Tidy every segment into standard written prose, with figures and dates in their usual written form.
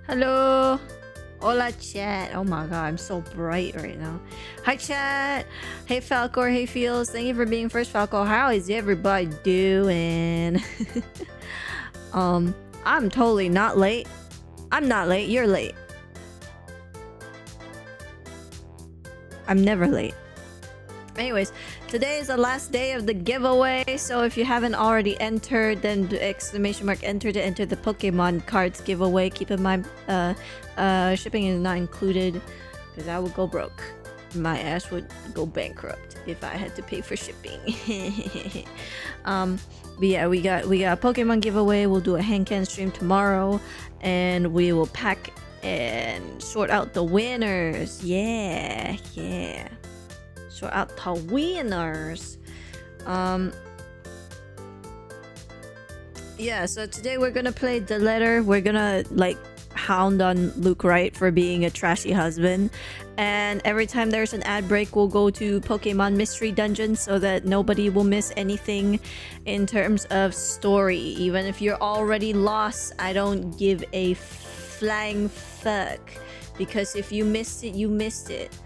Hello. Hola, chat. Oh my god, I'm so bright right now. Hi, chat. Hey, Falcor. Hey, Feels. Thank you for being first, Falcor. How is everybody doing? um, I'm totally not late. I'm not late. You're late. I'm never late. Anyways, today is the last day of the giveaway, so if you haven't already entered, then the exclamation mark enter to enter the Pokemon cards giveaway. Keep in mind, shipping is not included because I would go broke. My ass would go bankrupt if I had to pay for shipping. But yeah, we got a Pokemon giveaway. We'll do a hand can stream tomorrow, and we will pack and sort out the winners. Yeah. Sort out the winners. Yeah, so today we're gonna play the letter. We're gonna like hound on Luke Wright for being a trashy husband, and every time there's an ad break we'll go to Pokemon Mystery Dungeon so that nobody will miss anything in terms of story. Even if you're already lost, I don't give a flying fuck, because if you missed it, you missed it.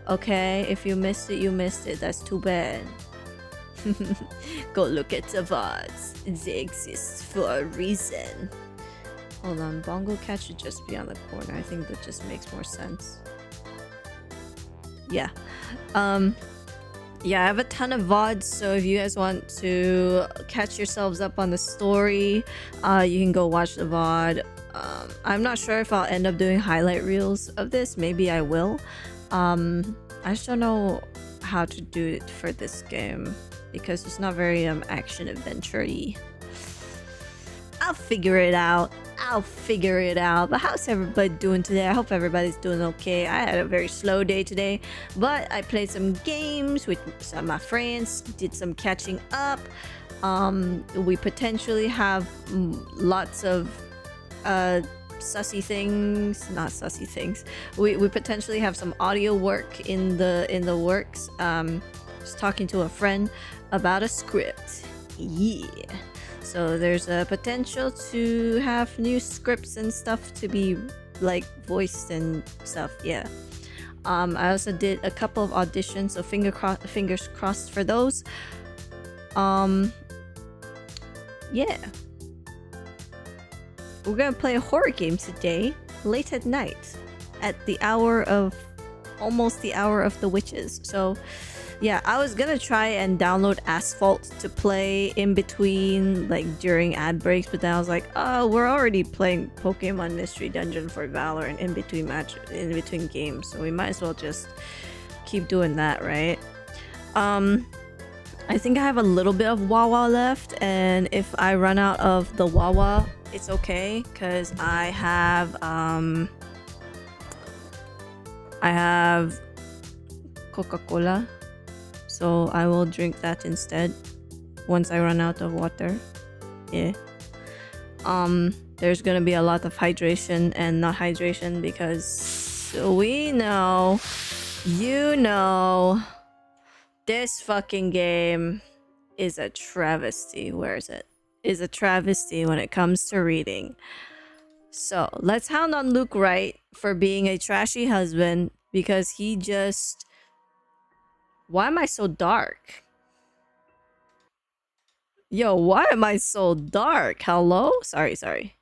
Okay, if you missed it, you missed it. That's too bad. Go look at the VODs. They exist for a reason. Hold on, Bongo Cat should just be on the corner. I think that just makes more sense. Yeah. Yeah, I have a ton of VODs, so if you guys want to catch yourselves up on the story, you can go watch the VOD. I'm not sure if I'll end up doing highlight reels of this. Maybe I will. I just don't know how to do it for this game because it's not very action adventure-y. I'll figure it out. But how's everybody doing today? I hope everybody's doing okay. I had a very slow day today, but I played some games with some of my friends, did some catching up. We potentially have lots of sussy things, not sussy things. We potentially have some audio work in the works. Just talking to a friend about a script. Yeah. So there's a potential to have new scripts and stuff to be like voiced and stuff. Yeah. I also did a couple of auditions, so fingers crossed for those. Yeah. We're gonna play a horror game today, late at night, at the hour of almost the hour of the witches. So yeah, I was gonna try and download Asphalt to play in between, like during ad breaks, but then I was like, oh, we're already playing Pokemon Mystery Dungeon for Valorant in between games, so we might as well just keep doing that, right? I think I have a little bit of Wawa left, and if I run out of the Wawa, it's okay, because I have Coca-Cola, so I will drink that instead once I run out of water. Yeah. There's gonna be a lot of hydration and not hydration because we know, you know, this fucking game is a travesty. Where is it? Is a travesty when it comes to reading. So let's hound on Luke Wright for being a trashy husband because he just... Why am I so dark? Yo, why am I so dark? Hello? Sorry.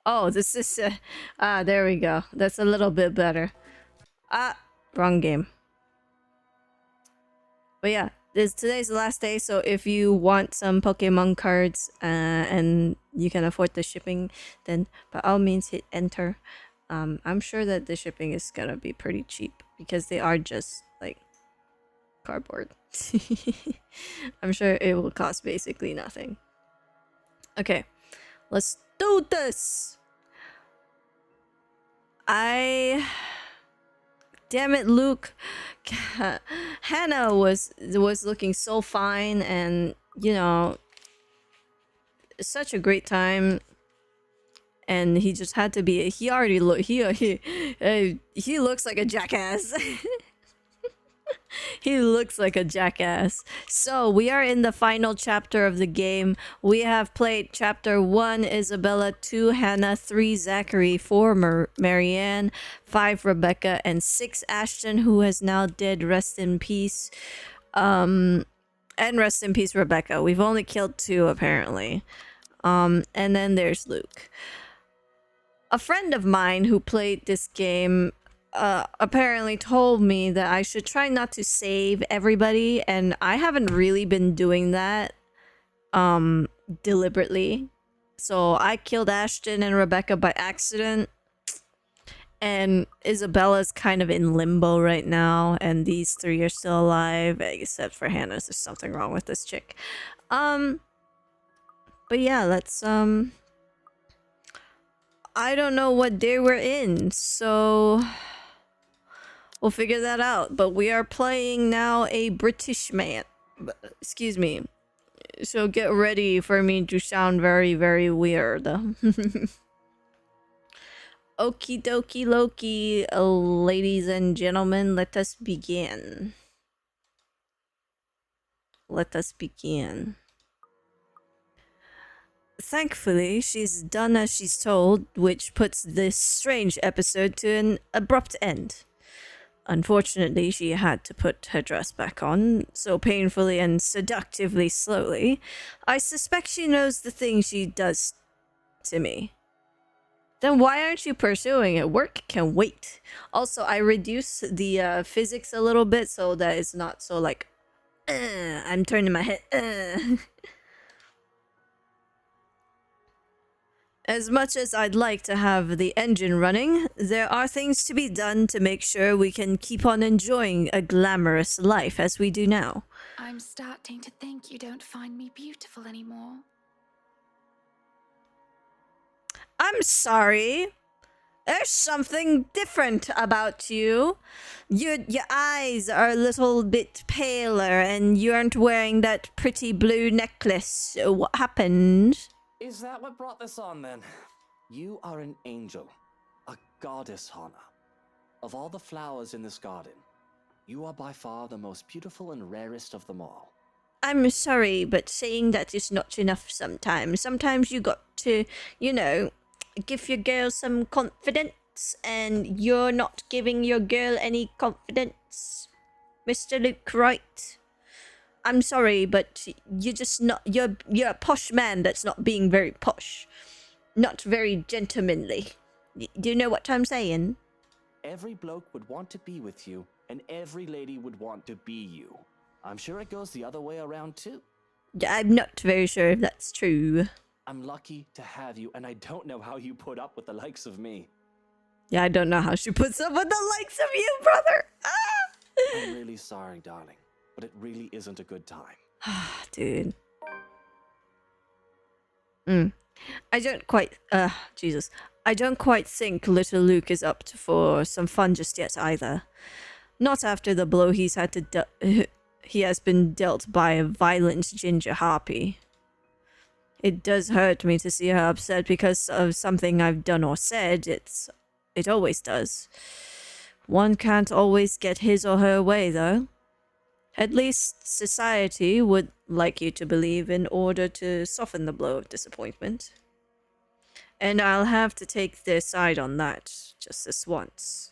Oh, this is... there we go. That's a little bit better. Wrong game. But yeah, today's the last day, so if you want some Pokemon cards and you can afford the shipping, then by all means hit enter. I'm sure that the shipping is gonna be pretty cheap because they are just like cardboard. I'm sure it will cost basically nothing. Okay, let's do this. Damn it, Luke. Hannah was looking so fine, and you know, such a great time, and he just had to be... He looks like a jackass. He looks like a jackass. So we are in the final chapter of the game. We have played chapter 1 Isabella, 2 Hannah, 3 Zachary, 4 Marianne, 5 Rebecca, and 6 Ashton, who is now dead. Rest in peace. And rest in peace, Rebecca. We've only killed 2 apparently. And then there's Luke. A friend of mine who played this game apparently told me that I should try not to save everybody, and I haven't really been doing that deliberately. So I killed Ashton and Rebecca by accident, and Isabella's kind of in limbo right now, and these 3 are still alive, except for Hannah. There's something wrong with this chick. But yeah, let's I don't know what day we're in, so we'll figure that out. But we are playing now a British man. Excuse me. So get ready for me to sound very, very weird. Okie dokie Loki, ladies and gentlemen, let us begin. Let us begin. Thankfully, she's done as she's told, which puts this strange episode to an abrupt end. Unfortunately, she had to put her dress back on, so painfully and seductively slowly. I suspect she knows the things she does to me. Then why aren't you pursuing it? Work can wait. Also, I reduce the physics a little bit so that it's not so like, I'm turning my head, As much as I'd like to have the engine running, there are things to be done to make sure we can keep on enjoying a glamorous life as we do now. I'm starting to think you don't find me beautiful anymore. I'm sorry. There's something different about you. Your eyes are a little bit paler and you aren't wearing that pretty blue necklace. What happened? Is that what brought this on, then? You are an angel, a goddess, Hannah. Of all the flowers in this garden, you are by far the most beautiful and rarest of them all. I'm sorry, but saying that is not enough sometimes. Sometimes you got to, you know, give your girl some confidence, and you're not giving your girl any confidence. Mr. Luke Wright. I'm sorry, but you're just not. You're a posh man that's not being very posh, not very gentlemanly. Do you know what I'm saying? Every bloke would want to be with you, and every lady would want to be you. I'm sure it goes the other way around too. I'm not very sure if that's true. I'm lucky to have you, and I don't know how you put up with the likes of me. Yeah, I don't know how she puts up with the likes of you, brother. I'm really sorry, darling. But it really isn't a good time. Dude. I don't quite... Jesus. I don't quite think little Luke is up for some fun just yet either. Not after the blow he's had to he has been dealt by a violent ginger harpy. It does hurt me to see her upset because of something I've done or said. It always does. One can't always get his or her way, though. At least society would like you to believe in order to soften the blow of disappointment. And I'll have to take their side on that, just this once.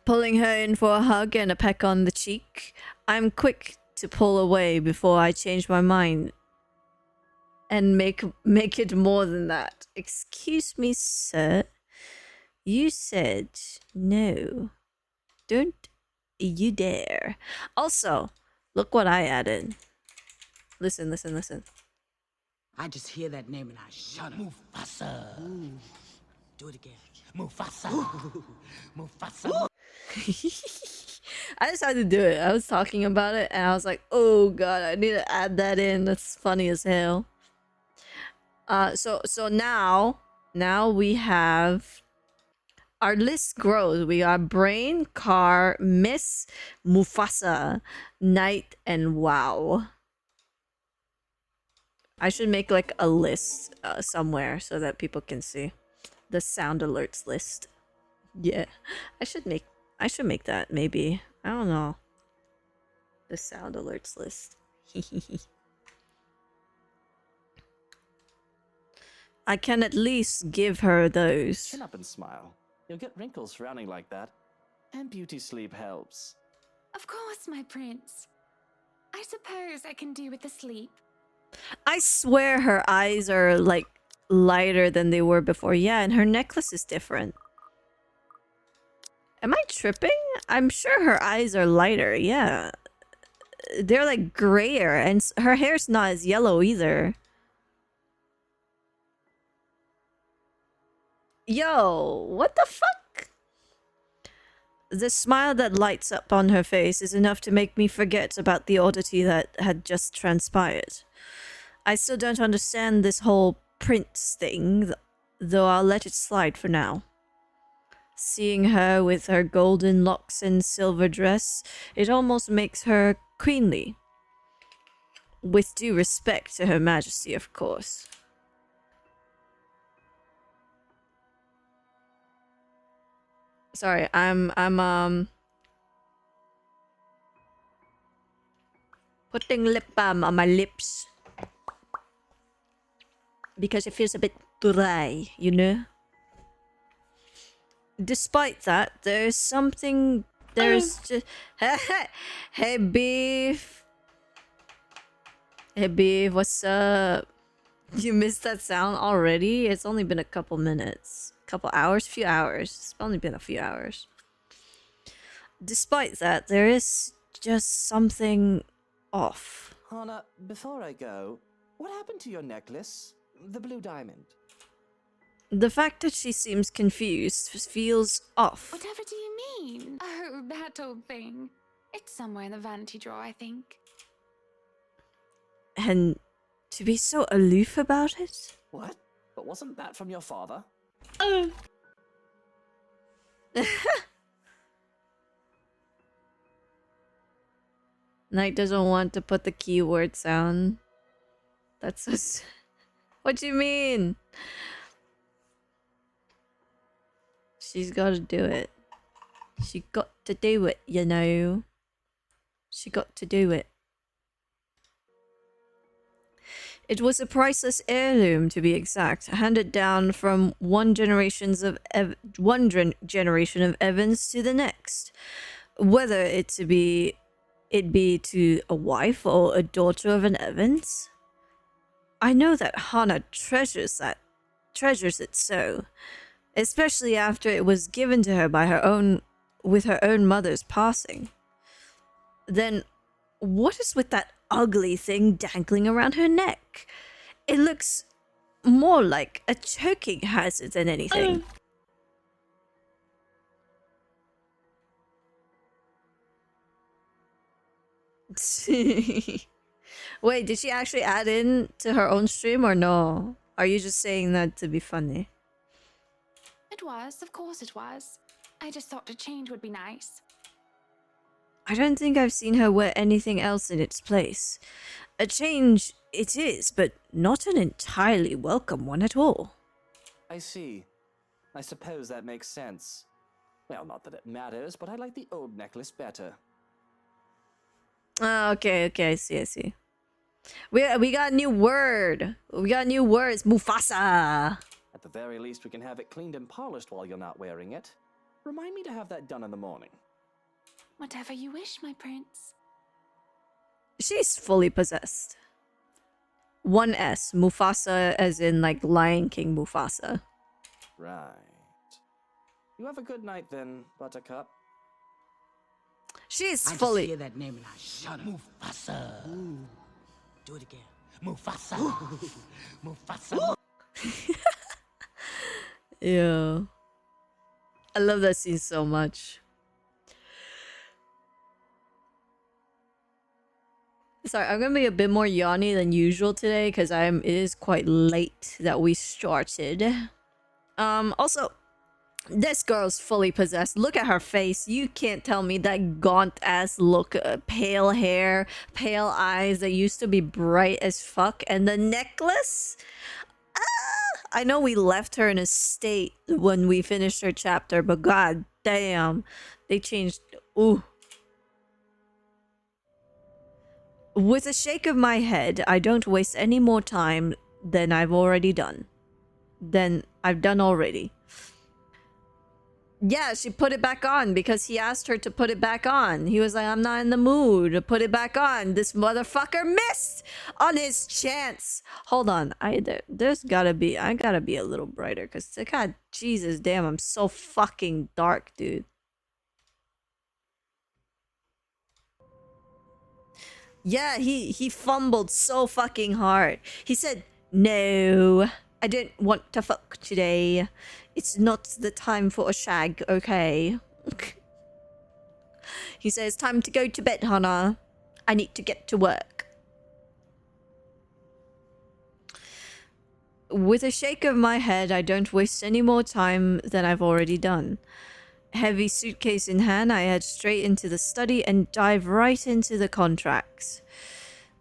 Pulling her in for a hug and a peck on the cheek, I'm quick to pull away before I change my mind and make it more than that. Excuse me, sir. You said no. Don't you dare. Also, look what I added. Listen. I just hear that name and I shut up. Mufasa. Ooh. Do it again. Mufasa. Ooh. Mufasa. Ooh. I just had to do it. I was talking about it and I was like, oh god, I need to add that in. That's funny as hell. So now we have our list grows. We got Brain, Car, Miss, Mufasa, Knight, and Wow. I should make like a list somewhere so that people can see the sound alerts list. Yeah, I should make that maybe. I don't know. The sound alerts list. I can at least give her those. Chin up and smile. You'll get wrinkles frowning like that. And beauty sleep helps. Of course, my prince. I suppose I can do with the sleep. I swear her eyes are like lighter than they were before. Yeah, and her necklace is different. Am I tripping? I'm sure her eyes are lighter. Yeah. They're like grayer, and her hair's not as yellow either. Yo, what the fuck? The smile that lights up on her face is enough to make me forget about the oddity that had just transpired. I still don't understand this whole prince thing, though I'll let it slide for now. Seeing her with her golden locks and silver dress, it almost makes her queenly. With due respect to Her Majesty, of course. Sorry, I'm putting lip balm on my lips because it feels a bit dry, you know? Despite that, there's something. There's just. Hey, Beef. Hey, Beef, what's up? You missed that sound already? It's only been a couple minutes. Couple hours? Few hours. It's only been a few hours. Despite that, there is just something off. Hana, before I go, what happened to your necklace? The blue diamond. The fact that she seems confused feels off. Whatever do you mean? Oh, that old thing. It's somewhere in the vanity drawer, I think. And to be so aloof about it? What? But wasn't that from your father? Knight doesn't want to put the keyword sound. That's so... What do you mean? She's got to do it. She got to do it, you know. She got to do it. It was a priceless heirloom, to be exact, handed down from one generation of Evans to the next. Whether it be to a wife or a daughter of an Evans. I know that Hana treasures it so, especially after it was given to her by with her own mother's passing. Then what is with that ugly thing dangling around her neck? It looks more like a choking hazard than anything. Wait, did she actually add in to her own stream or no? Are you just saying that to be funny? It was, of course it was. I just thought a change would be nice. I don't think I've seen her wear anything else in its place. A change it is, but not an entirely welcome one at all. I see. I suppose that makes sense. Well, not that it matters, but I like the old necklace better. Okay, I see. We got a new word. We got new words. Mufasa. At the very least, we can have it cleaned and polished while you're not wearing it. Remind me to have that done in the morning. Whatever you wish, my prince. She's fully possessed. 1S, Mufasa as in like Lion King Mufasa. Right. You have a good night then, Buttercup. She's I fully... just hear that name and I shut up. Mufasa. Ooh. Do it again. Mufasa. Mufasa. Yeah. I love that scene so much. Sorry, I'm gonna be a bit more yawny than usual today because it is quite late that we started. Also, this girl's fully possessed. Look at her face. You can't tell me that gaunt ass look, pale hair, pale eyes that used to be bright as fuck, and the necklace. I know we left her in a state when we finished her chapter, but god damn, they changed. Ooh. With a shake of my head, I don't waste any more time than I've already done. Than I've done already. Yeah, she put it back on because he asked her to put it back on. He was like, I'm not in the mood to put it back on. This motherfucker missed on his chance. Hold on. I gotta be a little brighter because God, Jesus damn, I'm so fucking dark, dude. Yeah, he fumbled so fucking hard. He said, no, I didn't want to fuck today. It's not the time for a shag, okay? He says, time to go to bed, Hannah. I need to get to work. With a shake of my head, I don't waste any more time than I've already done. Heavy suitcase in hand, I head straight into the study and dive right into the contracts.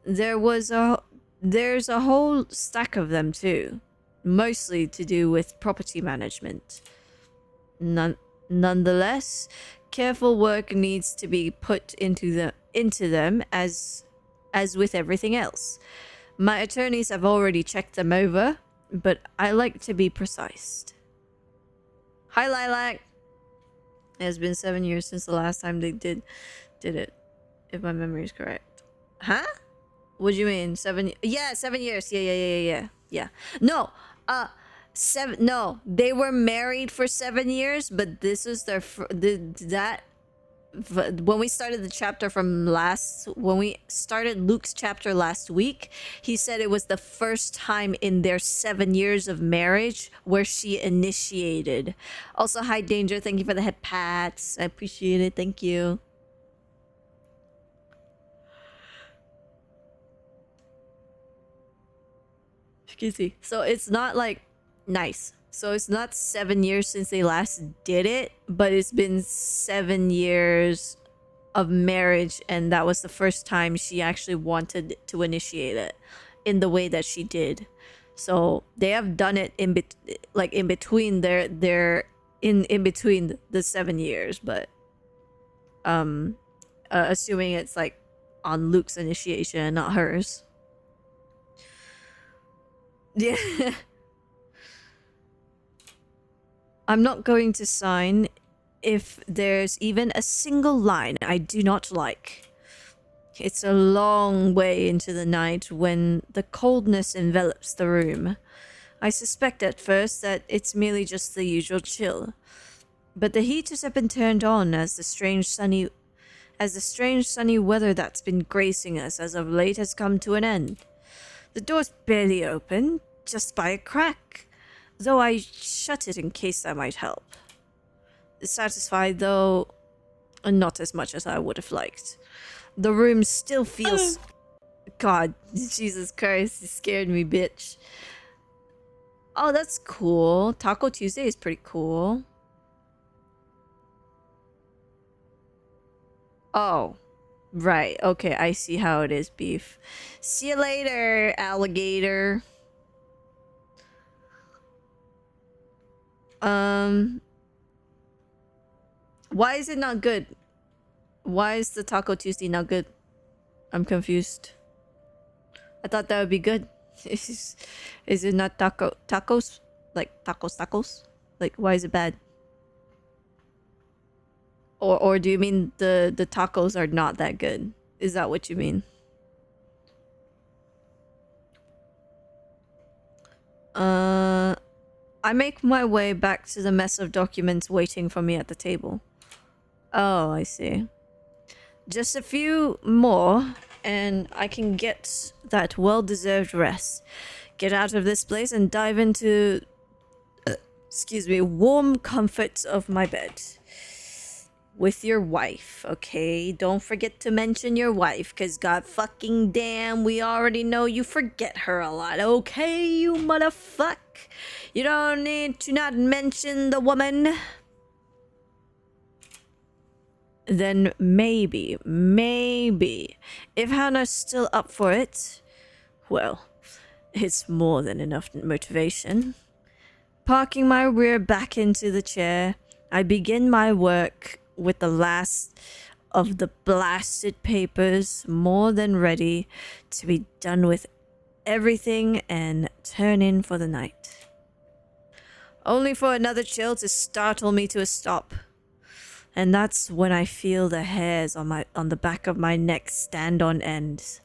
There's a whole stack of them too, mostly to do with property management. Nonetheless, careful work needs to be put into them as with everything else. My attorneys have already checked them over, but I like to be precise. Hi, Lilac. It has been 7 years since the last time they did it, if my memory is correct. Huh? What do you mean? 7? Yeah, 7 years. Yeah. No, 7. No, they were married for 7 years, but this is their when we started the chapter when we started Luke's chapter last week, he said it was the first time in their 7 years of marriage where she initiated. Also, hi Danger, thank you for the head pats. I appreciate it. Thank you. Excuse me. So it's not like nice. So it's not 7 years since they last did it, but it's been 7 years of marriage, and that was the first time she actually wanted to initiate it in the way that she did. So they have done it in between in between the 7 years, but assuming it's like on Luke's initiation, not hers. Yeah. I'm not going to sign if there's even a single line I do not like. It's a long way into the night when the coldness envelops the room. I suspect at first that it's merely just the usual chill. But the heaters have been turned on as the strange sunny weather that's been gracing us as of late has come to an end. The door's barely open, just by a crack, though I shut it in case that might help. Satisfied, though not as much as I would have liked. The room still feels... God, Jesus Christ, you scared me, bitch. Oh, that's cool. Taco Tuesday is pretty cool. Oh, right. Okay, I see how it is, beef. See you later, alligator. Why is it not good? Why is the Taco Tuesday not good? I'm confused. I thought that would be good. Is it not tacos? Like tacos? Like, why is it bad? Or do you mean the tacos are not that good? Is that what you mean? I make my way back to the mess of documents waiting for me at the table. Oh, I see. Just a few more, and I can get that well-deserved rest. Get out of this place and dive into, warm comforts of my bed. With your wife, okay? Don't forget to mention your wife, because god fucking damn, we already know you forget her a lot, okay, you motherfuck? You don't need to not mention the woman. Then maybe, if Hannah's still up for it, well, it's more than enough motivation. Parking my rear back into the chair, I begin my work with the last of the blasted papers, more than ready to be done with everything and turn in for the night. Only for another chill to startle me to a stop. And that's when I feel the hairs on the back of my neck stand on end.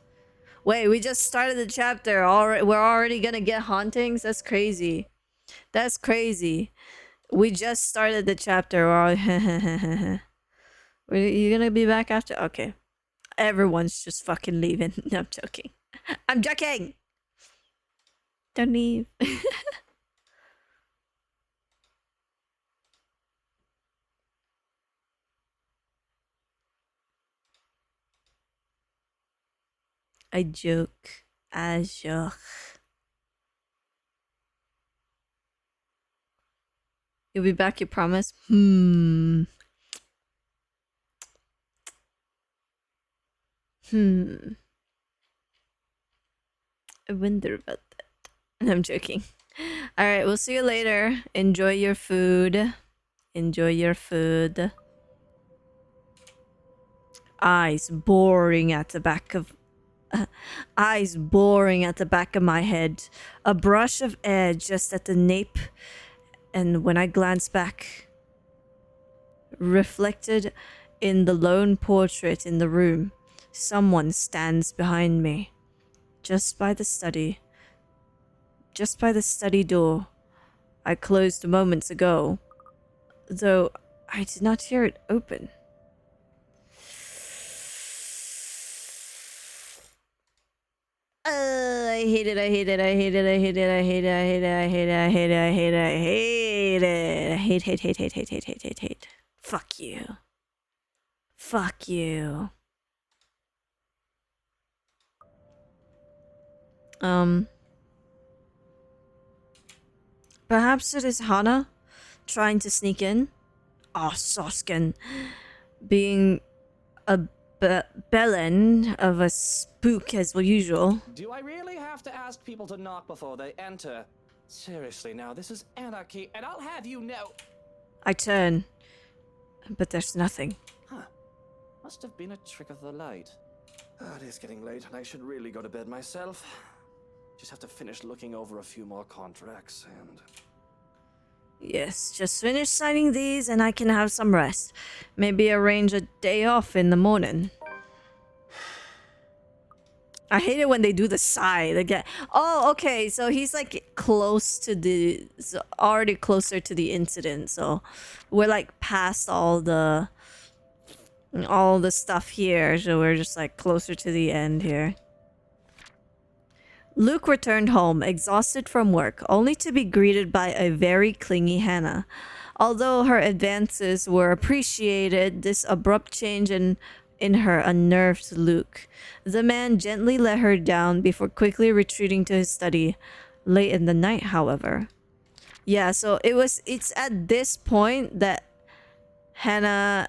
Wait, we just started the chapter. We're already gonna get hauntings? That's crazy. That's crazy. We just started the chapter. You gonna be back after? Okay. Everyone's just fucking leaving. No, I'm joking. I'm joking! Don't leave. I joke. I joke. You'll be back, you promise? I wonder about that. I'm joking. Alright, we'll see you later. Enjoy your food. Enjoy your food. Eyes boring at the back of my head. A brush of air just at the nape, and when I glance back, reflected in the lone portrait in the room, someone stands behind me. Just by the study door I closed moments ago, though I did not hear it open. I hate it, I hate it, I hate it, I hate it, I hate it, I hate it, I hate it, I hate it, I hate it, I hate it. Hate. Fuck you. Fuck you. Perhaps it is Hana trying to sneak in? Oh, Soskin. Being a bellend of a spook as usual. Do I really have to ask people to knock before they enter? Seriously now, this is anarchy, and I'll have you know. I turn, but there's nothing. Huh. Must have been a trick of the light. It is getting late, and I should really go to bed myself. Just have to finish looking over a few more contracts, and... Yes, just finish signing these and I can have some rest. Maybe arrange a day off in the morning. I hate it when they do the sigh. They get, oh, okay, so he's like close to the, already closer to the incident. So we're like past all the stuff here. So we're just like closer to the end here. Luke returned home, exhausted from work, only to be greeted by a very clingy Hannah. Although her advances were appreciated, this abrupt change in her unnerved Luke. The man gently let her down before quickly retreating to his study. Late in the night, however. Yeah, so it's at this point that Hannah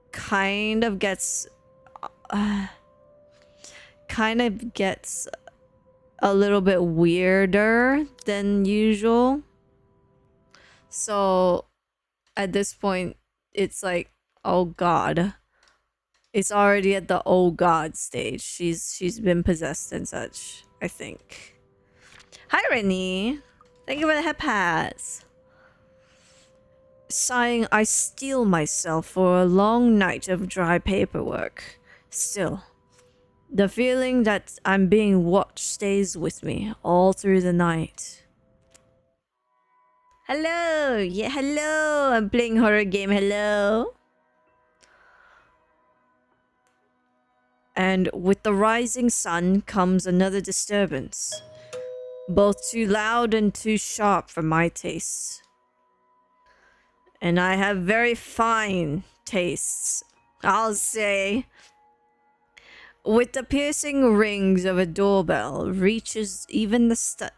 kind of gets a little bit weirder than usual. So at this point, it's like, oh god. It's already at the oh god stage. She's been possessed and such, I think. Hi, Rennie. Thank you for the head pass. Sighing, I steel myself for a long night of dry paperwork. Still, the feeling that I'm being watched stays with me all through the night. Hello! Yeah, hello! I'm playing horror game, hello! And with the rising sun comes another disturbance. Both too loud and too sharp for my tastes. And I have very fine tastes, I'll say. With the piercing rings of a doorbell reaches even the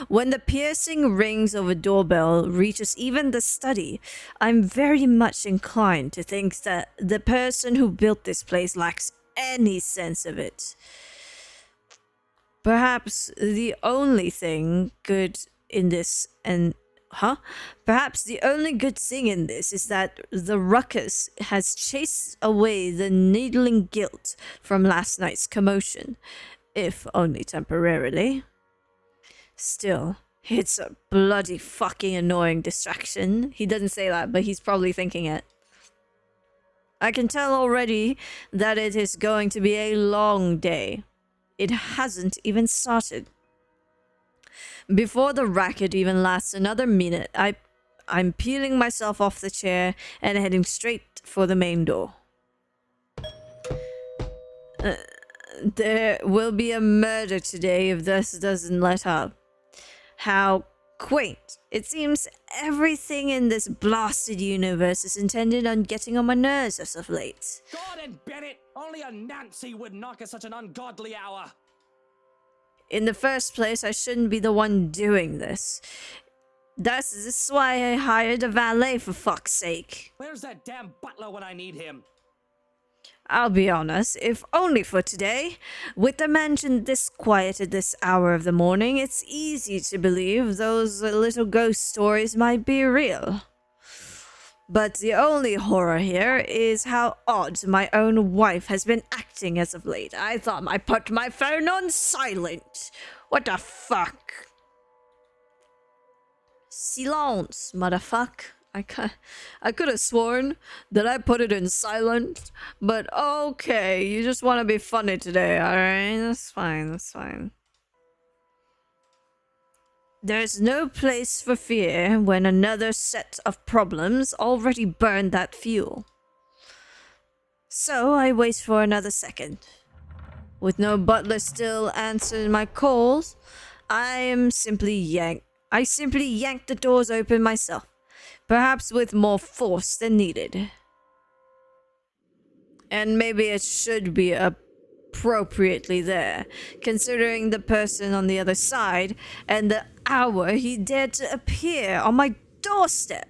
When the piercing rings of a doorbell reaches even the study, I'm very much inclined to think that the person who built this place lacks any sense of it. Perhaps the only thing good in this and Huh? Perhaps the only good thing in this is that the ruckus has chased away the needling guilt from last night's commotion, if only temporarily. Still, it's a bloody fucking annoying distraction. He doesn't say that, but he's probably thinking it. I can tell already that it is going to be a long day. It hasn't even started. Before the racket even lasts another minute, I'm peeling myself off the chair and heading straight for the main door. There will be a murder today if this doesn't let up. How quaint. It seems everything in this blasted universe is intended on getting on my nerves as of late. Gordon Bennett! Only a Nancy would knock at such an ungodly hour! In the first place, I shouldn't be the one doing this. This is why I hired a valet, for fuck's sake. Where's that damn butler when I need him? I'll be honest, if only for today. With the mansion this quiet at this hour of the morning, it's easy to believe those little ghost stories might be real. But the only horror here is how odd my own wife has been acting as of late. I thought I put my phone on silent. What the fuck? Silence, motherfuck. I could have sworn that I put it in silent, but okay, you just want to be funny today, alright? That's fine, that's fine. There's no place for fear when another set of problems already burned that fuel. So I wait for another second. With no butler still answering my calls, I simply yank the doors open myself, perhaps with more force than needed. And maybe it should be appropriately there, considering the person on the other side and the hour he dared to appear on my doorstep.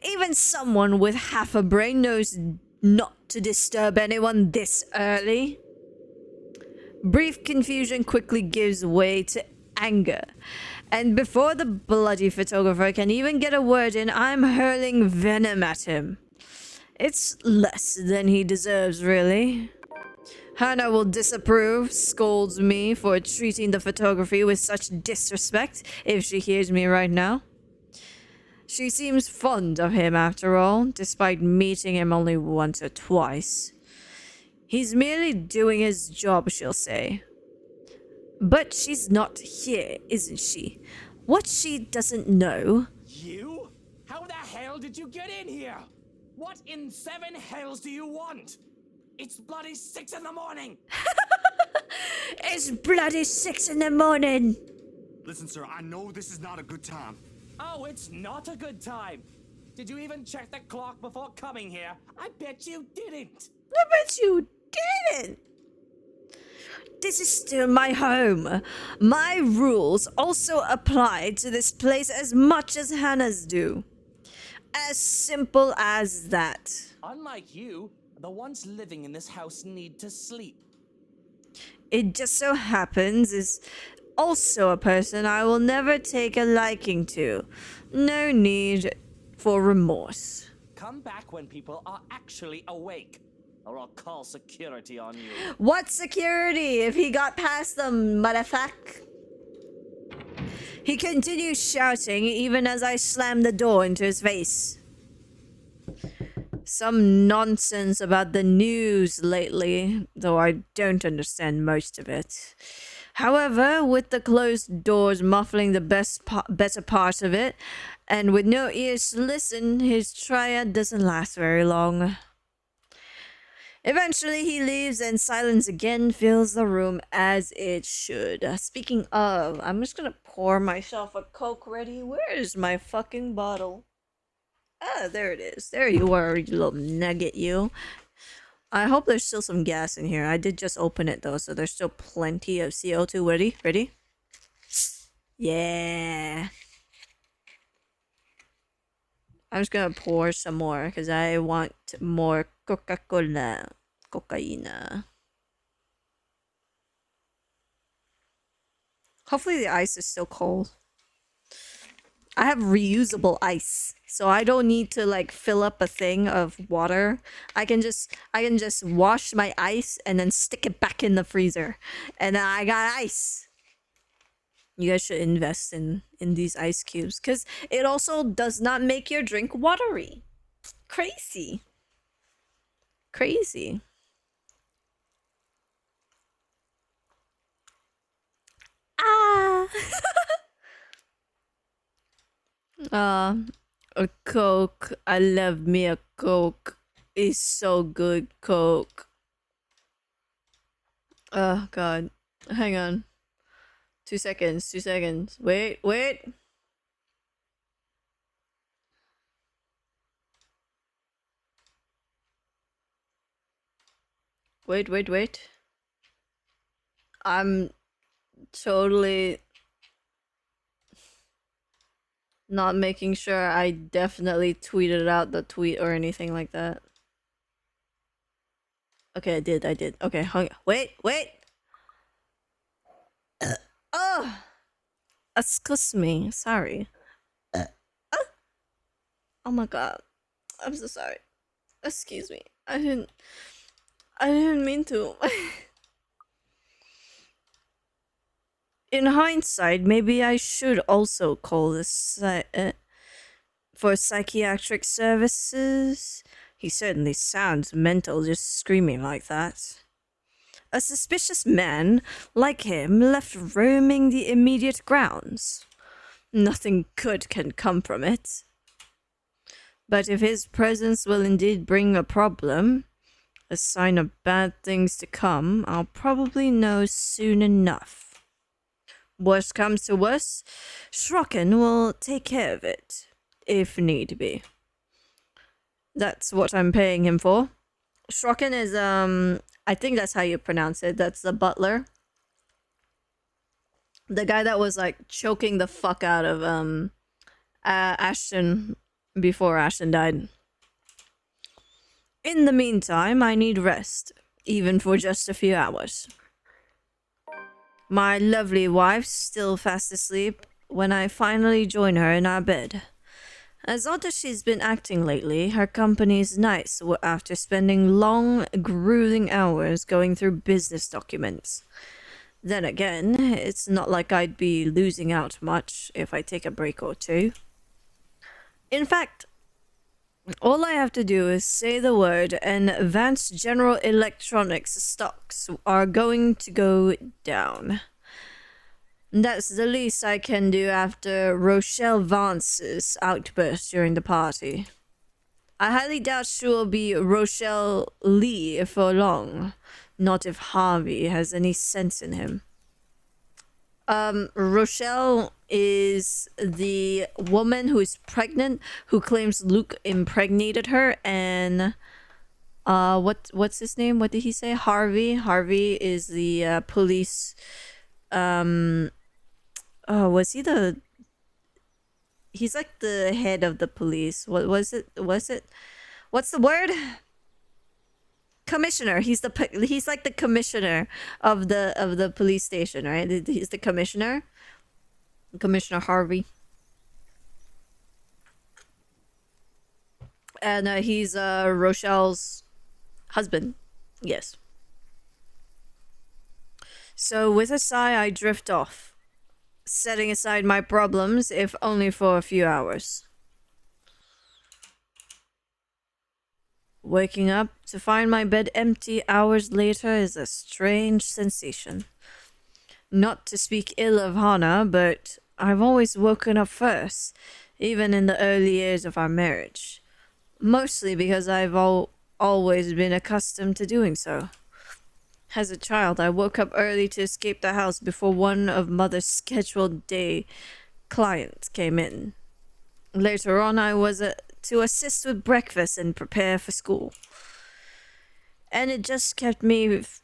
Even someone with half a brain knows not to disturb anyone this early. Brief confusion quickly gives way to anger, and before the bloody photographer can even get a word in, I'm hurling venom at him. It's less than he deserves, really. Hannah will disapprove, scolds me for treating the photography with such disrespect if she hears me right now. She seems fond of him after all, despite meeting him only once or twice. He's merely doing his job, she'll say. But she's not here, isn't she? What she doesn't know... You? How the hell did you get in here? What in seven hells do you want? It's bloody 6 in the morning! It's bloody 6 in the morning! Listen, sir, I know this is not a good time. Oh, it's not a good time! Did you even check the clock before coming here? I bet you didn't! I bet you didn't! This is still my home. My rules also apply to this place as much as Hannah's do. As simple as that. Unlike you, the ones living in this house need to sleep. It just so happens is also a person I will never take a liking to. No need for remorse. Come back when people are actually awake, or I'll call security on you. What security if he got past them, motherfucker? He continues shouting even as I slam the door into his face. Some nonsense about the news lately, though I don't understand most of it. However, with the closed doors muffling the better part of it, and with no ears to listen, his triad doesn't last very long. Eventually he leaves and silence again fills the room as it should. Speaking of, I'm just gonna pour myself a Coke ready. Where is my fucking bottle? Ah, there it is. There you are, you little nugget, you. I hope there's still some gas in here. I did just open it though, so there's still plenty of CO2. Ready? Ready? Yeah. I'm just gonna pour some more because I want more Coca-Cola. Cocaina. Hopefully the ice is still cold. I have reusable ice, so I don't need to like fill up a thing of water. I can just wash my ice and then stick it back in the freezer, and then I got ice. You guys should invest in these ice cubes because it also does not make your drink watery. Crazy. Crazy. Ah. A Coke. I love me a Coke. It's so good, Coke. Oh God. Hang on. 2 seconds. 2 seconds. Wait. Wait. Wait. Wait. Wait. I'm totally not making sure I definitely tweeted out the tweet or anything like that. Okay, I did. Okay, wait. Oh! Excuse me. Sorry. Oh my god. I'm so sorry. Excuse me. I didn't mean to. In hindsight, maybe I should also call this for psychiatric services. He certainly sounds mental just screaming like that. A suspicious man like him left roaming the immediate grounds. Nothing good can come from it. But if his presence will indeed bring a problem, a sign of bad things to come, I'll probably know soon enough. Worst comes to worst, Shrocken will take care of it, if need be. That's what I'm paying him for. Shrocken is, I think that's how you pronounce it. That's the butler. The guy that was, like, choking the fuck out of, Ashton before Ashton died. In the meantime, I need rest, even for just a few hours. My lovely wife's still fast asleep when I finally join her in our bed. As odd as she's been acting lately, her company's nice after spending long, grueling hours going through business documents. Then again, it's not like I'd be losing out much if I take a break or two. In fact, all I have to do is say the word and Vance General Electronics stocks are going to go down. That's the least I can do after Rochelle Vance's outburst during the party. I highly doubt she will be Rochelle Lee for long. Not if Harvey has any sense in him. Rochelle is the woman who is pregnant, who claims Luke impregnated her, and what's his name? What did he say? Harvey. Harvey is the police. Was he the? He's like the head of the police. What was it? What's the word? Commissioner. He's like the commissioner of the police station, right? He's the commissioner. Commissioner Harvey. And he's Rochelle's husband. Yes. So with a sigh, I drift off, setting aside my problems, if only for a few hours. Waking up to find my bed empty hours later is a strange sensation. Not to speak ill of Hana, but I've always woken up first, even in the early years of our marriage. Mostly because I've always been accustomed to doing so. As a child, I woke up early to escape the house before one of Mother's scheduled day clients came in. Later on, I was to assist with breakfast and prepare for school. And it just kept with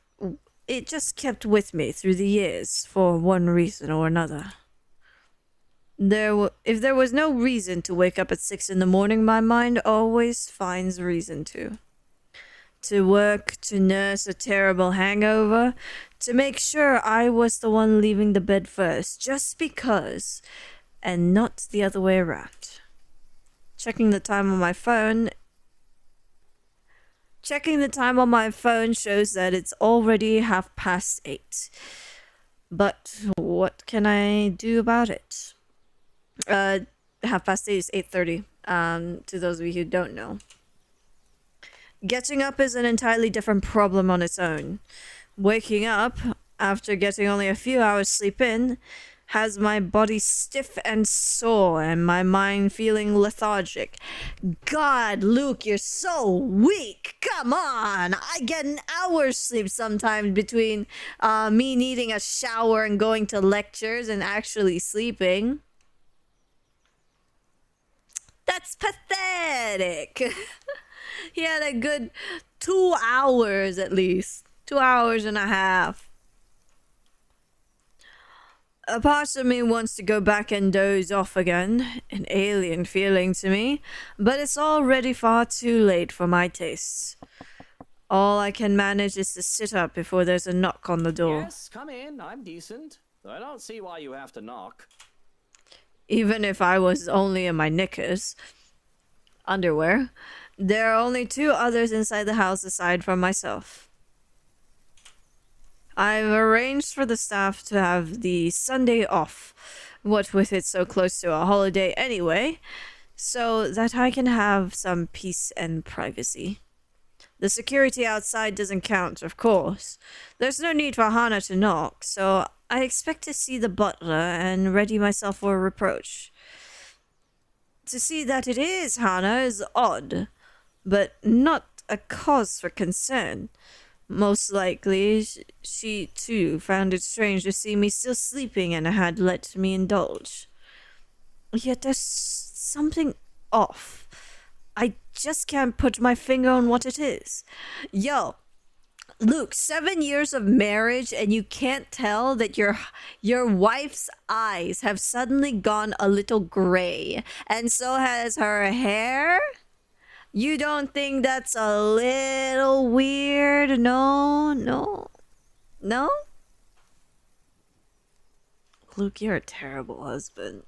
me through the years for one reason or another. If there was no reason to wake up at 6 in the morning, my mind always finds reason to. To work, to nurse a terrible hangover, to make sure I was the one leaving the bed first, just because, and not the other way around. Checking the time on my phone. Checking the time on my phone shows that it's already 8:30. But what can I do about it? 8:30 is 8:30. To those of you who don't know. Getting up is an entirely different problem on its own. Waking up, after getting only a few hours sleep in, has my body stiff and sore and my mind feeling lethargic. God, Luke, you're so weak. Come on. I get an hour's sleep sometimes between me needing a shower and going to lectures and actually sleeping. That's pathetic. He had a good 2 hours at least. 2 hours and a half. A part of me wants to go back and doze off again, an alien feeling to me, but it's already far too late for my tastes. All I can manage is to sit up before there's a knock on the door. Yes, come in. I'm decent. I don't see why you have to knock. Even if I was only in my knickers, underwear, there are only 2 others inside the house aside from myself. I've arranged for the staff to have the Sunday off, what with it so close to a holiday anyway, so that I can have some peace and privacy. The security outside doesn't count, of course. There's no need for Hana to knock, so I expect to see the butler and ready myself for a reproach. To see that it is Hana is odd, but not a cause for concern. Most likely, she too found it strange to see me still sleeping and had let me indulge. Yet there's something off. I just can't put my finger on what it is. Yo, Luke, 7 years of marriage and you can't tell that your wife's eyes have suddenly gone a little gray, and so has her hair? You don't think that's a little weird? No? Luke, you're a terrible husband.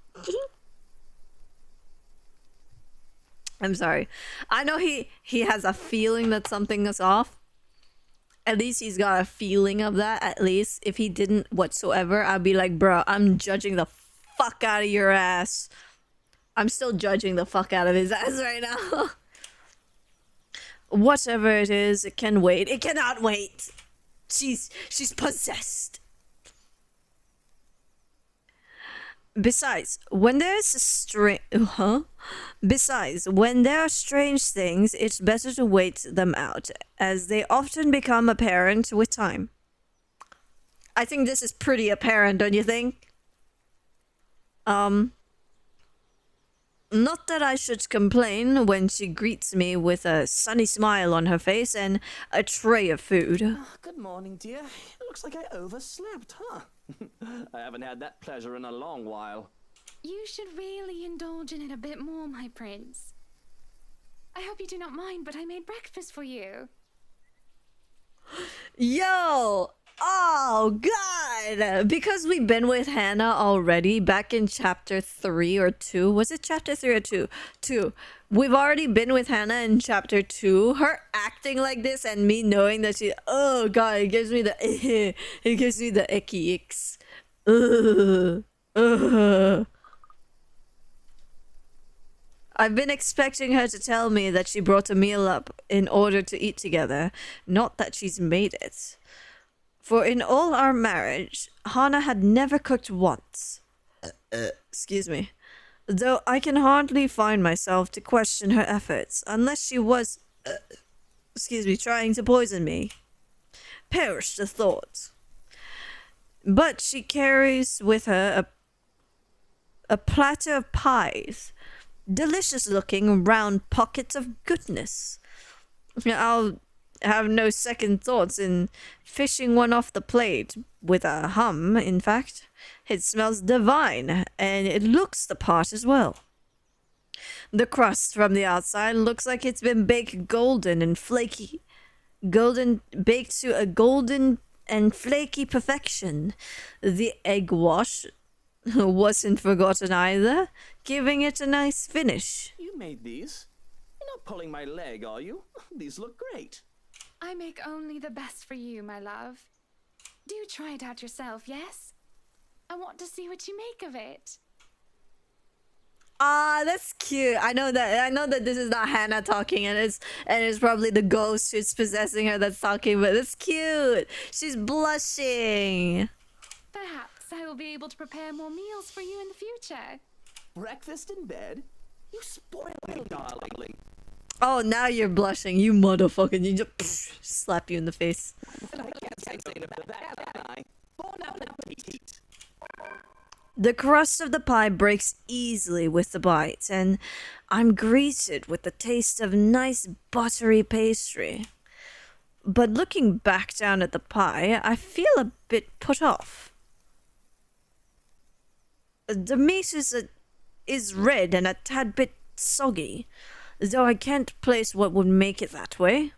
I'm sorry. I know he has a feeling that something is off. At least he's got a feeling of that, at least. If he didn't whatsoever, I'd be like, bro, I'm judging the fuck out of your ass. I'm still judging the fuck out of his ass right now. Whatever it is, it can wait. It cannot wait. She's possessed. Besides, when there are strange things, it's better to wait them out, as they often become apparent with time. I think this is pretty apparent, don't you think? Not that I should complain when she greets me with a sunny smile on her face and a tray of food. Good morning, dear. It looks like I overslept, huh? I haven't had that pleasure in a long while. You should really indulge in it a bit more, my prince. I hope you do not mind, but I made breakfast for you. Yo! Oh, God! Because we've been with Hannah already back in chapter 3 or 2. Was it chapter 3 or 2? 2. We've already been with Hannah in chapter 2. Her acting like this and me knowing that she... Oh, God, it gives me the... It gives me the icky icks. I've been expecting her to tell me that she brought a meal up in order to eat together, not that she's made it. For in all our marriage, Hana had never cooked once. Excuse me. Though I can hardly find myself to question her efforts, unless she was, trying to poison me. Perish the thought. But she carries with her a platter of pies, delicious-looking round pockets of goodness. I'll have no second thoughts in fishing one off the plate, with a hum, in fact. It smells divine, and it looks the part as well. The crust from the outside looks like it's been baked golden and flaky. Baked to a golden and flaky perfection. The egg wash Wasn't forgotten either, giving it a nice finish. You made these? You're not pulling my leg, are you? These look great. I make only the best for you, my love. Do try it out yourself, yes? I want to see what you make of it. Ah, that's cute. I know that this is not Hannah talking, and it's probably the ghost who's possessing her that's talking, but it's cute. She's blushing. Perhaps I will be able to prepare more meals for you in the future. Breakfast in bed? You spoil me, darling. Oh, now you're blushing, you motherfucking ninja. Slap you in the face. I can't say anything about that, can I? Bon appetit. The crust of the pie breaks easily with the bite, and I'm greeted with the taste of nice buttery pastry. But looking back down at the pie, I feel a bit put off. The meat is red and a tad bit soggy, though I can't place what would make it that way.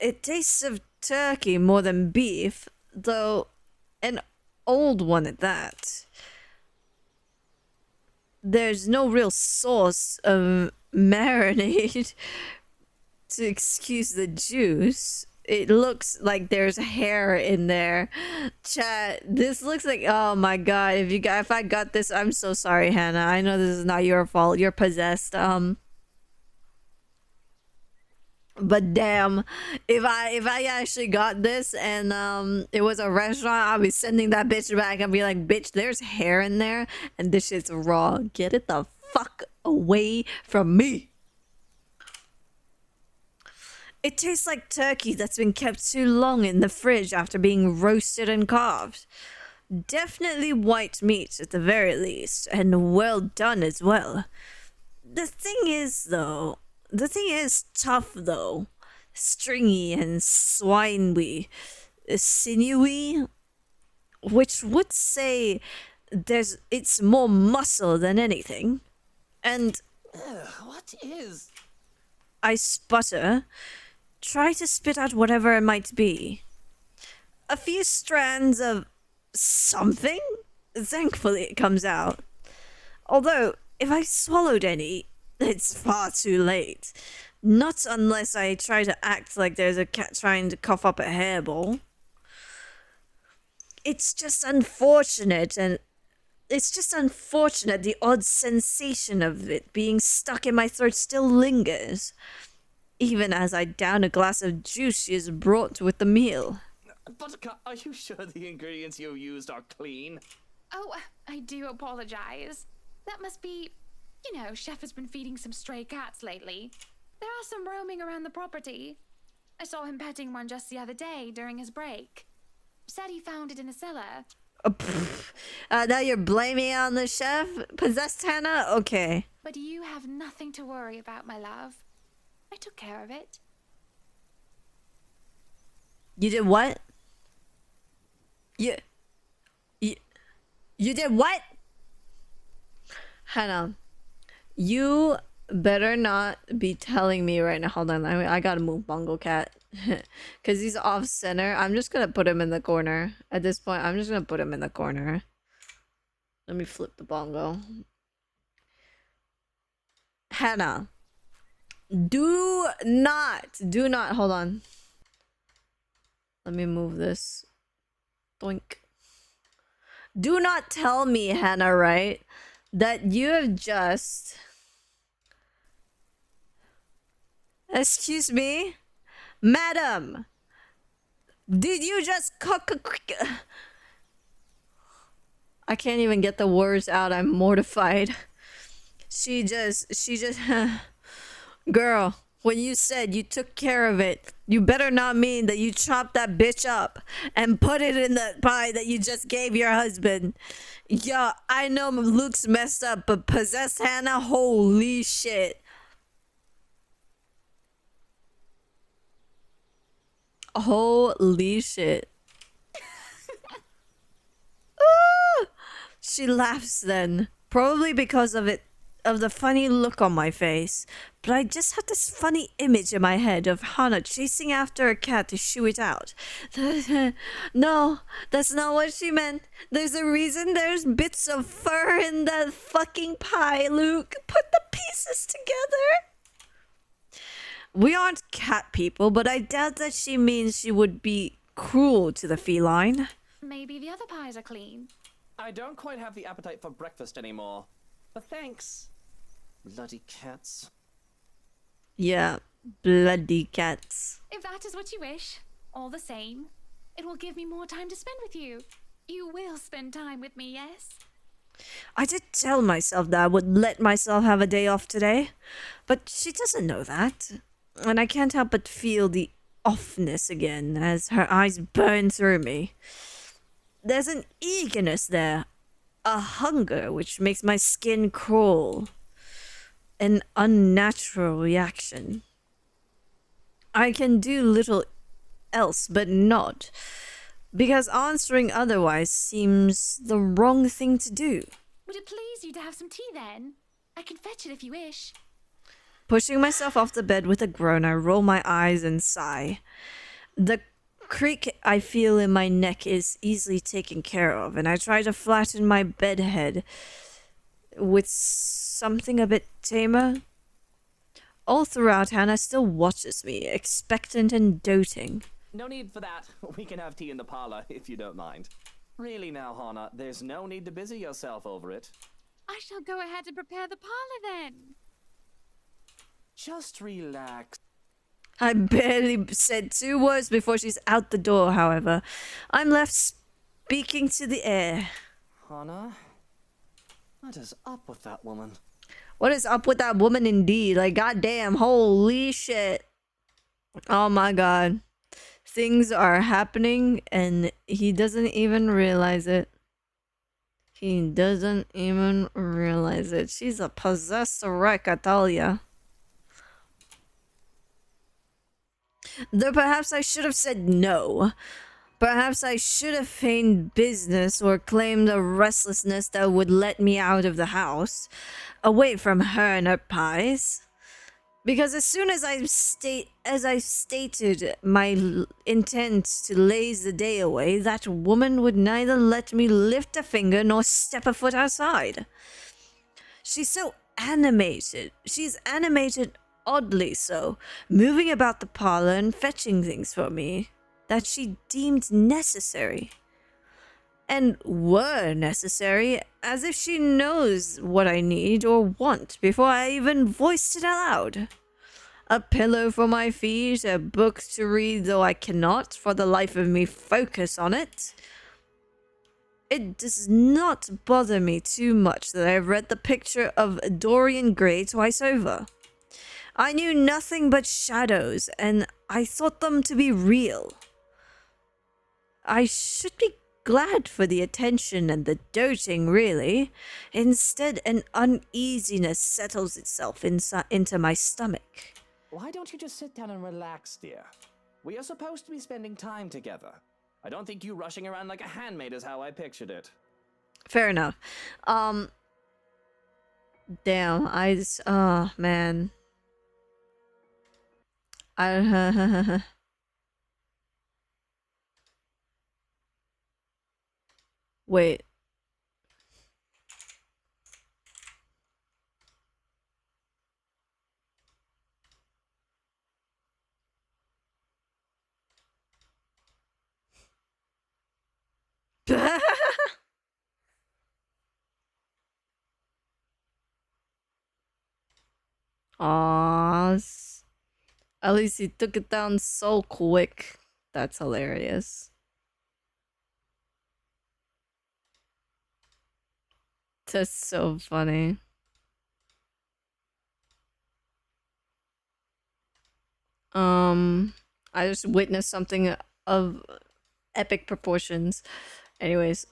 It tastes of turkey more than beef, though an old one at that. There's no real sauce of marinade to excuse the juice. It looks like there's hair in there. Chat, this looks like, oh my god, if I got this, I'm so sorry, Hannah. I know this is not your fault. You're possessed. But damn, if I actually got this and it was a restaurant, I'll be sending that bitch back and be like, bitch, there's hair in there and this shit's raw. Get it the fuck away from me. It tastes like turkey that's been kept too long in the fridge after being roasted and carved. Definitely white meat at the very least, and well done as well. The thing is tough though. Stringy and sinewy, which would say it's more muscle than anything. And What is? I sputter, try to spit out whatever it might be. A few strands of something? Thankfully it comes out. Although, if I swallowed any, it's far too late. Not unless I try to act like there's a cat trying to cough up a hairball. It's just unfortunate the odd sensation of it being stuck in my throat still lingers, even as I down a glass of juice she has brought with the meal. Buttercup, are you sure the ingredients you used are clean? Oh, I do apologize. That must be, Chef has been feeding some stray cats lately. There are some roaming around the property. I saw him petting one just the other day during his break. Said he found it in the cellar. Now you're blaming it on the chef? Possessed Hannah? Okay. But you have nothing to worry about, my love. I took care of it. You did what? You did what? Hannah, you better not be telling me right now. Hold on, I gotta move Bongo Cat. Because he's off center. I'm just gonna put him in the corner. At this point, I'm just gonna put him in the corner. Let me flip the bongo. Hannah, do not, hold on. Let me move this. Doink. Do not tell me, Hannah, right, that you have just... Excuse me? Madam, did you just cook? I can't even get the words out. I'm mortified. She just, girl, when you said you took care of it, you better not mean that you chopped that bitch up and put it in the pie that you just gave your husband. Yeah, I know Luke's messed up, but possessed Hannah, holy shit. Holy shit. She laughs then. Probably because of it. of the funny look on my face, but I just had this funny image in my head of Hana chasing after a cat to shoo it out. No, that's not what she meant. There's a reason there's bits of fur in that fucking pie, Luke. Put the pieces together. We aren't cat people, but I doubt that she means she would be cruel to the feline. Maybe the other pies are clean. I don't quite have the appetite for breakfast anymore. But thanks. Bloody cats. Yeah, bloody cats. If that is what you wish, all the same, it will give me more time to spend with you. You will spend time with me, yes? I did tell myself that I would let myself have a day off today, but she doesn't know that. And I can't help but feel the offness again as her eyes burn through me. There's an eagerness there, a hunger which makes my skin crawl. An unnatural reaction. I can do little else but nod, because answering otherwise seems the wrong thing to do. Would it please you to have some tea then? I can fetch it if you wish. Pushing myself off the bed with a groan, I roll my eyes and sigh. The creak I feel in my neck is easily taken care of, and I try to flatten my bed head with something a bit tamer. All throughout, Hannah still watches me, expectant and doting. No need for that. We can have tea in the parlor, if you don't mind. Really now, Hana, there's no need to busy yourself over it. I shall go ahead and prepare the parlor then. Just relax. I barely said 2 words before she's out the door, however. I'm left speaking to the air. Hana? What is up with that woman? What is up with that woman indeed? Like, goddamn, holy shit. Oh my god. Things are happening and he doesn't even realize it. He doesn't even realize it. She's a possessed wreck, I tell ya. Though perhaps I should have said no. Perhaps I should have feigned business or claimed a restlessness that would let me out of the house, away from her and her pies. Because as soon as I stated my intent to laze the day away, that woman would neither let me lift a finger nor step a foot outside. She's so animated. She's animated oddly so, moving about the parlor and fetching things for me that she deemed necessary. And were necessary, as if she knows what I need or want before I even voiced it aloud. A pillow for my feet, a book to read, though I cannot, for the life of me, focus on it. It does not bother me too much that I've read the picture of Dorian Gray twice over. I knew nothing but shadows, and I thought them to be real. I should be glad for the attention and the doting, really. Instead, an uneasiness settles itself into my stomach. Why don't you just sit down and relax, dear? We are supposed to be spending time together. I don't think you rushing around like a handmaid is how I pictured it. Fair enough. Damn, oh, man. Wait. Aw, at least he took it down so quick. That's hilarious. That's so funny. I just witnessed something of epic proportions. Anyways,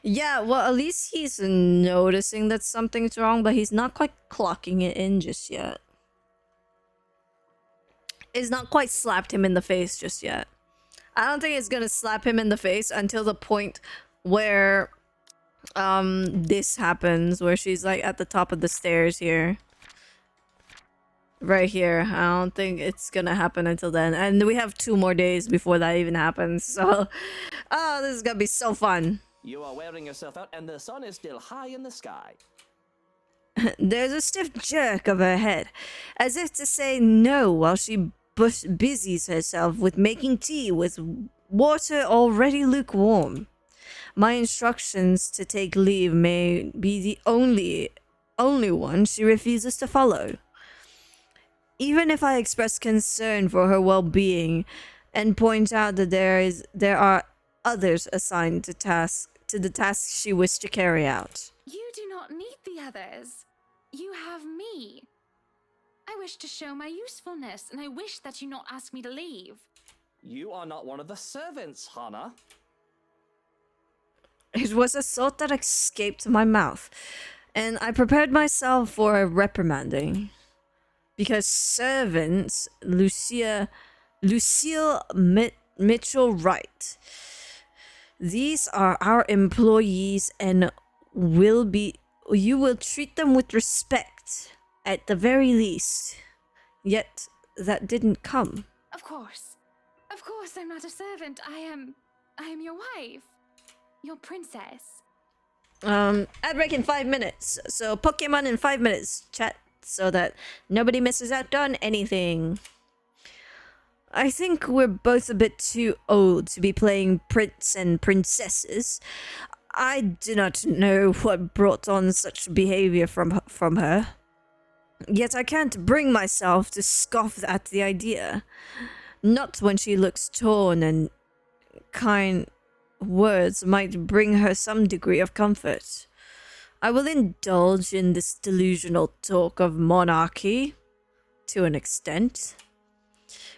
yeah, well, at least he's noticing that something's wrong, but he's not quite clocking it in just yet. It's not quite slapped him in the face just yet. I don't think it's gonna slap him in the face until the point where this happens where she's like at the top of the stairs here. Right here. I don't think it's gonna happen until then. And we have 2 more days before that even happens. So, oh, this is gonna be so fun. You are wearing yourself out, and the sun is still high in the sky. There's a stiff jerk of her head, as if to say no while she busies herself with making tea with water already lukewarm. My instructions to take leave may be the only one she refuses to follow. Even if I express concern for her well-being and point out that there are others assigned to the tasks she wished to carry out. You do not need the others. You have me. I wish to show my usefulness, and I wish that you not ask me to leave. You are not one of the servants, Hana. It was a thought that escaped my mouth, and I prepared myself for a reprimanding. Because servants, Lucille Mitchell Wright. These are our employees and you will treat them with respect, at the very least. Yet, that didn't come. Of course. Of course, I'm not a servant. I am your wife. Your princess. Ad break in 5 minutes. So, Pokemon in 5 minutes, chat. So that nobody misses out on anything. I think we're both a bit too old to be playing prince and princesses. I do not know what brought on such behavior from her. Yet I can't bring myself to scoff at the idea. Not when she looks torn and kind words might bring her some degree of comfort. I will indulge in this delusional talk of monarchy, to an extent.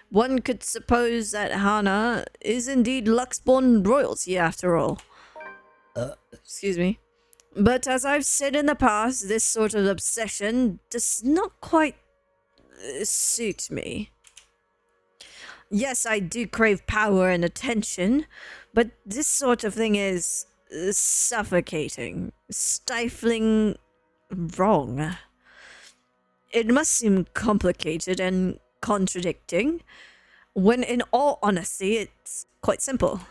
One could suppose that Hana is indeed Luxborn royalty after all. Excuse me. But as I've said in the past, this sort of obsession does not quite suit me. Yes, I do crave power and attention, but this sort of thing is suffocating, stifling, wrong. It must seem complicated and contradicting, when in all honesty it's quite simple.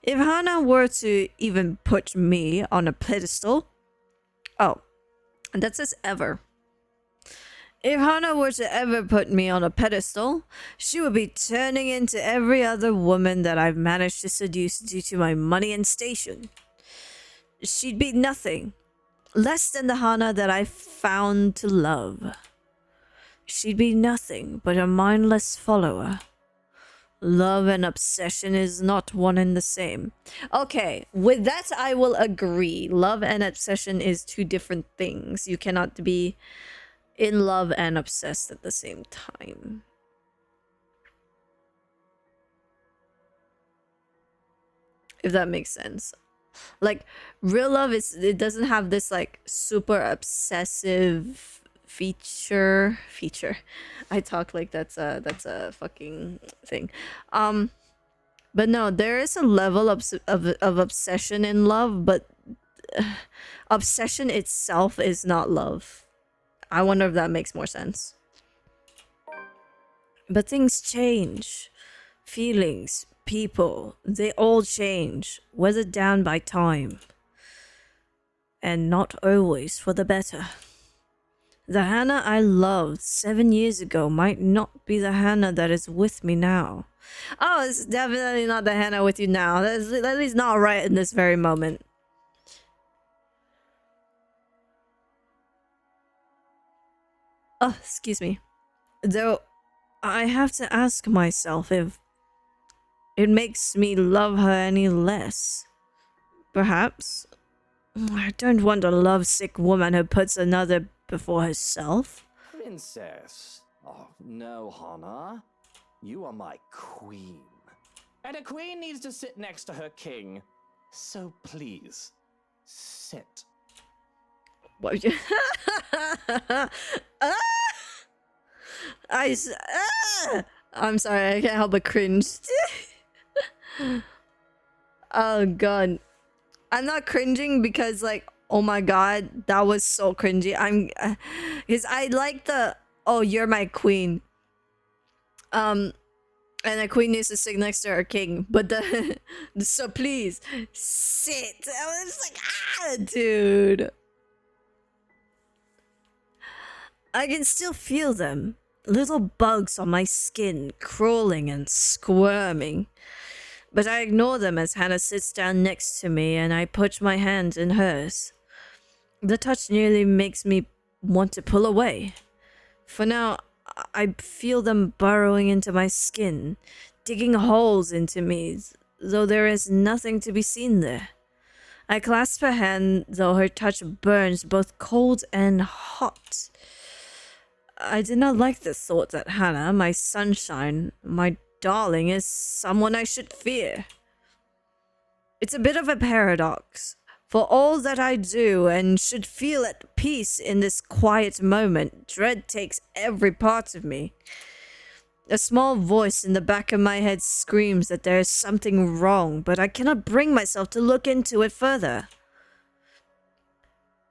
If Hana were to even put me on a pedestal... Oh, that's as ever. If Hana were to ever put me on a pedestal, she would be turning into every other woman that I've managed to seduce due to my money and station. She'd be nothing, less than the Hana that I found to love. She'd be nothing but a mindless follower. Love and obsession is not one and the same. Okay, with that I will agree. Love and obsession is 2 different things. You cannot be in love and obsessed at the same time. If that makes sense. Like, real love it doesn't have this like super obsessive feature. I talk like that's a fucking thing. But no, there is a level of obsession in love, but obsession itself is not love. I wonder if that makes more sense. But things change. Feelings, people, they all change, weathered down by time. And not always for the better. The Hannah I loved 7 years ago might not be the Hannah that is with me now. Oh, it's definitely not the Hannah with you now. That's at least not right in this very moment. Oh, excuse me. Though, I have to ask myself if it makes me love her any less. Perhaps. I don't want a lovesick woman who puts another before herself. Princess. Oh, no, Hana. You are my queen. And a queen needs to sit next to her king. So please, sit. What? I'm sorry, I can't help but cringe. Oh god. I'm not cringing because like, oh my god, that was so cringy. I'm because I like the oh you're my queen. And a queen needs to sit next to her king, but the so please sit. I was like, ah, dude. I can still feel them. Little bugs on my skin, crawling and squirming. But I ignore them as Hannah sits down next to me and I put my hand in hers. The touch nearly makes me want to pull away. For now, I feel them burrowing into my skin, digging holes into me, though there is nothing to be seen there. I clasp her hand, though her touch burns both cold and hot. I did not like the thought that Hannah, my sunshine, my darling, is someone I should fear. It's a bit of a paradox. For all that I do and should feel at peace in this quiet moment, dread takes every part of me. A small voice in the back of my head screams that there is something wrong, but I cannot bring myself to look into it further.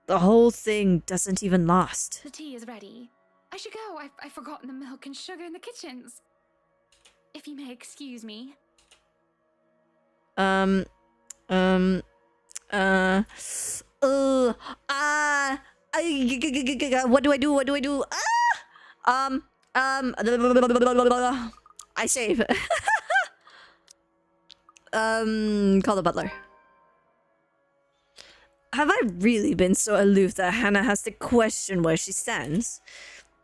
The whole thing doesn't even last. The tea is ready. I should go. I've forgotten the milk and sugar in the kitchens. If you may excuse me. What do I do? What do I do? I save. Call the butler. Have I really been so aloof that Hannah has to question where she stands?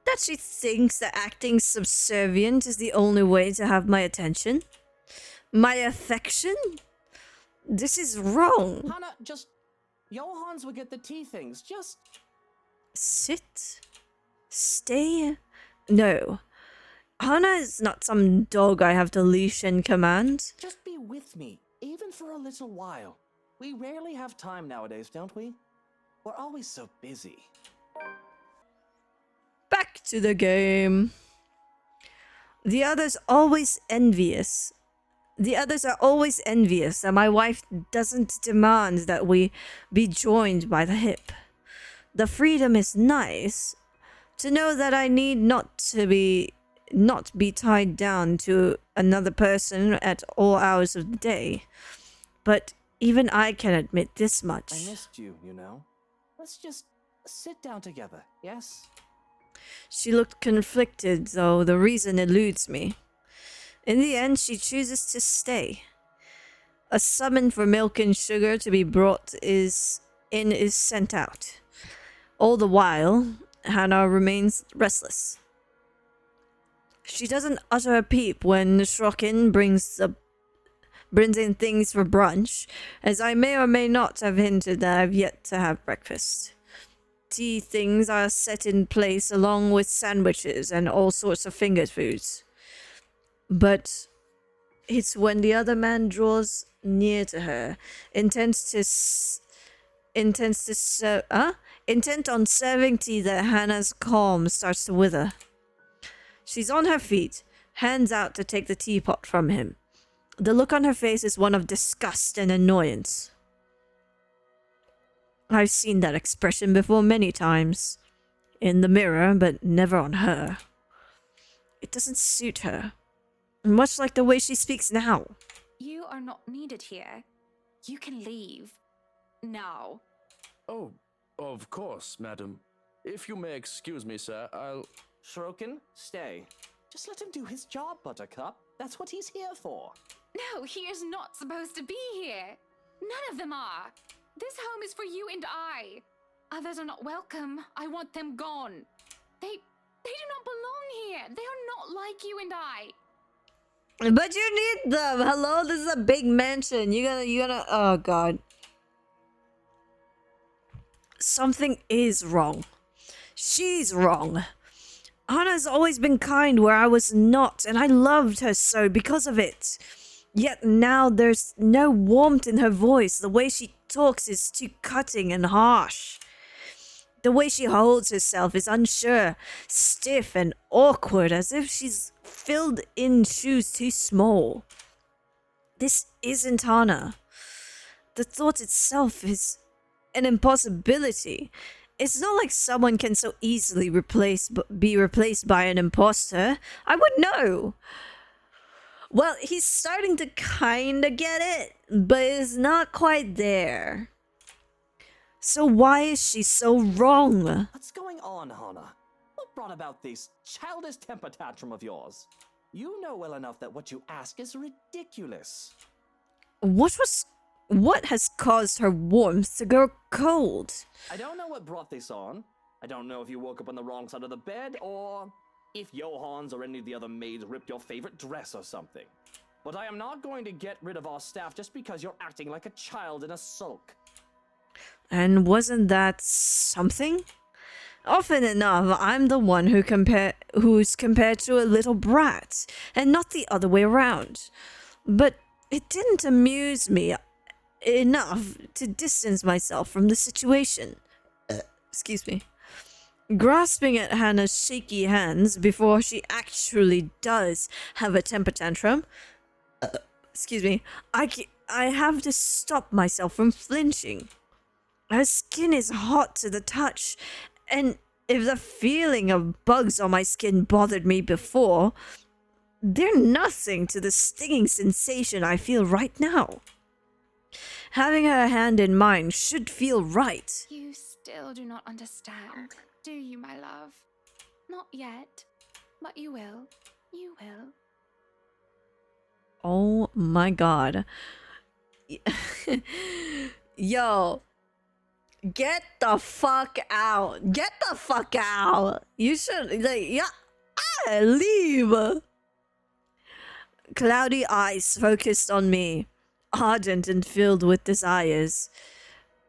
That she thinks that acting subservient is the only way to have my attention? My affection? This is wrong. Hannah, just... Johans will get the tea things. Just... Sit? Stay? No. Hannah is not some dog I have to leash and command. Just be with me, even for a little while. We rarely have time nowadays, don't we? We're always so busy. Back to the game. The others are always envious that my wife doesn't demand that we be joined by the hip. The freedom is nice. To know that I need not be tied down to another person at all hours of the day. But even I can admit this much. I missed you, you know. Let's just sit down together, yes? She looked conflicted, though the reason eludes me. In the end, she chooses to stay. A summon for milk and sugar to be brought is sent out. All the while, Hannah remains restless. She doesn't utter a peep when Shrokin brings in things for brunch, as I may or may not have hinted that I've yet to have breakfast. Tea things are set in place along with sandwiches and all sorts of finger foods. But it's when the other man draws near to her, intent on serving tea, that Hannah's calm starts to wither. She's on her feet, hands out to take the teapot from him. The look on her face is one of disgust and annoyance. I've seen that expression before many times. In the mirror, but never on her. It doesn't suit her. Much like the way she speaks now. You are not needed here. You can leave. Now. Oh, of course, madam. If you may excuse me, sir, I'll... Shrokin, stay. Just let him do his job, Buttercup. That's what he's here for. No, he is not supposed to be here. None of them are. This home is for you and I. Others are not welcome. I want them gone. They do not belong here. They are not like you and I. But you need them. Hello, this is a big mansion. You gotta. Oh god. Something is wrong. She's wrong. Hannah's always been kind where I was not, and I loved her so because of it. Yet now there's no warmth in her voice. The way she talks is too cutting and harsh. The way she holds herself is unsure, stiff and awkward, as if she's filled in shoes too small. This isn't Hannah. the thought itself is an impossibility. It's not like someone can so easily be replaced by an imposter. I would know. Well, he's starting to kinda get it, but it's not quite there. So why is she so wrong? What's going on, Hana? What brought about this childish temper tantrum of yours? You know well enough that what you ask is ridiculous. What has caused her warmth to go cold? I don't know what brought this on. I don't know if you woke up on the wrong side of the bed or if Johans or any of the other maids ripped your favorite dress or something. But I am not going to get rid of our staff just because you're acting like a child in a sulk. And wasn't that something? Often enough, I'm the one who's compared to a little brat, and not the other way around. But it didn't amuse me enough to distance myself from the situation. Excuse me. Grasping at Hannah's shaky hands before she actually does have a temper tantrum. Excuse me. I have to stop myself from flinching. Her skin is hot to the touch, and if the feeling of bugs on my skin bothered me before, they're nothing to the stinging sensation I feel right now. Having her hand in mine should feel right. You still do not understand, do you, my love? Not yet, but you will. You will. Oh my god. Yo. Get the fuck out. Get the fuck out. You should, like, yeah. Leave. Cloudy eyes focused on me, ardent and filled with desires.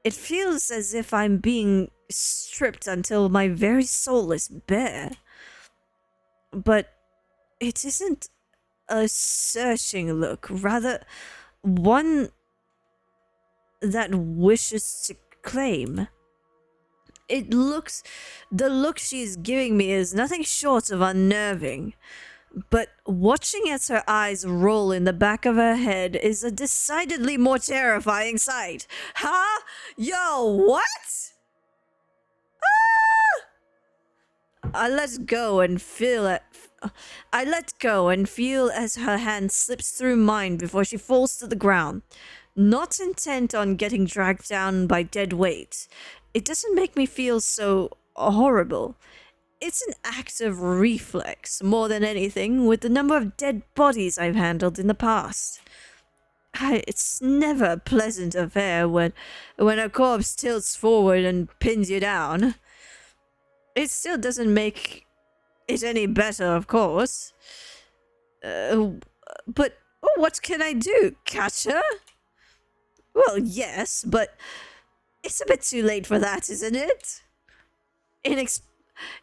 It feels as if I'm being stripped until my very soul is bare. But it isn't a searching look, rather one that wishes to claim. The look she's giving me is nothing short of unnerving. But watching as her eyes roll in the back of her head is a decidedly more terrifying sight. Huh? Yo, what? Ah! I let go and feel as her hand slips through mine before she falls to the ground. Not intent on getting dragged down by dead weight. It doesn't make me feel so horrible. It's an act of reflex, more than anything, with the number of dead bodies I've handled in the past. It's never a pleasant affair when a corpse tilts forward and pins you down. It still doesn't make it any better, of course. But what can I do? Catch her? Well, yes, but it's a bit too late for that, isn't it?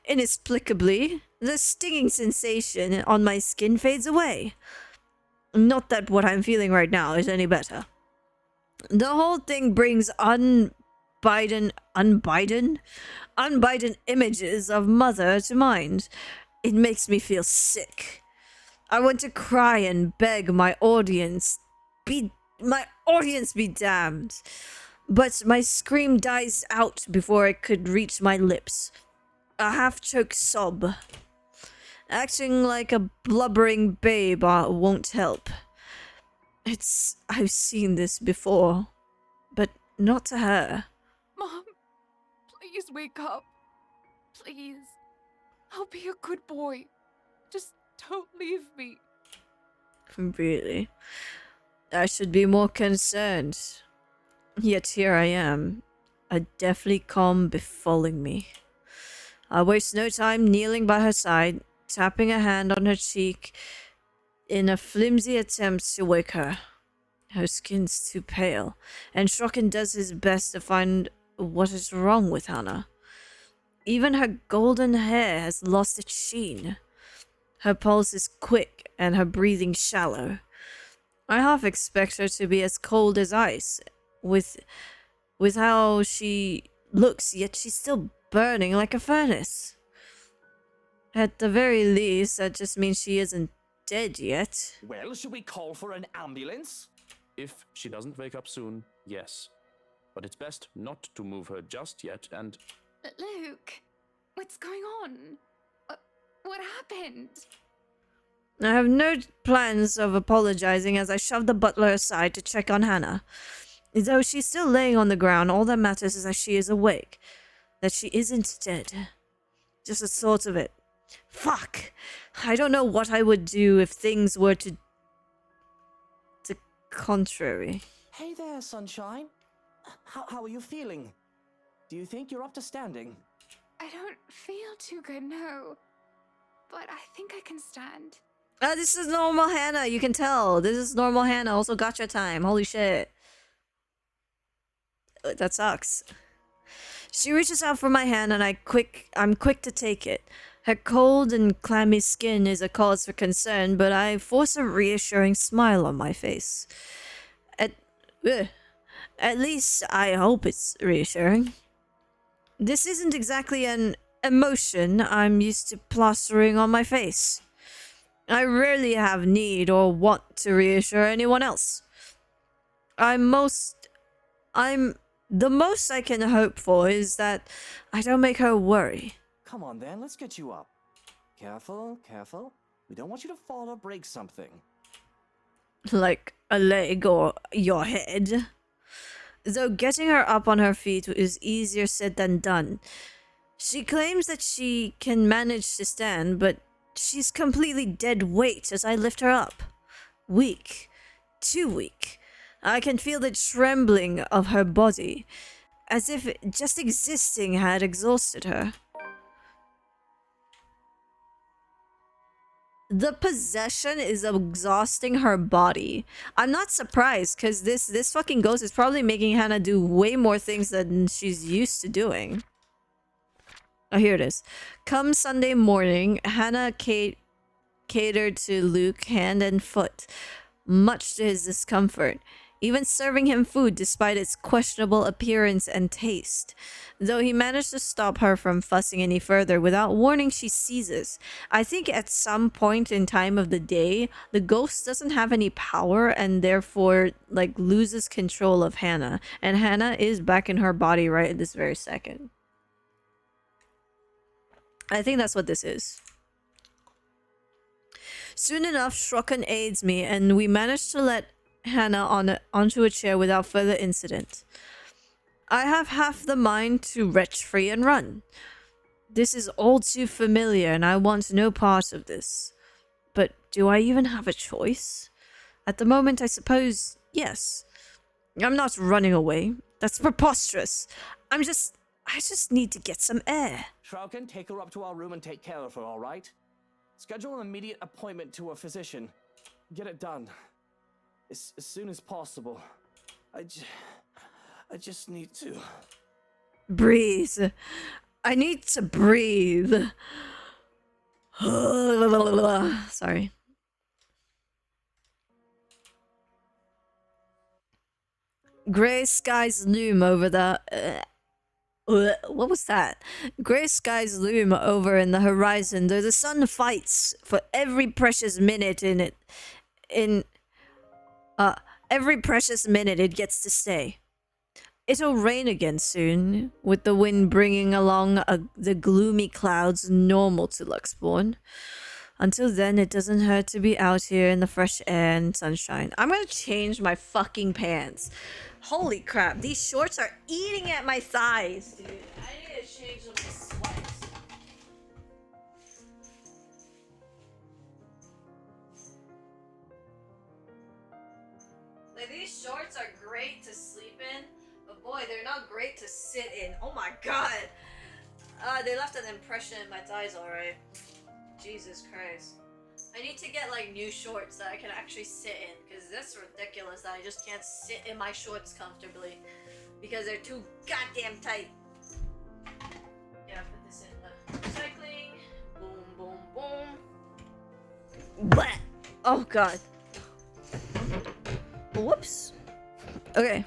Inexplicably, the stinging sensation on my skin fades away. Not that what I'm feeling right now is any better. The whole thing brings unbidden images of Mother to mind. It makes me feel sick. I want to cry and beg my audience be damned. But my scream dies out before it could reach my lips. A half-choked sob. Acting like a blubbering babe won't help. I've seen this before, but not to her. Mom, please wake up. Please. I'll be a good boy. Just don't leave me. Really? I should be more concerned. Yet here I am, a deathly calm befalling me. I waste no time kneeling by her side, tapping a hand on her cheek in a flimsy attempt to wake her. Her skin's too pale, and Shrocken does his best to find what is wrong with Hannah. Even her golden hair has lost its sheen. Her pulse is quick and her breathing shallow. I half expect her to be as cold as ice, with how she looks, yet she's still burning like a furnace. At the very least, that just means she isn't dead yet. Well, should we call for an ambulance? If she doesn't wake up soon, yes. But it's best not to move her just yet, and Luke, what's going on? What happened? I have no plans of apologizing as I shove the butler aside to check on Hannah. Though she's still laying on the ground, all that matters is that she is awake. That she isn't dead. Just the thought of it. Fuck! I don't know what I would do if things were to contrary. Hey there, sunshine. How are you feeling? Do you think you're up to standing? I don't feel too good, no. But I think I can stand. This is normal Hannah, you can tell. This is normal Hannah, also gotcha time. Holy shit. That sucks. She reaches out for my hand and I'm quick to take it. Her cold and clammy skin is a cause for concern, but I force a reassuring smile on my face. At least I hope it's reassuring. This isn't exactly an emotion I'm used to plastering on my face. I rarely have need or want to reassure anyone else. The most I can hope for is that I don't make her worry. Come on then, let's get you up. Careful, careful. We don't want you to fall or break something. Like a leg or your head. Though getting her up on her feet is easier said than done. She claims that she can manage to stand, but she's completely dead weight as I lift her up. Weak. Too weak. I can feel the trembling of her body, as if just existing had exhausted her. The possession is exhausting her body. I'm not surprised, because this fucking ghost is probably making Hannah do way more things than she's used to doing. Oh, here it is. Come Sunday morning, Hannah catered to Luke hand and foot, much to his discomfort, even serving him food despite its questionable appearance and taste. Though he managed to stop her from fussing any further, without warning she seizes. I think at some point in time of the day, the ghost doesn't have any power and therefore loses control of Hannah. And Hannah is back in her body right at this very second. I think that's what this is. Soon enough, Shrokken aids me, and we manage to let Hannah onto a chair without further incident. I have half the mind to retch free and run. This is all too familiar, and I want no part of this. But do I even have a choice? At the moment, I suppose, yes. I'm not running away. That's preposterous. I just need to get some air. Shrouken, take her up to our room and take care of her, all right? Schedule an immediate appointment to a physician. Get it done. As soon as possible. I just need to... Breathe. I need to breathe. Sorry. Grey skies loom over the... what was that? Grey skies loom over in the horizon, though the sun fights for every precious minute every precious minute it gets to stay. It'll rain again soon, with the wind bringing along the gloomy clouds normal to Luxborn. Until then, it doesn't hurt to be out here in the fresh air and sunshine. I'm gonna change my fucking pants. Holy crap, these shorts are eating at my thighs, dude. I need to change my sweats. These shorts are great to sleep in, but boy, they're not great to sit in. Oh my god! They left an impression in my thighs, alright. Jesus Christ. I need to get new shorts that I can actually sit in, because that's ridiculous that I just can't sit in my shorts comfortably because they're too goddamn tight. Yeah, put this in the recycling. Boom, boom, boom. Blech! Oh god. Whoops. Okay.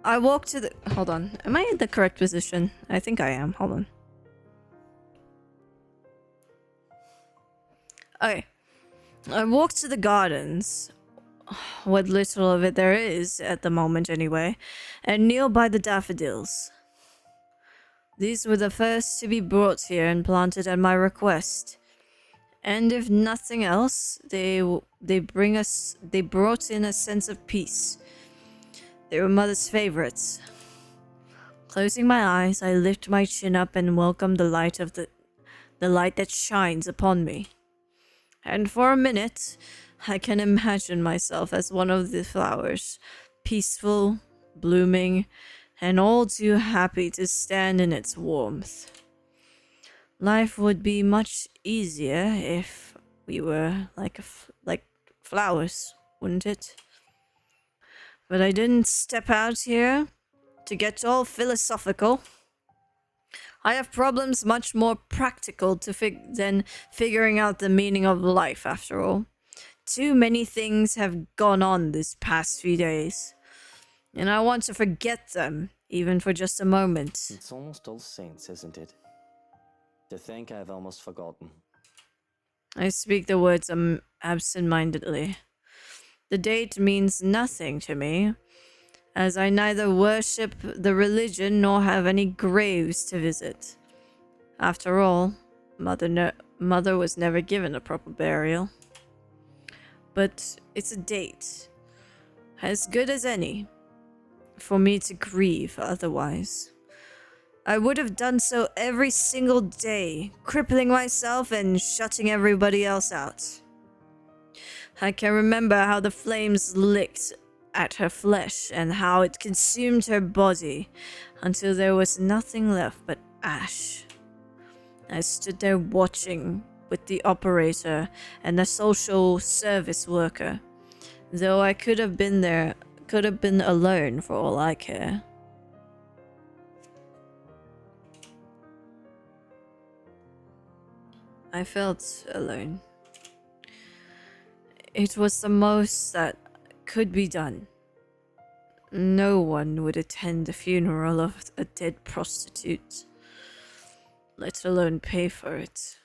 I walk to the... Hold on. Am I in the correct position? I think I am. Hold on. Okay. I walked to the gardens, what little of it there is at the moment anyway, and kneel by the daffodils. These were the first to be brought here and planted at my request. And if nothing else, they brought in a sense of peace. They were Mother's favorites. Closing my eyes, I lift my chin up and welcome the light that shines upon me. And for a minute, I can imagine myself as one of the flowers, peaceful, blooming, and all too happy to stand in its warmth. Life would be much easier if we were like flowers, wouldn't it? But I didn't step out here to get all philosophical. I have problems much more practical than figuring out the meaning of life, after all. Too many things have gone on this past few days, and I want to forget them, even for just a moment. It's almost All Saints, isn't it? To think I've almost forgotten. I speak the words absent-mindedly. The date means nothing to me, as I neither worship the religion nor have any graves to visit. After all, Mother was never given a proper burial. But it's a date, as good as any, for me to grieve otherwise. I would have done so every single day, crippling myself and shutting everybody else out. I can remember how the flames licked at her flesh and how it consumed her body until there was nothing left but ash. I stood there watching with the operator and the social service worker, though I could have been alone for all I care. I felt alone. It was the most that could be done. No one would attend the funeral of a dead prostitute, let alone pay for it.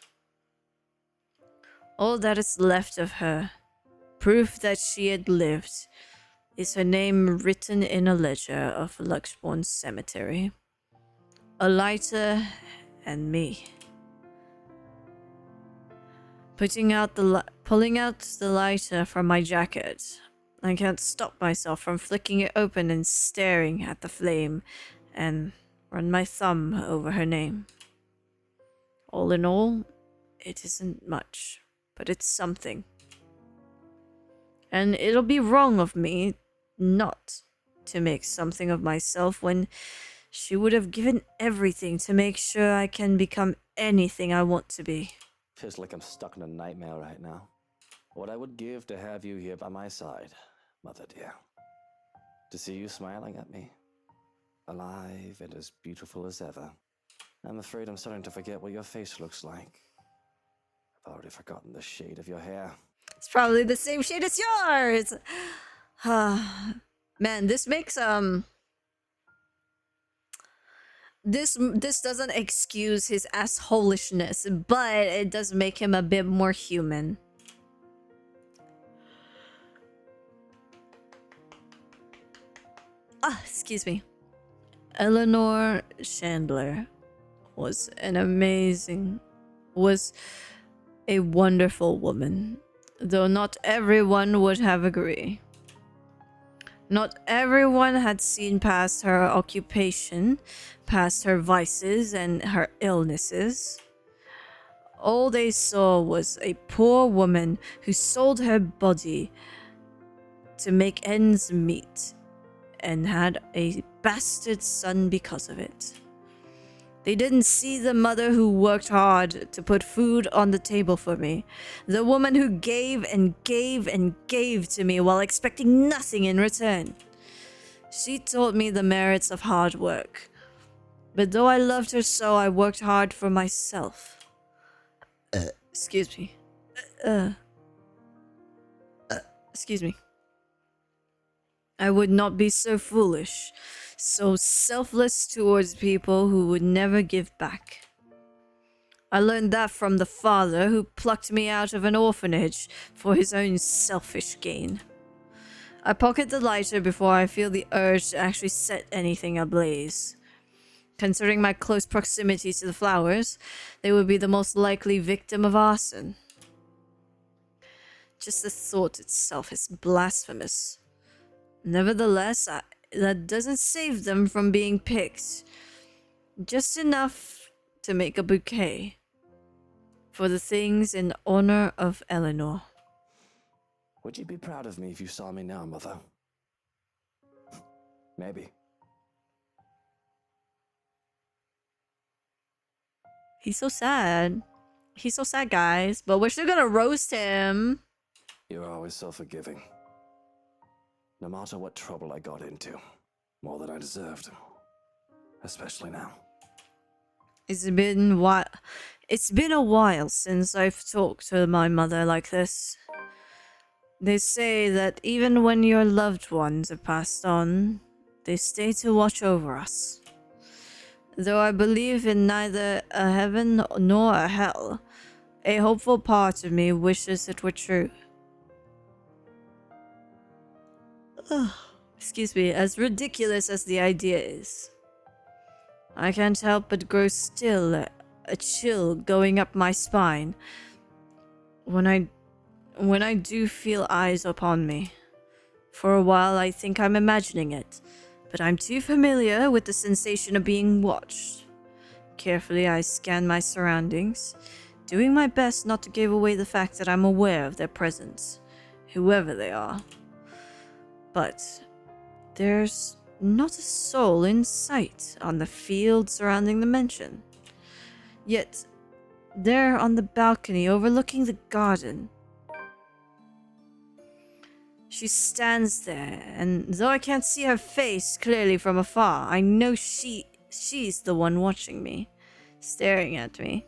All that is left of her, proof that she had lived, is her name written in a ledger of Luxbourne Cemetery. A lighter and me. Pulling out the lighter from my jacket, I can't stop myself from flicking it open and staring at the flame and run my thumb over her name. All in all, it isn't much, but it's something. And it'll be wrong of me not to make something of myself when she would have given everything to make sure I can become anything I want to be. Feels like I'm stuck in a nightmare right now. What I would give to have you here by my side, Mother dear. To see you smiling at me. Alive and as beautiful as ever. I'm afraid I'm starting to forget what your face looks like. I've already forgotten the shade of your hair. It's probably the same shade as yours! Man, this makes, This doesn't excuse his assholishness, but it does make him a bit more human. Excuse me. Eleanor Chandler was a wonderful woman, though not everyone would have agreed. Not everyone had seen past her occupation, past her vices and her illnesses. All they saw was a poor woman who sold her body to make ends meet and had a bastard son because of it. They didn't see the mother who worked hard to put food on the table for me, the woman who gave and gave and gave to me while expecting nothing in return. She taught me the merits of hard work, but though I loved her so, I worked hard for myself. Excuse me. Excuse me. I would not be so foolish, so selfless towards people who would never give back. I learned that from the father who plucked me out of an orphanage for his own selfish gain. I pocket the lighter before I feel the urge to actually set anything ablaze. Considering my close proximity to the flowers, they would be the most likely victim of arson. Just the thought itself is blasphemous. Nevertheless, that doesn't save them from being picked. Just enough to make a bouquet for the things in honor of Eleanor. Would you be proud of me if you saw me now, Mother? Maybe. He's so sad. He's so sad, guys. But we're still gonna roast him. You're always so forgiving. No matter what trouble I got into. More than I deserved. Especially now. It's been a while since I've talked to my mother like this. They say that even when your loved ones have passed on, they stay to watch over us. Though I believe in neither a heaven nor a hell, a hopeful part of me wishes it were true. Ugh, excuse me, as ridiculous as the idea is. I can't help but grow still, a chill going up my spine when I do feel eyes upon me. For a while I think I'm imagining it, but I'm too familiar with the sensation of being watched. Carefully I scan my surroundings, doing my best not to give away the fact that I'm aware of their presence, whoever they are. But there's not a soul in sight on the field surrounding the mansion. Yet, there on the balcony overlooking the garden, she stands there, and though I can't see her face clearly from afar, I know she's the one watching me, staring at me.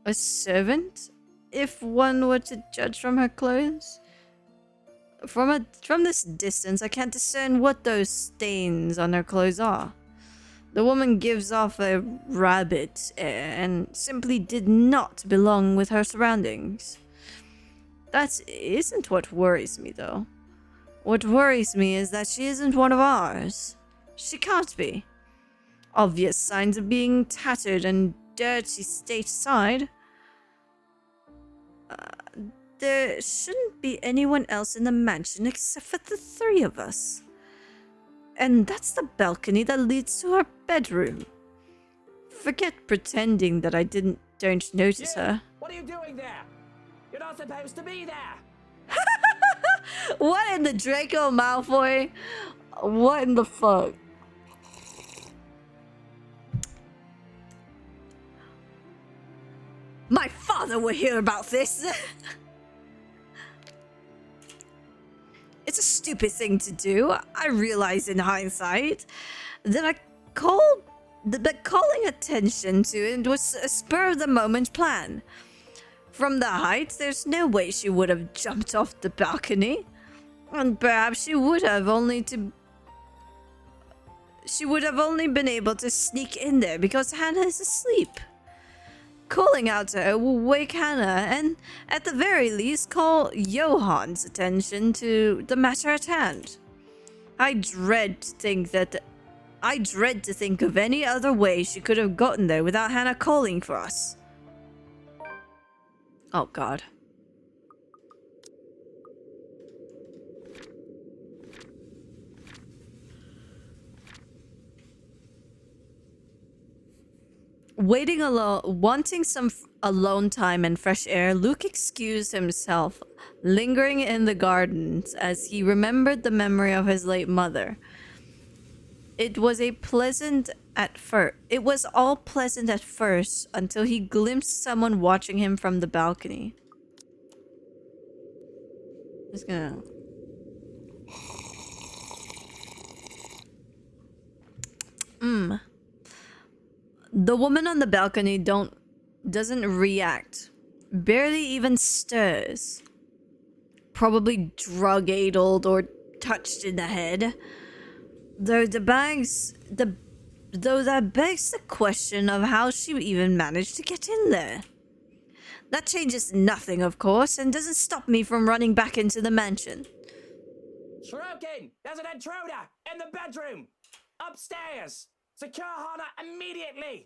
A servant, if one were to judge from her clothes? From this distance, I can't discern what those stains on her clothes are. The woman gives off a rabid air and simply did not belong with her surroundings. That isn't what worries me, though. What worries me is that she isn't one of ours. She can't be. Obvious signs of being tattered and dirty state aside, there shouldn't be anyone else in the mansion except for the three of us. And that's the balcony that leads to her bedroom. Forget pretending that I don't notice her. What are you doing there? You're not supposed to be there! What in the Draco Malfoy? What in the fuck? My father will hear about this. It's a stupid thing to do. I realize in hindsight that calling attention to it was a spur of the moment plan. From the height, there's no way she would have jumped off the balcony. And perhaps she would have only been able to sneak in there because Hannah is asleep. Calling out to her will wake Hannah and, at the very least, call Johan's attention to the matter at hand. I dread to think of any other way she could have gotten there without Hannah calling for us. Oh, God. Waiting alone, wanting some alone time and fresh air, Luke excused himself, lingering in the gardens as he remembered the memory of his late mother. It was all pleasant at first until he glimpsed someone watching him from the balcony. Just gonna... The woman on the balcony doesn't react. Barely even stirs. Probably drug-addled or touched in the head. Though the Though that begs the question of how she even managed to get in there. That changes nothing, of course, and doesn't stop me from running back into the mansion. Shuriken, there's an intruder in the bedroom! Upstairs! Secure Hana immediately!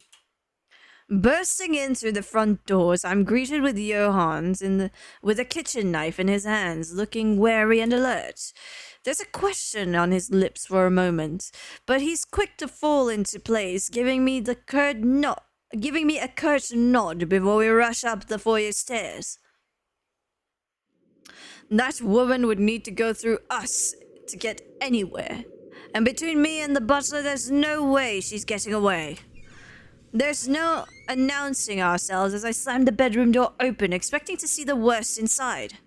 Bursting in through the front doors, I'm greeted with Johans with a kitchen knife in his hands, looking wary and alert. There's a question on his lips for a moment, but he's quick to fall into place, giving me a curt nod before we rush up the foyer stairs. That woman would need to go through us to get anywhere, and between me and the butler, there's no way she's getting away. There's no announcing ourselves as I slam the bedroom door open, expecting to see the worst inside.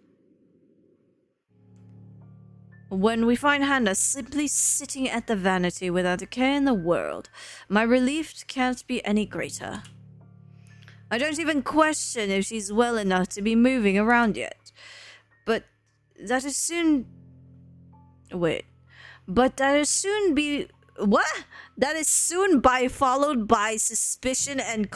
When we find Hannah simply sitting at the vanity without a care in the world, my relief can't be any greater. I don't even question if she's well enough to be moving around yet. But that is soon... Wait. But that is soon be... What? That is soon followed by suspicion and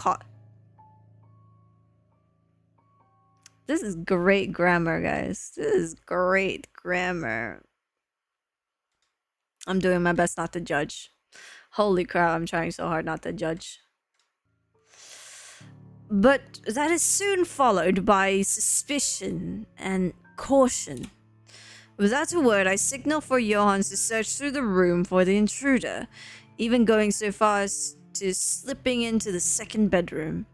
This is great grammar, guys. This is great grammar. I'm doing my best not to judge. Holy crap, I'm trying so hard not to judge. But that is soon followed by suspicion and caution. Without a word, I signal for Johans to search through the room for the intruder, even going so far as to slipping into the second bedroom.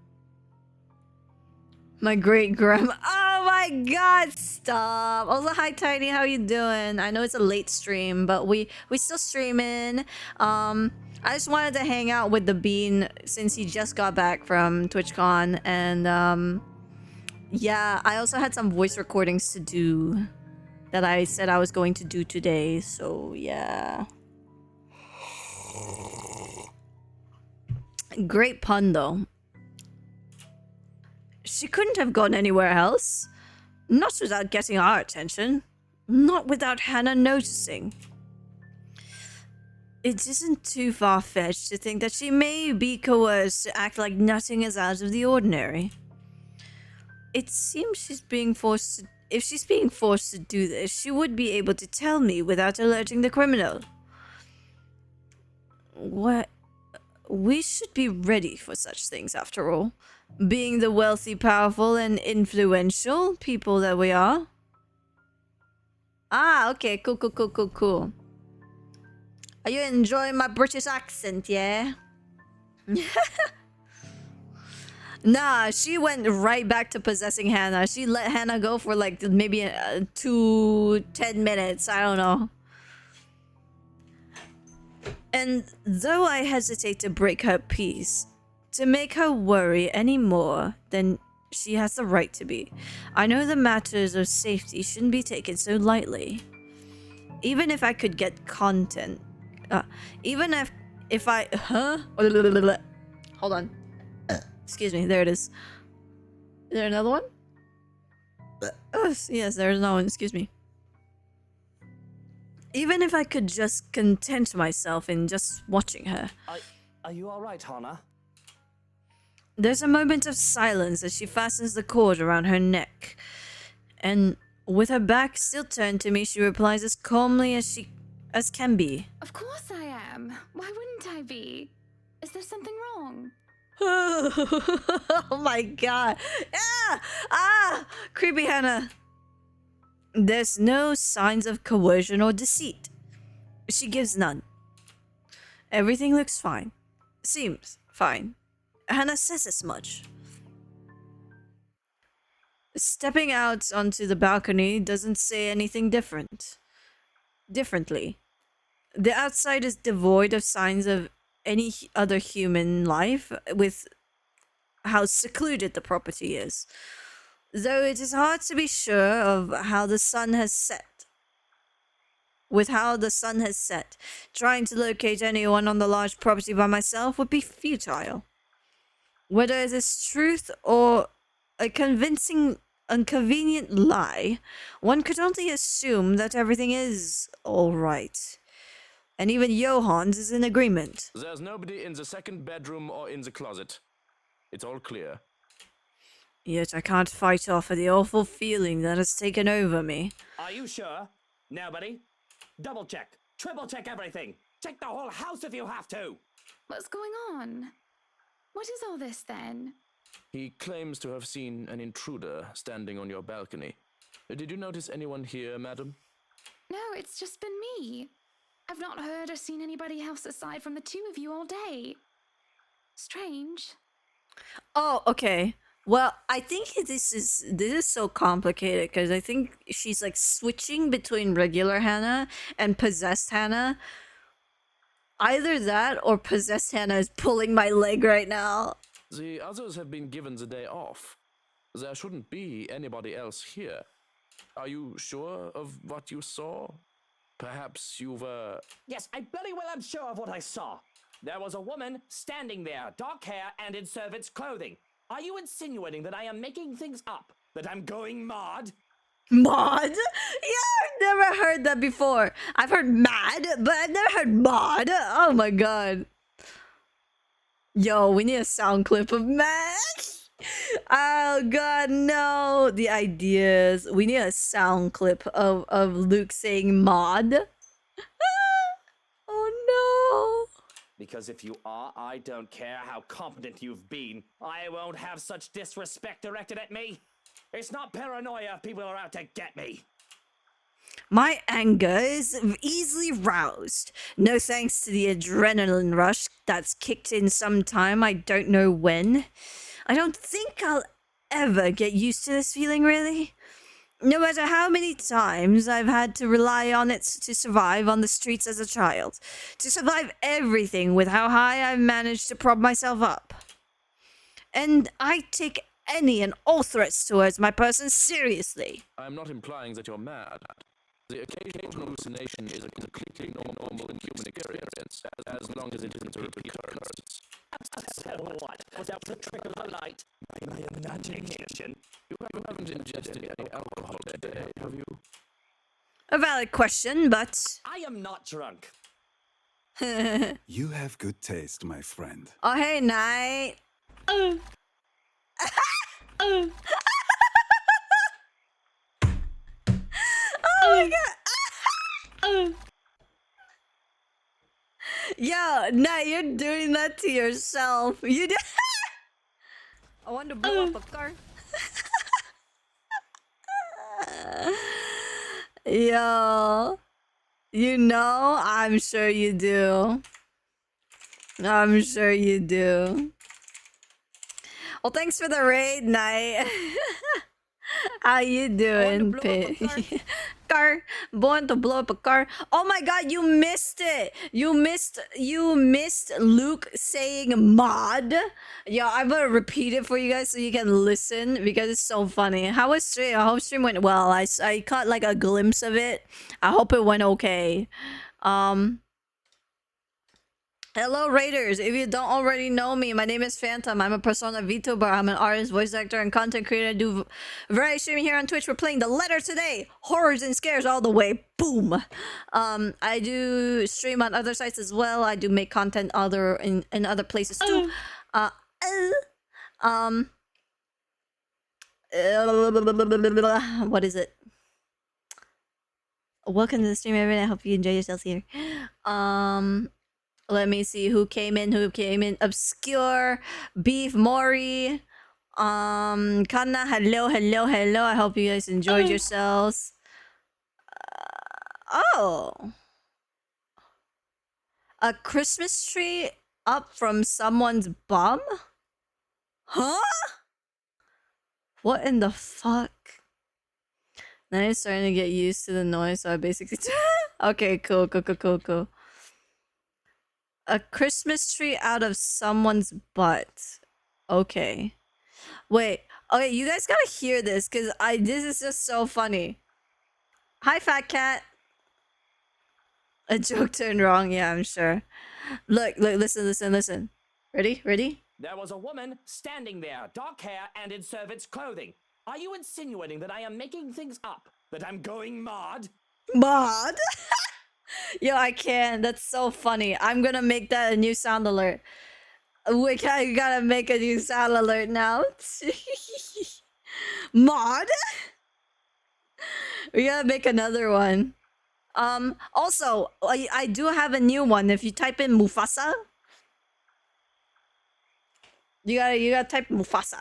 My great-grandma... Oh my god, stop! Also, hi Tiny, how you doing? I know it's a late stream, but we still streaming. I just wanted to hang out with the Bean since he just got back from TwitchCon, and yeah, I also had some voice recordings to do that I said I was going to do today, so yeah. Great pun though. She couldn't have gone anywhere else. Not without getting our attention. Not without Hannah noticing. It isn't too far-fetched to think that she may be coerced to act like nothing is out of the ordinary. It seems she's being forced to... If she's being forced to do this, she would be able to tell me without alerting the criminal. What? We should be ready for such things, after all. Being the wealthy, powerful, and influential people that we are. Ah, okay. Cool. Are you enjoying my British accent, yeah? Nah, she went right back to possessing Hannah. She let Hannah go for like maybe 10 minutes. I don't know. And though I hesitate to break her peace, to make her worry any more than she has the right to be, I know the matters of safety shouldn't be taken so lightly. Even if I could get content, even if I, hold on. Excuse me, there it is. Is there another one? Oh, yes, there's another one, excuse me. Even if I could just content myself in just watching her. Are you alright, Hana? There's a moment of silence as she fastens the cord around her neck. And with her back still turned to me, she replies as calmly as can be. Of course I am. Why wouldn't I be? Is there something wrong? Oh my god. Creepy Hannah. There's no signs of coercion or deceit. She gives none. Everything looks fine. Seems fine. Hannah says as much. Stepping out onto the balcony doesn't say anything differently. The outside is devoid of signs of any other human life, with how secluded the property is. Though it is hard to be sure of how the sun has set. With how the sun has set, trying to locate anyone on the large property by myself would be futile. Whether it is truth or a convincing, inconvenient lie, one could only assume that everything is all right. And even Johans is in agreement. There's nobody in the second bedroom or in the closet. It's all clear. Yet I can't fight off the awful feeling that has taken over me. Are you sure? Nobody? Double check. Triple check everything. Check the whole house if you have to. What's going on? What is all this then? He claims to have seen an intruder standing on your balcony. Did you notice anyone here, madam? No, it's just been me. I've not heard or seen anybody else aside from the two of you all day. Strange. Oh, okay. Well, I think this is so complicated because I think she's like switching between regular Hannah and possessed Hannah. Either that or possessed Hannah is pulling my leg right now. The others have been given the day off. There shouldn't be anybody else here. Are you sure of what you saw? Perhaps you were... Yes, I bloody well am sure of what I saw. There was a woman standing there, dark hair and in servant's clothing. Are you insinuating that I am making things up? That I'm going mad? Mod? Yeah, I've never heard that before. I've heard mad, but I've never heard mod. Oh my god. Yo, we need a sound clip of mad. Oh god, no. The ideas. We need a sound clip of Luke saying mod. Oh no. Because if you are, I don't care how competent you've been. I won't have such disrespect directed at me. It's not paranoia if people are out to get me. My anger is easily roused. No thanks to the adrenaline rush that's kicked in sometime I don't know when. I don't think I'll ever get used to this feeling, really. No matter how many times I've had to rely on it to survive on the streets as a child. To survive everything with how high I've managed to prop myself up. And I take any and all threats towards my person seriously. I'm not implying that you're mad. The occasional hallucination is a completely normal human experience, as long as it isn't a repeat occurrence. So what? Was that the trick of the light? My imagination. You haven't ingested any alcohol today, have you? A valid question, but... I am not drunk. You have good taste, my friend. Oh, hey, Knight. Oh my god. Yo, Knight, you're doing that to yourself. You did. I want to blow up a car. Yo, you know, I'm sure you do. I'm sure you do. Well, thanks for the raid, Knight. How you doing, Pit? Car, born to blow up a car. Oh my god, you missed it. You missed Luke saying mod. Yo, I'm gonna repeat it for you guys so you can listen because it's so funny. How was stream? I hope stream went well. I caught like a glimpse of it. I hope it went okay. Hello Raiders, if you don't already know me, my name is Phantom. I'm a persona VTuber. I'm an artist, voice actor, and content creator. I do variety streaming here on Twitch. We're playing The Letter today. Horrors and scares all the way. Boom. I do stream on other sites as well. I do make content in other places too. What is it? Welcome to the stream, everyone. I hope you enjoy yourselves here. Let me see who came in. Obscure, Beef, Mori, Kana, hello. I hope you guys enjoyed yourselves. Oh. A Christmas tree up from someone's bum? Huh? What in the fuck? Now I'm starting to get used to the noise, so I basically... Okay, cool. A Christmas tree out of someone's butt. Okay. Wait. Okay, you guys gotta hear this, because this is just so funny. Hi, fat cat. A joke turned wrong, yeah, I'm sure. Look, listen. Ready? There was a woman standing there, dark hair and in servant's clothing. Are you insinuating that I am making things up? That I'm going mad? Mod? Yo, I can. That's so funny. I'm gonna make that a new sound alert. I gotta make a new sound alert now. Mod? We gotta make another one. Also, I do have a new one. If you type in Mufasa, you gotta type Mufasa.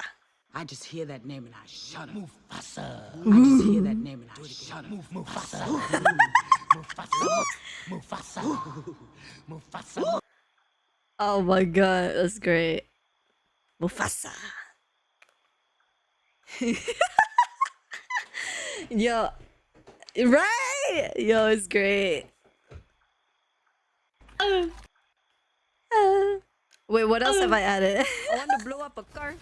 I just hear that name and I shudder. Mufasa. I just hear that name and I shudder. Mufasa. Mufasa. Mufasa. Mufasa. Oh my god, that's great. Mufasa. Yo, right? Yo, it's great. Wait, what else have I added? I want to blow up a car.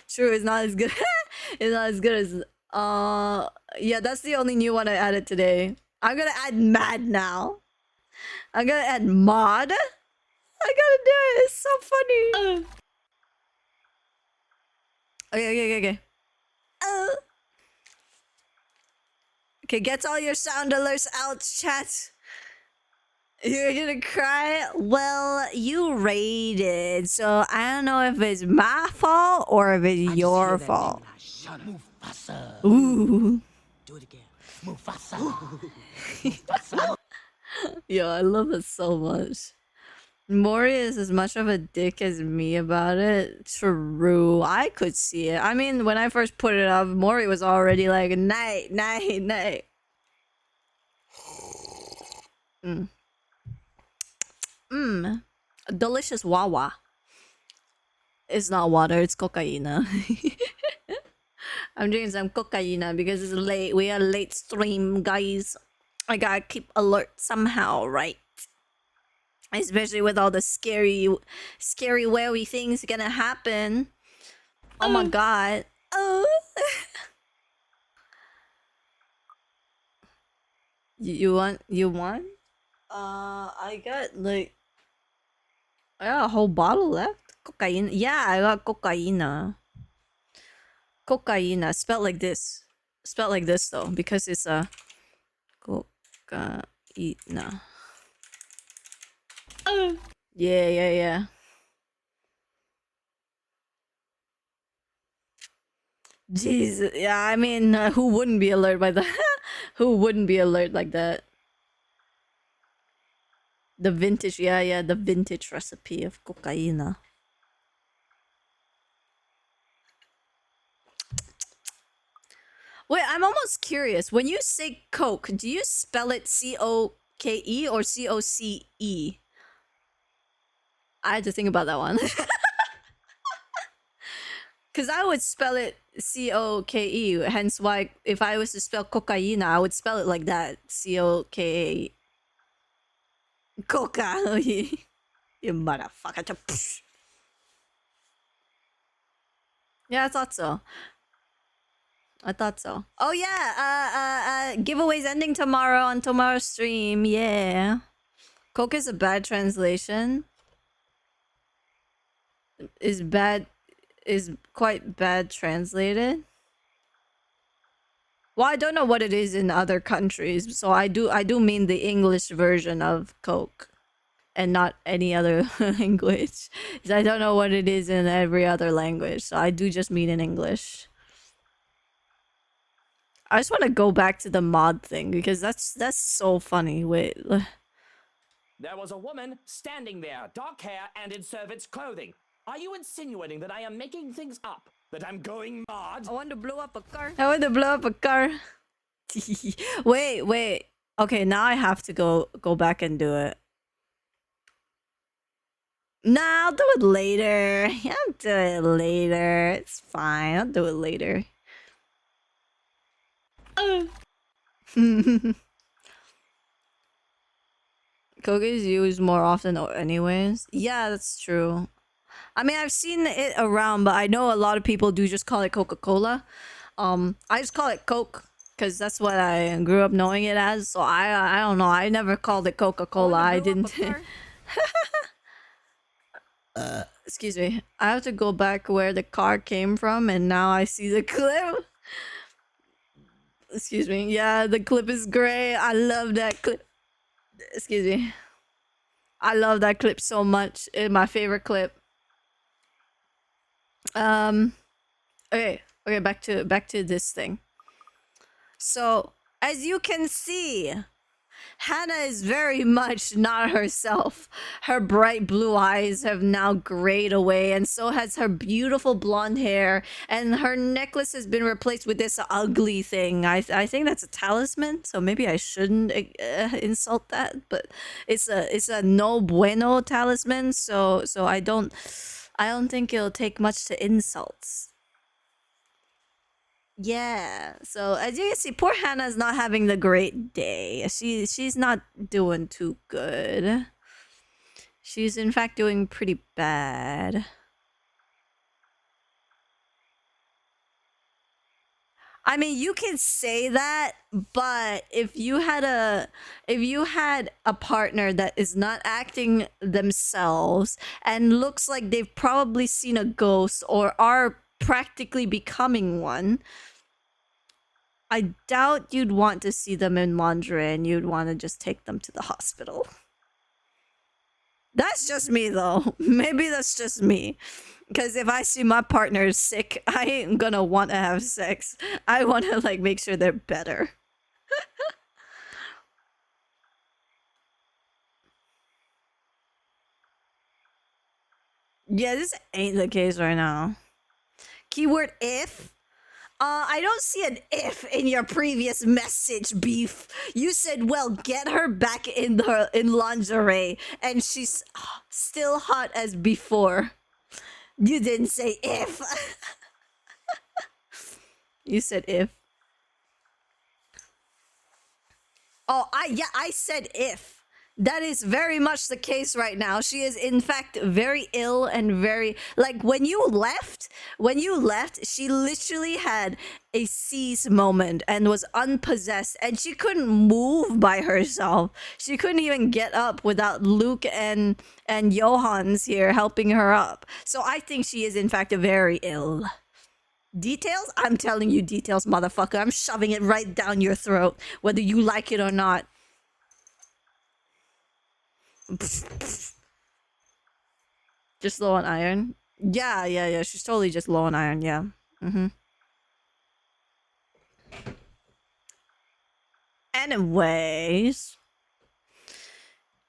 True, it's not as good. It's not as good as yeah, that's the only new one I added today. I'm gonna add mad now. I'm gonna add mod. I gotta do it. It's so funny. Okay. Okay, get all your sound alerts out, chat. You're gonna cry? Well, you raided, so I don't know if it's my fault or if it's your fault. Mufasa. Ooh. Do it again. Mufasa. Mufasa. Yo, I love it so much. Mori is as much of a dick as me about it. True. I could see it. I mean, when I first put it up, Mori was already like, night. Delicious wawa. It's not water, it's cocaine. I'm drinking some cocaine because it's late. We are late stream, guys. I gotta keep alert somehow, right? Especially with all the scary, wary things gonna happen. Oh my god. Oh. You want? I got a whole bottle left. Cocaine. Yeah, I got cocaine. Cocaine. Spelled like this. Spelled like this though, because it's a cocaine. Yeah. Jesus. Yeah, I mean, who wouldn't be alert by that? Who wouldn't be alert like that? The vintage, yeah, the vintage recipe of cocaine. Wait, I'm almost curious. When you say Coke, do you spell it C-O-K-E or C-O-C-E? I had to think about that one. Because I would spell it C-O-K-E. Hence why, if I was to spell cocaine, I would spell it like that. C-O-K-A. Coca. You motherfucker. Yeah, I thought so. Oh yeah, giveaways ending tomorrow on tomorrow's stream. Yeah. Coke is a bad translation. Is quite bad translated. Well, I don't know what it is in other countries, so I do mean the English version of Coke and not any other language. 'Cause I don't know what it is in every other language, so I do just mean in English. I just want to go back to the mod thing because that's so funny. Wait. There was a woman standing there, dark hair and in servant's clothing. Are you insinuating that I am making things up? That I'm going mad? I want to blow up a car. Wait. Okay, now I have to go back and do it. Nah, I'll do it later. I'll do it later. It's fine. I'll do it later. Coke is used more often anyways. Yeah, that's true. I mean, I've seen it around, but I know a lot of people do just call it Coca-Cola. I just call it Coke because that's what I grew up knowing it as. So I don't know. I never called it Coca-Cola. I didn't. Excuse me. I have to go back where the car came from, and now I see the clip. Excuse me. Yeah, the clip is great. I love that clip. Excuse me. I love that clip so much. It's my favorite clip. Okay, back to this thing. So, as you can see, Hannah is very much not herself. Her bright blue eyes have now grayed away, and so has her beautiful blonde hair, and her necklace has been replaced with this ugly thing. I think that's a talisman, so maybe I shouldn't insult that, but it's a no bueno talisman, so I don't think it'll take much to insult. Yeah. So as you can see, poor Hannah's not having the great day. She's not doing too good. She's in fact doing pretty bad. I mean, you can say that, but if you had a partner that is not acting themselves and looks like they've probably seen a ghost or are practically becoming one, I doubt you'd want to see them in lingerie and you'd want to just take them to the hospital. That's just me, though. Maybe that's just me. Because if I see my partner sick, I ain't gonna want to have sex. I want to, like, make sure they're better. Yeah, this ain't the case right now. Keyword if. I don't see an if in your previous message, Beef. You said, well, get her back in lingerie, and she's still hot as before. You didn't say if. You said if. Oh, I said if. That is very much the case right now. She is in fact very ill and very, like, when you left, she literally had a seize moment and was unpossessed, and she couldn't move by herself. She couldn't even get up without Luke and Johan's here helping her up. So I think she is in fact very ill. Details? I'm telling you details, motherfucker. I'm shoving it right down your throat, whether you like it or not. Just low on iron? Yeah. She's totally just low on iron, yeah. Anyways.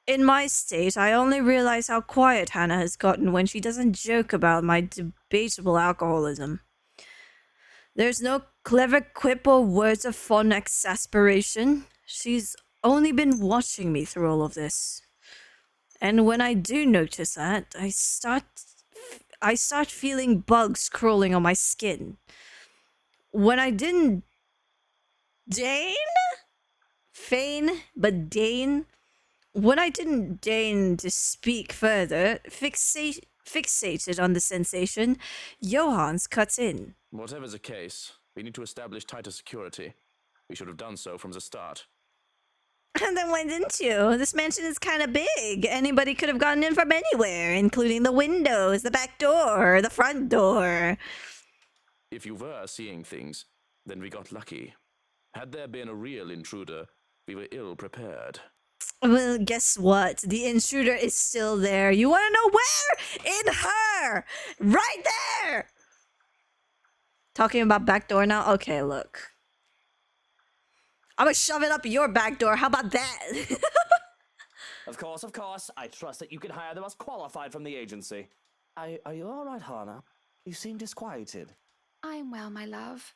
In my state, I only realize how quiet Hannah has gotten when she doesn't joke about my debatable alcoholism. There's no clever quip or words of fond exasperation. She's only been watching me through all of this. And when I do notice that, I start feeling bugs crawling on my skin. When I didn't when I didn't deign to speak further, fixated on the sensation, Johans cuts in. Whatever's the case, we need to establish tighter security. We should have done so from the start. And then why didn't you? This mansion is kind of big. Anybody could have gotten in from anywhere, including the windows, the back door, the front door. If you were seeing things, then we got lucky. Had there been a real intruder, we were ill prepared. Well, guess what? The intruder is still there. You want to know where? In her! Right there! Talking about back door now? Okay, look. I'm gonna shove it up your back door. How about that? Of course. I trust that you can hire the most qualified from the agency. Are you all right, Hannah? You seem disquieted. I'm well, my love.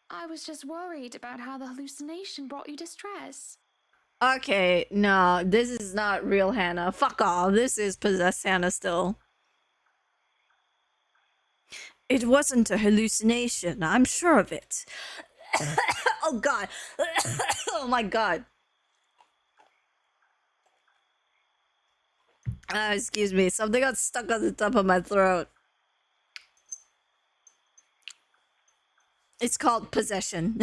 I was just worried about how the hallucination brought you distress. Okay, no, this is not real Hannah. Fuck off. This is possessed Hannah still. It wasn't a hallucination. I'm sure of it. Oh god. Oh my god. Excuse me. Something got stuck on the top of my throat. It's called possession.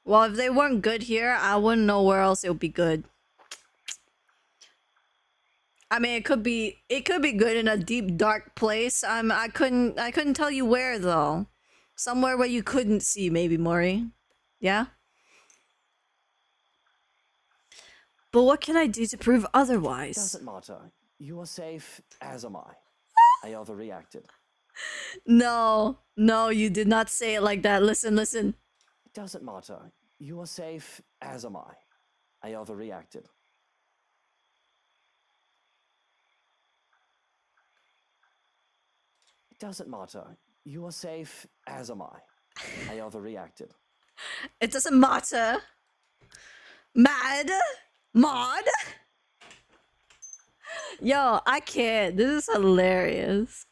Well, if they weren't good here, I wouldn't know where else it would be good. I mean, it could be good in a deep dark place. I couldn't tell you where though. Somewhere where you couldn't see, maybe, Mori. Yeah. But what can I do to prove otherwise? Doesn't matter. You are safe, as am I. I overreacted. No, no, you did not say it like that. Listen, listen. It doesn't matter. You are safe, as am I. I overreacted. It doesn't matter. You are safe, as am I. I overreacted. It doesn't matter. Mad? Mod? Yo, I can't. This is hilarious.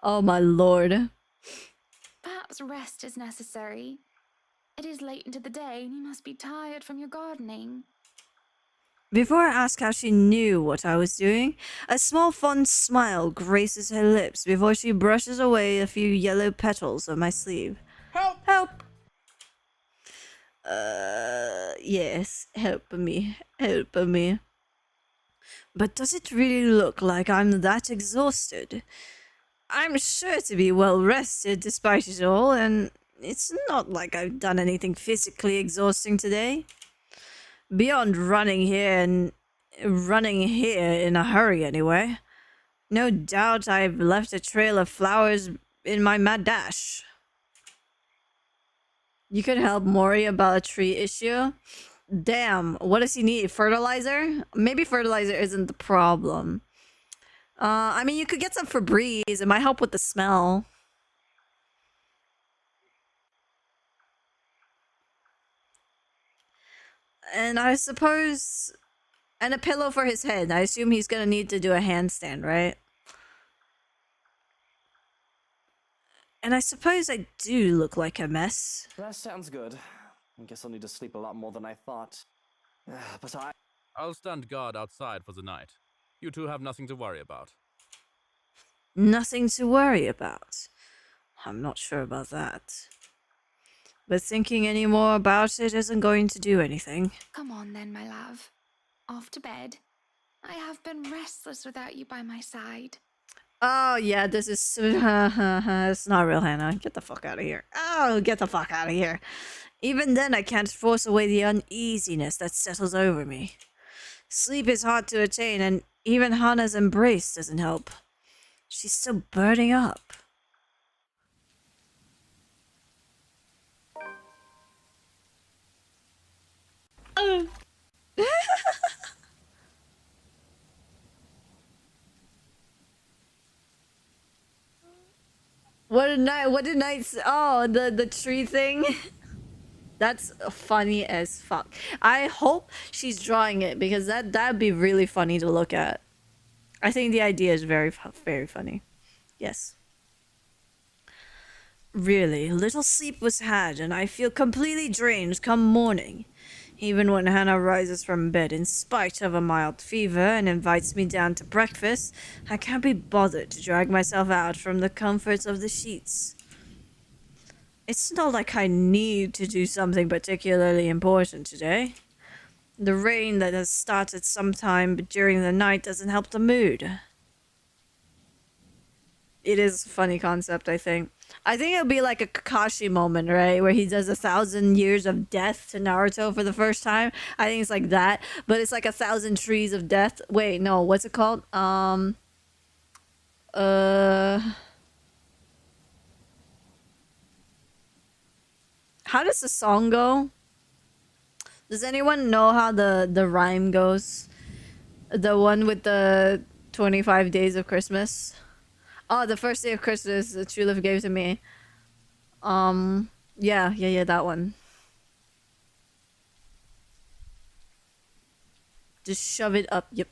Oh my lord. Perhaps rest is necessary. It is late into the day, and you must be tired from your gardening. Before I ask how she knew what I was doing, a small fond smile graces her lips before she brushes away a few yellow petals on my sleeve. Help! Help! Yes, help me, help me. But does it really look like I'm that exhausted? I'm sure to be well rested despite it all, and it's not like I've done anything physically exhausting today. Beyond running here in a hurry anyway. No doubt I've left a trail of flowers in my mad dash. You could help Mori about a tree issue? Damn, what does he need? Fertilizer? Maybe fertilizer isn't the problem. I mean, you could get some Febreze. It might help with the smell. And I suppose... And a pillow for his head. I assume he's gonna need to do a handstand, right? And I suppose I do look like a mess. That sounds good. I guess I'll need to sleep a lot more than I thought. But I'll stand guard outside for the night. You two have nothing to worry about. Nothing to worry about. I'm not sure about that. But thinking any more about it isn't going to do anything. Come on then, my love. Off to bed. I have been restless without you by my side. Oh, yeah, this is... it's not real, Hannah. Get the fuck out of here. Oh, get the fuck out of here. Even then, I can't force away the uneasiness that settles over me. Sleep is hard to attain, and even Hannah's embrace doesn't help. She's still burning up. What did Knight oh, the tree thing? That's funny as fuck. I hope she's drawing it because that'd be really funny to look at. I think the idea is very funny. Yes. Really, little sleep was had, and I feel completely drained come morning. Even when Hannah rises from bed in spite of a mild fever and invites me down to breakfast, I can't be bothered to drag myself out from the comforts of the sheets. It's not like I need to do something particularly important today. The rain that has started sometime during the night doesn't help the mood. It is a funny concept, I think. I think it'll be like a Kakashi moment, right? Where he does 1,000 years of death to Naruto for the first time. I think it's like that. But it's like 1,000 trees of death. Wait, no, what's it called? How does the song go? Does anyone know how the rhyme goes? The one with the 25 days of Christmas? Oh, the first day of Christmas the true love gave to me. Yeah, that one. Just shove it up. Yep.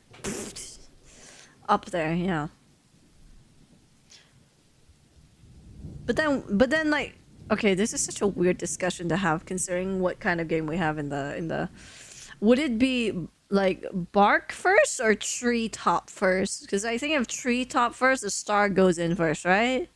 Up there, yeah. But then like, okay, this is such a weird discussion to have considering what kind of game we have in the would it be like bark first or tree top first? Because I think if tree top first, the star goes in first, right?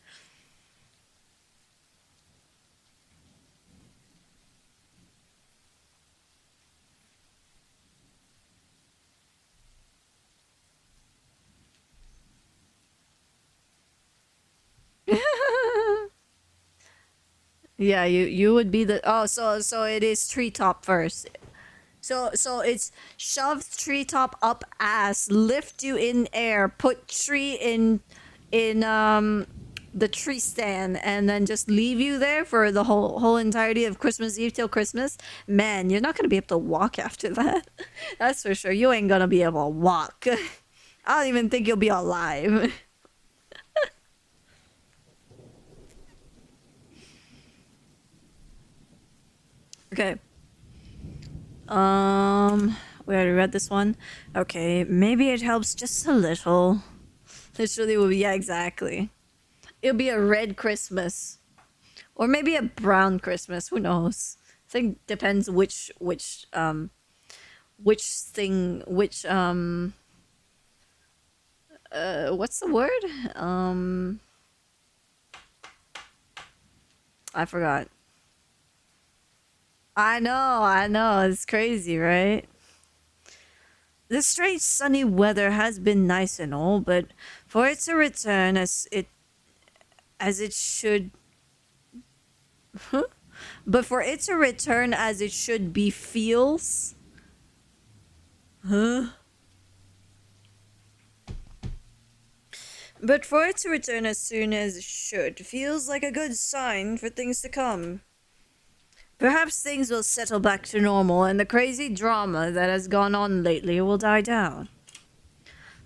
Yeah, you would be the so it is treetop first. So it's shove treetop up ass, lift you in air, put tree in the tree stand, and then just leave you there for the whole entirety of Christmas Eve till Christmas. Man, you're not gonna be able to walk after that. That's for sure. You ain't gonna be able to walk. I don't even think you'll be alive. Okay. We already read this one. Okay, maybe it helps just a little. Literally will be, yeah, exactly. It'll be a red Christmas. Or maybe a brown Christmas, who knows? I think depends which thing, what's the word? I forgot. I know, it's crazy, right? The strange sunny weather has been nice and all, but for it to return as it should but for it to return as it should be feels but for it to return as soon as it should feels like a good sign for things to come. Perhaps things will settle back to normal and the crazy drama that has gone on lately will die down.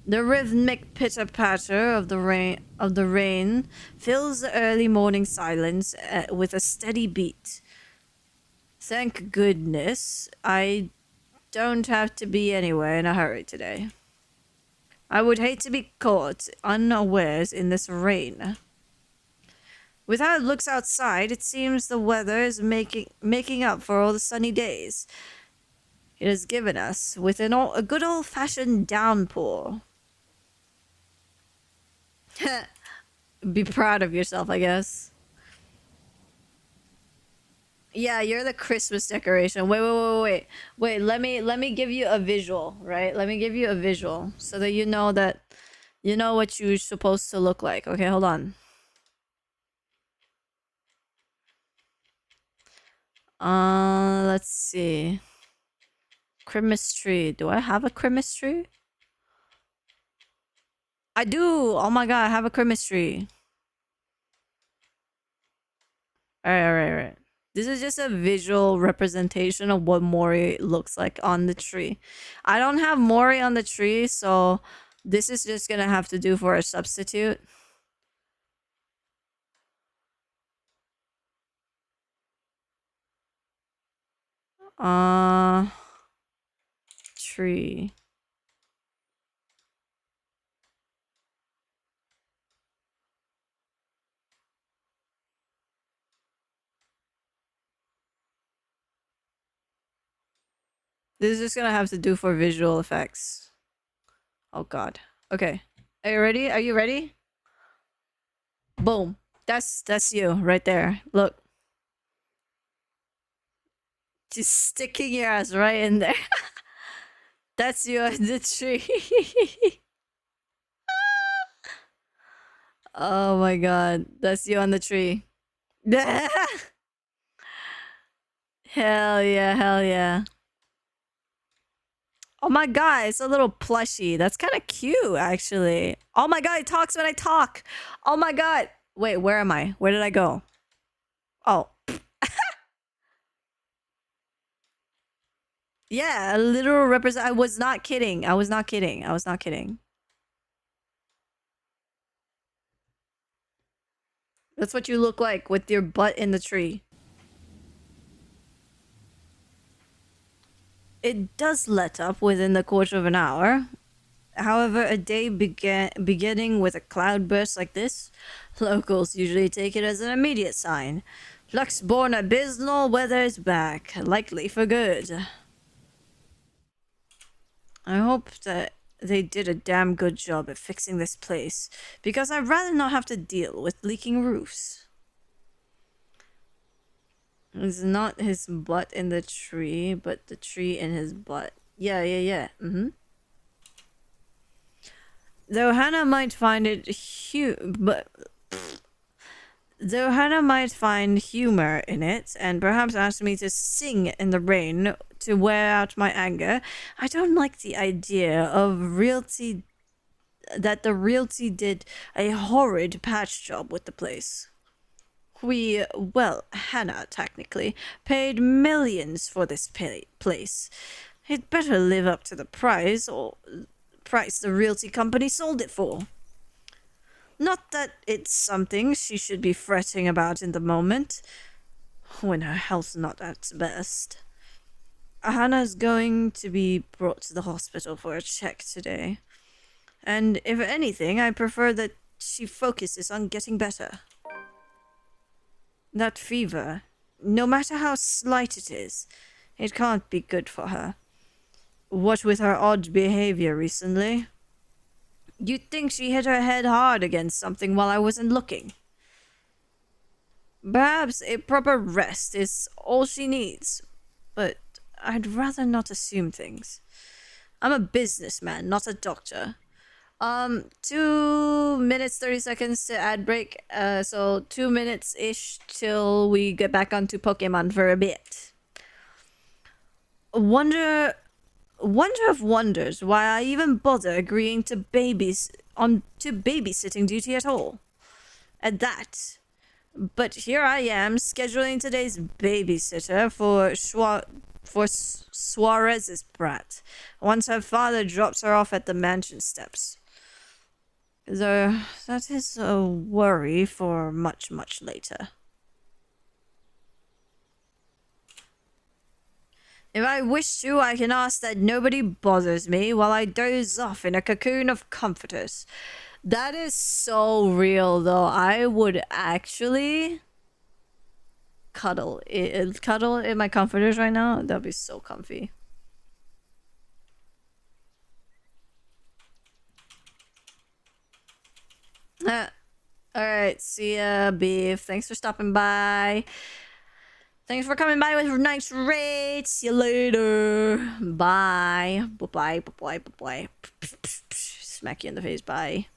The rhythmic pitter-patter of the rain fills the early morning silence with a steady beat. Thank goodness I don't have to be anywhere in a hurry today. I would hate to be caught unawares in this rain. With how it looks outside, it seems the weather is making up for all the sunny days it has given us with a good old-fashioned downpour. Be proud of yourself, I guess. Yeah, you're the Christmas decoration. Wait. Let me give you a visual, right? Let me give you a visual so that you know what you're supposed to look like. Okay, hold on. Let's see. Christmas tree. Do I have a Christmas tree? I do. Oh my god, I have a Christmas tree. Alright. This is just a visual representation of what Mori looks like on the tree. I don't have Mori on the tree, so this is just gonna have to do for a substitute. Tree. This is just gonna have to do for visual effects. Oh god. Okay. Are you ready? Are you ready? Boom. That's you right there. Look. Just sticking your ass right in there. That's you on the tree. Oh my god. That's you on the tree. Hell yeah. Oh my god, it's a little plushie. That's kind of cute, actually. Oh my god, it talks when I talk. Oh my god. Wait, where am I? Where did I go? Oh. Yeah, a literal represent. I was not kidding. That's what you look like with your butt in the tree. It does let up within the quarter of an hour. However, a day beginning with a cloudburst like this, locals usually take it as an immediate sign. Luxborn abysmal weather is back, likely for good. I hope that they did a damn good job at fixing this place, because I'd rather not have to deal with leaking roofs. It's not his butt in the tree, but the tree in his butt. Yeah. Though Hannah might find it huge, but Though Hannah might find humor in it and perhaps ask me to sing in the rain to wear out my anger, I don't like the idea of the realty did a horrid patch job with the place. Well, Hannah, technically, paid millions for this place. It better live up to the price the realty company sold it for. Not that it's something she should be fretting about in the moment, when her health's not at its best. Hannah's going to be brought to the hospital for a check today. And if anything, I prefer that she focuses on getting better. That fever, no matter how slight it is, it can't be good for her. What with her odd behavior recently? You'd think she hit her head hard against something while I wasn't looking. Perhaps a proper rest is all she needs, but I'd rather not assume things. I'm a businessman, not a doctor. 2 minutes 30 seconds to ad break. So 2 minutes ish till we get back onto Pokemon for a bit. Wonder of wonders why I even bother agreeing to babysitting duty at all. At that. But here I am scheduling today's babysitter for Suarez's brat, once her father drops her off at the mansion steps. Though that is a worry for much, much later. If I wish to, I can ask that nobody bothers me while I doze off in a cocoon of comforters. That is so real, though. I would actually cuddle in my comforters right now. That'd be so comfy. Alright, see ya, Beef. Thanks for stopping by. Thanks for coming by with nice rates. See you later. Bye. Bye-bye, bye-bye, bye-bye. Smack you in the face, bye.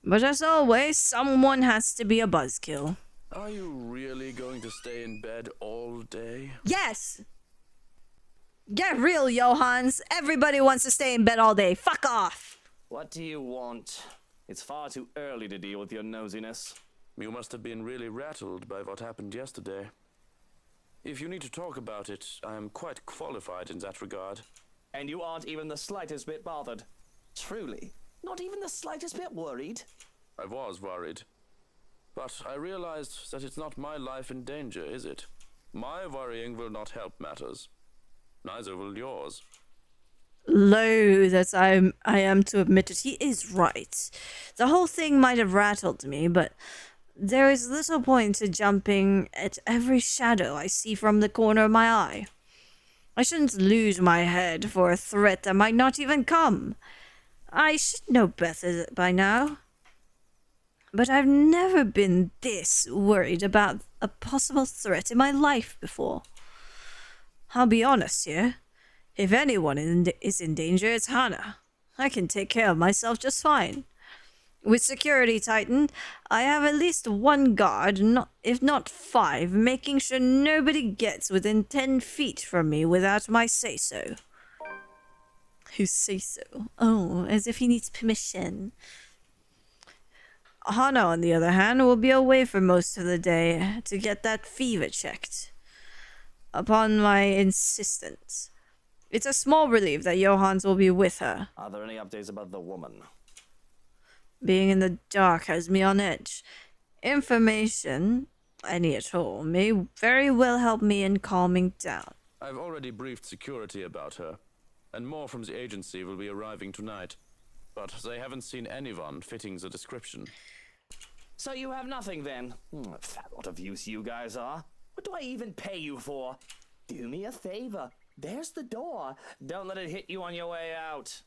But as always, someone has to be a buzzkill. Are you really going to stay in bed all day? Yes! Get real, Johans. Everybody wants to stay in bed all day. Fuck off! What do you want? It's far too early to deal with your nosiness. You must have been really rattled by what happened yesterday. If you need to talk about it, I am quite qualified in that regard. And you aren't even the slightest bit bothered. Truly, not even the slightest bit worried? I was worried. But I realized that it's not my life in danger, is it? My worrying will not help matters. Neither will yours. Low that I am to admit it, he is right. The whole thing might have rattled me, but there is little point to jumping at every shadow I see from the corner of my eye. I shouldn't lose my head for a threat that might not even come. I should know better by now. But I've never been this worried about a possible threat in my life before. I'll be honest here. If anyone is in danger, it's Hannah. I can take care of myself just fine. With security tightened, I have at least one guard, if not 5, making sure nobody gets within 10 feet from me without my say-so. Who say-so? Oh, as if he needs permission. Hannah, on the other hand, will be away for most of the day to get that fever checked. Upon my insistence. It's a small relief that Johans will be with her. Are there any updates about the woman? Being in the dark has me on edge. Information, any at all, may very well help me in calming down. I've already briefed security about her, and more from the agency will be arriving tonight. But they haven't seen anyone fitting the description. So you have nothing then? Fat lot of use you guys are. What do I even pay you for? Do me a favor. There's the door. Don't let it hit you on your way out.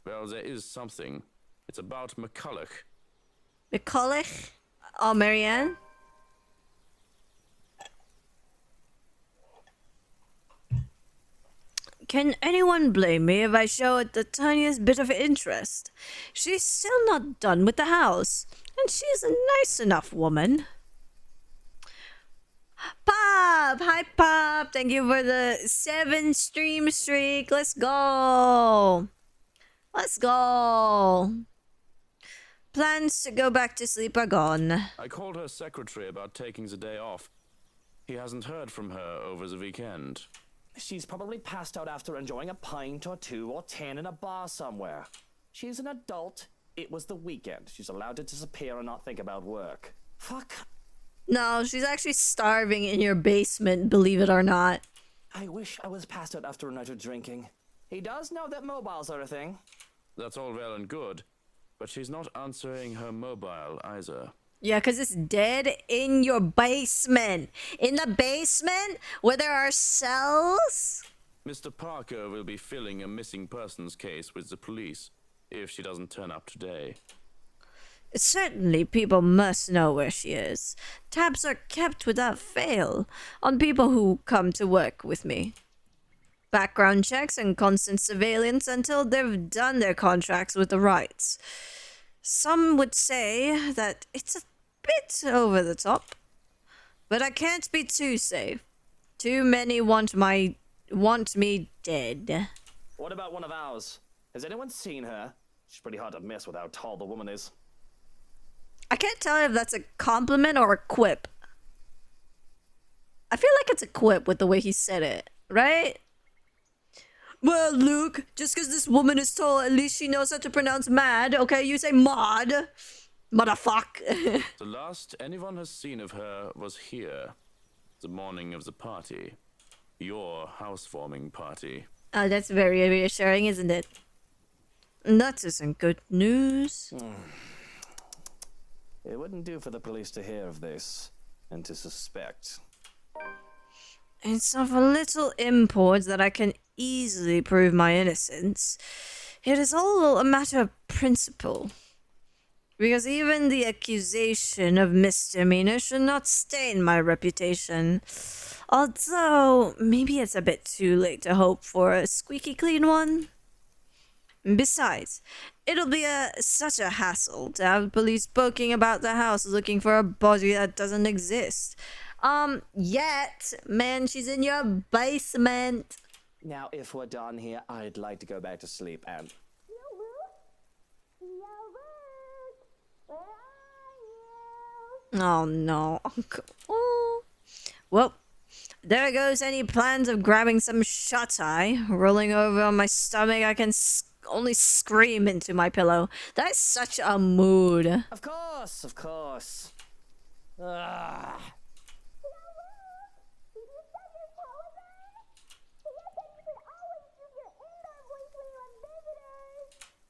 Well, there is something. It's about McCulloch. McCulloch? Oh, Marianne? Can anyone blame me if I show it the tiniest bit of interest? She's still not done with the house, and she's a nice enough woman. Pop! Hi, Pop! Thank you for the 7 stream streak. Let's go! Let's go! Plans to go back to sleep are gone. I called her secretary about taking the day off. He hasn't heard from her over the weekend. She's probably passed out after enjoying a pint or 2 or 10 in a bar somewhere. She's an adult. It was the weekend. She's allowed to disappear and not think about work. Fuck. No, she's actually starving in your basement, believe it or not. I wish I was passed out after a night of drinking. He does know that mobiles are a thing. That's all well and good, but she's not answering her mobile either. Yeah, because it's dead in your basement. In the basement where there are cells? Mr. Parker will be filing a missing persons case with the police if she doesn't turn up today. Certainly, people must know where she is. Tabs are kept without fail on people who come to work with me. Background checks and constant surveillance until they've done their contracts with the rights. Some would say that it's a bit over the top, but I can't be too safe. Too many want me dead. What about one of ours? Has anyone seen her? She's pretty hard to miss with how tall the woman is. I can't tell if that's a compliment or a quip. I feel like it's a quip with the way he said it, right? Well, Luke, just because this woman is tall, at least she knows how to pronounce mad, okay? You say mod. Motherfuck. The last anyone has seen of her was here, the morning of the party. Your housewarming party. Oh, that's very reassuring, isn't it? That isn't good news. It wouldn't do for the police to hear of this and to suspect. It's of a little import that I can easily prove my innocence. It is all a matter of principle. Because even the accusation of misdemeanor should not stain my reputation. Although, maybe it's a bit too late to hope for a squeaky clean one. Besides, it'll be such a hassle to have police poking about the house looking for a body that doesn't exist. Yet, man, she's in your basement. Now, if we're done here, I'd like to go back to sleep and... Oh no, Uncle. Oh. Well, there goes any plans of grabbing some shut-eye. Rolling over on my stomach, I can only scream into my pillow. That's such a mood. Of course, of course. Ugh.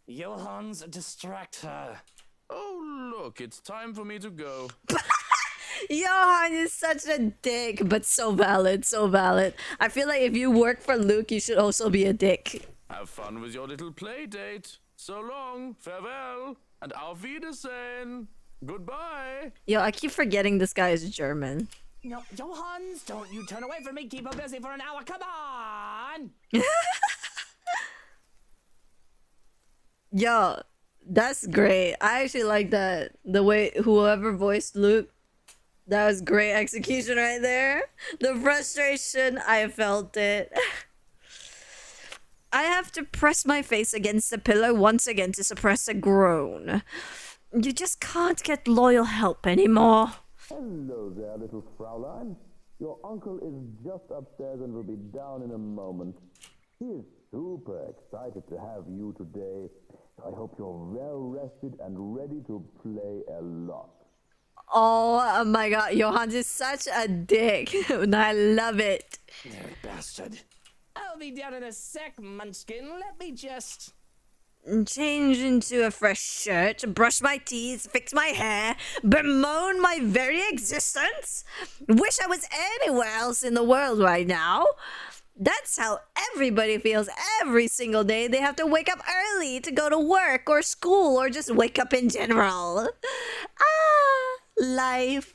Johans, distract her. Oh, look, it's time for me to go. Johan is such a dick, but so valid, so valid. I feel like if you work for Luke, you should also be a dick. Have fun with your little play date. So long, farewell, and auf Wiedersehen. Goodbye. Yo, I keep forgetting this guy is German. No, Johans, don't you turn away from me. Keep her busy for an hour. Come on. Yo, that's great. I actually like that. The way whoever voiced Luke, that was great execution right there. The frustration, I felt it. I have to press my face against the pillow once again to suppress a groan. You just can't get loyal help anymore. Hello there, little Fraulein. Your uncle is just upstairs and will be down in a moment. He is super excited to have you today. I hope you're well rested and ready to play a lot. Oh my god, Johan is such a dick. And I love it. You bastard. I'll be down in a sec, Munchkin. Let me just... Change into a fresh shirt, brush my teeth, fix my hair, bemoan my very existence? Wish I was anywhere else in the world right now. That's how everybody feels every single day. They have to wake up early to go to work or school or just wake up in general. Life.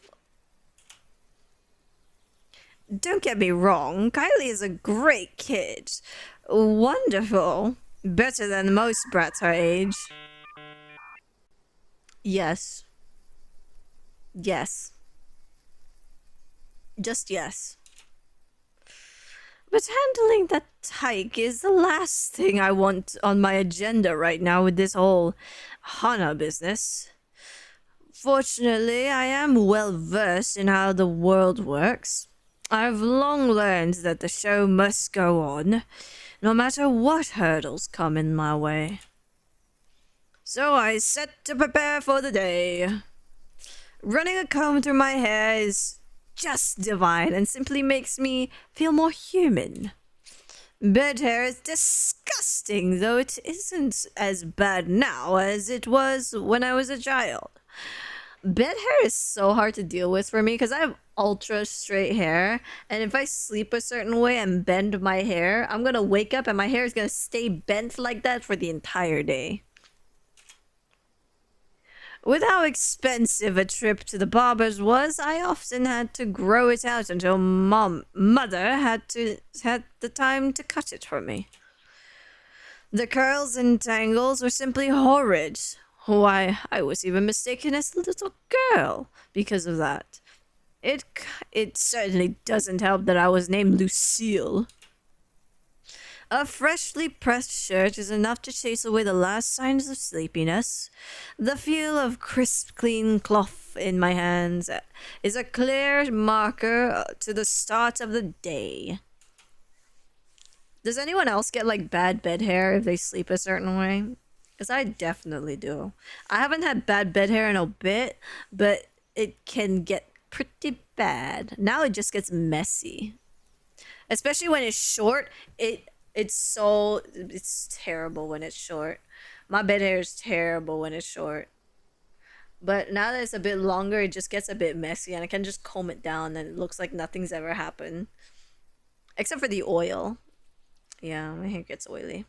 Don't get me wrong, Kylie is a great kid. Wonderful. Better than most brats her age. Yes. Yes. Just yes. But handling that tyke is the last thing I want on my agenda right now with this whole Hana business. Fortunately, I am well versed in how the world works. I've long learned that the show must go on, no matter what hurdles come in my way. So I set to prepare for the day. Running a comb through my hair is just divine and simply makes me feel more human. Bed hair is disgusting, though it isn't as bad now as it was when I was a child. Bed hair is so hard to deal with for me because I have ultra straight hair, and if I sleep a certain way and bend my hair, I'm gonna wake up and my hair is gonna stay bent like that for the entire day. With how expensive a trip to the barber's was, I often had to grow it out until mother had the time to cut it for me. The curls and tangles were simply horrid. Why, I was even mistaken as a little girl because of that. It certainly doesn't help that I was named Lucille. A freshly pressed shirt is enough to chase away the last signs of sleepiness. The feel of crisp, clean cloth in my hands is a clear marker to the start of the day. Does anyone else get like bad bed hair if they sleep a certain way? Because I definitely do. I haven't had bad bed hair in a bit, but it can get pretty bad. Now it just gets messy. Especially when it's short, it's terrible when it's short. My bed hair is terrible when it's short. But now that it's a bit longer, it just gets a bit messy and I can just comb it down and it looks like nothing's ever happened. Except for the oil. Yeah, my hair gets oily.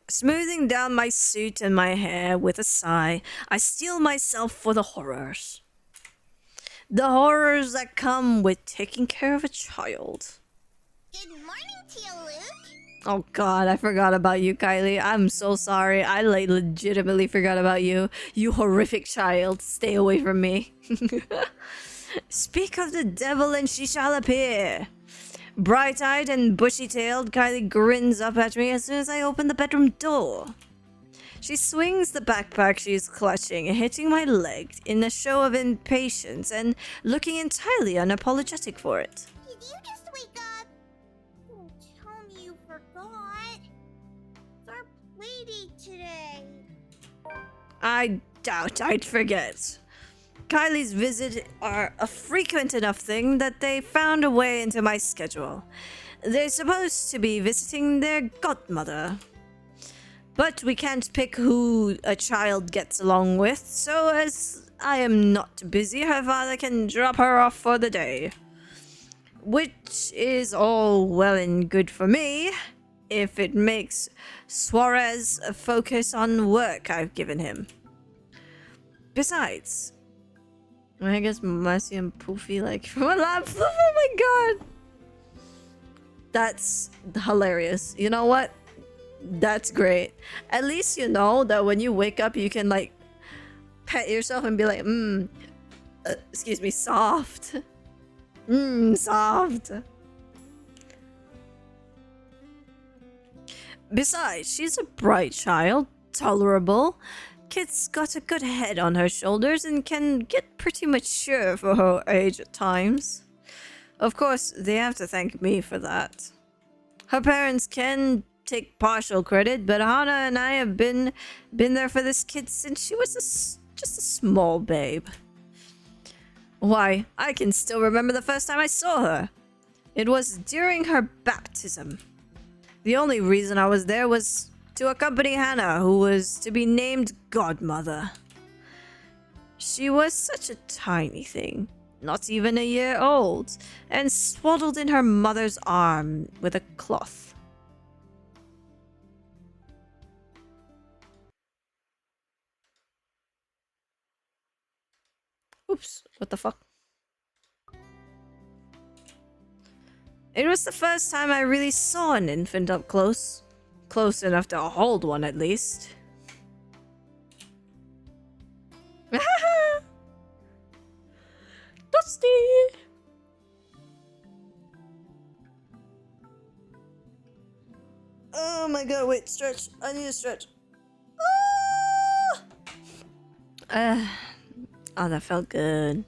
Smoothing down my suit and my hair with a sigh, I steel myself for the horrors. The horrors that come with taking care of a child. Good morning to you, Luke. Oh god, I forgot about you, Kylie. I'm so sorry. I like legitimately forgot about you. You horrific child. Stay away from me. Speak of the devil and she shall appear. Bright-eyed and bushy-tailed, Kylie grins up at me as soon as I open the bedroom door. She swings the backpack she's clutching, hitting my leg in a show of impatience and looking entirely unapologetic for it. Did you just wake up? Don't tell me you forgot. It's our playdate today. I doubt I'd forget. Kylie's visits are a frequent enough thing that they found a way into my schedule. They're supposed to be visiting their godmother. But we can't pick who a child gets along with, so as I am not busy, her father can drop her off for the day. Which is all well and good for me, if it makes Suarez focus on work I've given him. Besides, I guess Messy and Poofy like from a lab. Oh my god! That's hilarious. You know what? That's great. At least you know that when you wake up, you can like pet yourself and be like, excuse me, soft. Soft. Besides, she's a bright child, tolerable. Kid's got a good head on her shoulders and can get pretty mature for her age at times. Of course, they have to thank me for that. Her parents can take partial credit, but Hana and I have been there for this kid since she was just a small babe. Why, I can still remember the first time I saw her. It was during her baptism. The only reason I was there was to accompany Hannah, who was to be named godmother. She was such a tiny thing, not even a year old, and swaddled in her mother's arm with a cloth. Oops, what the fuck? It was the first time I really saw an infant up close. Close enough to hold one, at least. Dusty! Oh my god, wait, stretch. I need to stretch. Oh, that felt good.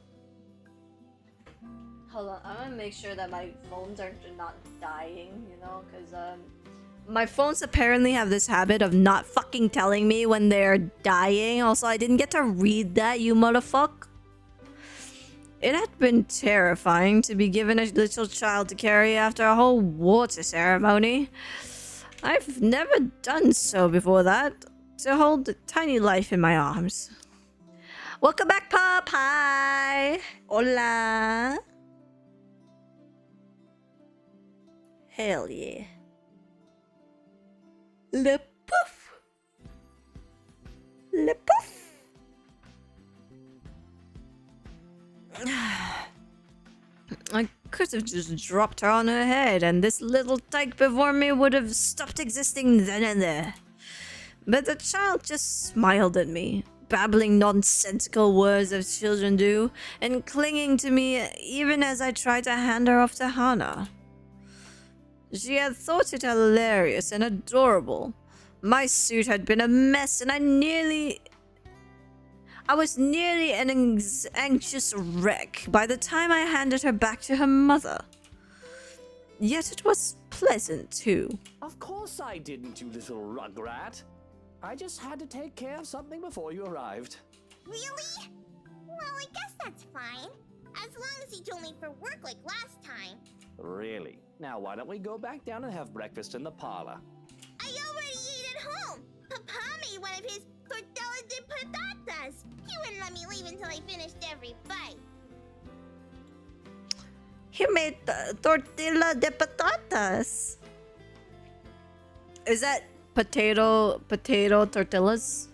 Hold on, I'm gonna make sure that my phones are not dying, you know, because my phones apparently have this habit of not fucking telling me when they're dying. Also, I didn't get to read that, you motherfucker. It had been terrifying to be given a little child to carry after a whole water ceremony. I've never done so before that, to hold a tiny life in my arms. Welcome back, Pop! Hi! Hola! Hell yeah. Le poof! Le poof! I could have just dropped her on her head and this little tyke before me would have stopped existing then and there. But the child just smiled at me, babbling nonsensical words as children do, and clinging to me even as I tried to hand her off to Hana. She had thought it hilarious and adorable. My suit had been a mess and I was nearly an anxious wreck by the time I handed her back to her mother. Yet it was pleasant, too. Of course I didn't, you little rugrat. I just had to take care of something before you arrived. Really? Well, I guess that's fine. As long as he told me for work like last time. Really? Now why don't we go back down and have breakfast in the parlor? I already ate at home. Papa made one of his tortilla de patatas. He wouldn't let me leave until I finished every bite. He made tortilla de patatas. Is that potato tortillas?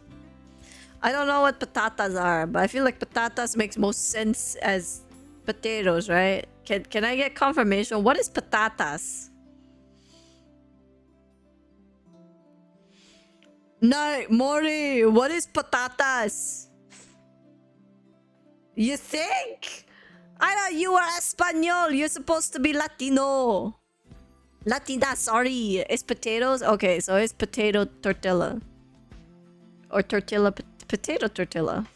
I don't know what patatas are, but I feel like patatas makes most sense as potatoes, right? Can I get confirmation? What is patatas? No, Mori, what is patatas? You think? I thought you were Espanol. You're supposed to be Latino. Latina, sorry. It's potatoes? Okay, so it's potato tortilla. Or tortilla, potato tortilla.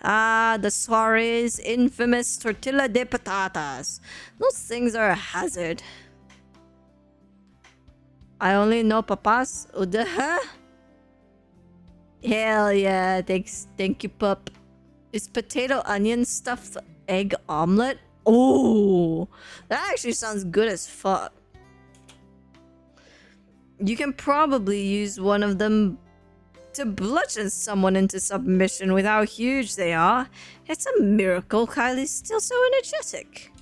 Ah, the Suarez infamous tortilla de patatas. Those things are a hazard. I only know papas. Udaha? Hell yeah, thank you, pup. Is potato onion stuffed egg omelet? Oh, that actually sounds good as fuck. You can probably use one of them to bludgeon someone into submission with how huge they are. It's a miracle Kylie's still so energetic.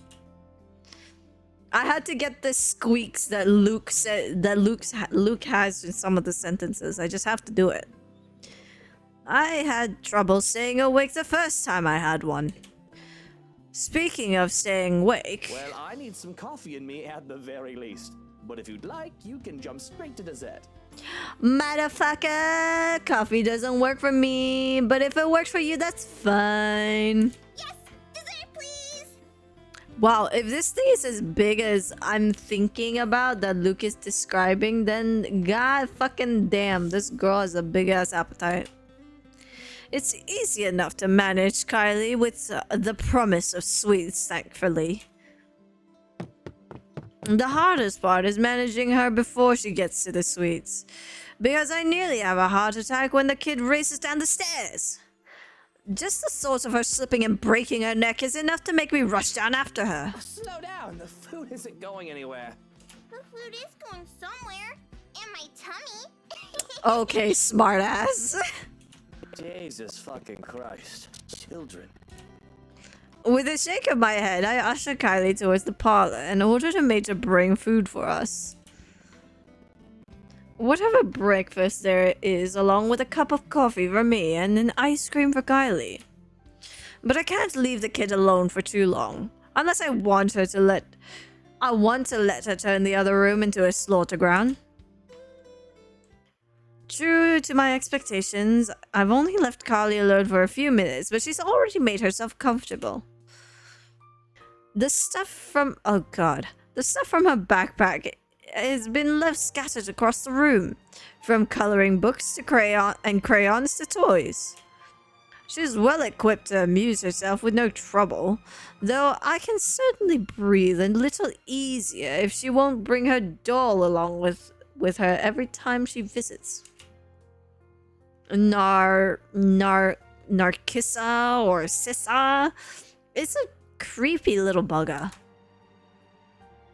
I had to get the squeaks that Luke has in some of the sentences. I just have to do it. I had trouble staying awake the first time I had one. Speaking of staying awake... Well, I need some coffee in me at the very least. But if you'd like, you can jump straight to dessert. Motherfucker! Coffee doesn't work for me, but if it works for you, that's fine. Yes, dessert, please. Wow, if this thing is as big as I'm thinking about that Luke is describing, then god fucking damn, this girl has a big ass appetite. It's easy enough to manage Kylie with the promise of sweets, thankfully. The hardest part is managing her before she gets to the sweets. Because I nearly have a heart attack when the kid races down the stairs. Just the thought of her slipping and breaking her neck is enough to make me rush down after her. Slow down, the food isn't going anywhere. The food is going somewhere. In my tummy. Okay, smartass. Jesus fucking Christ. Children. With a shake of my head, I ushered Kylie towards the parlor and ordered a maid to bring food for us. Whatever breakfast there is, along with a cup of coffee for me and an ice cream for Kylie. But I can't leave the kid alone for too long. Unless I want her to let... I want to let her turn the other room into a slaughter ground. True to my expectations, I've only left Carly alone for a few minutes, but she's already made herself comfortable. The stuff from... oh god. The stuff from her backpack has been left scattered across the room, from coloring books to crayons to toys. She's well equipped to amuse herself with no trouble, though I can certainly breathe a little easier if she won't bring her doll along with her every time she visits. Narcissa or Sissa. It's a creepy little bugger.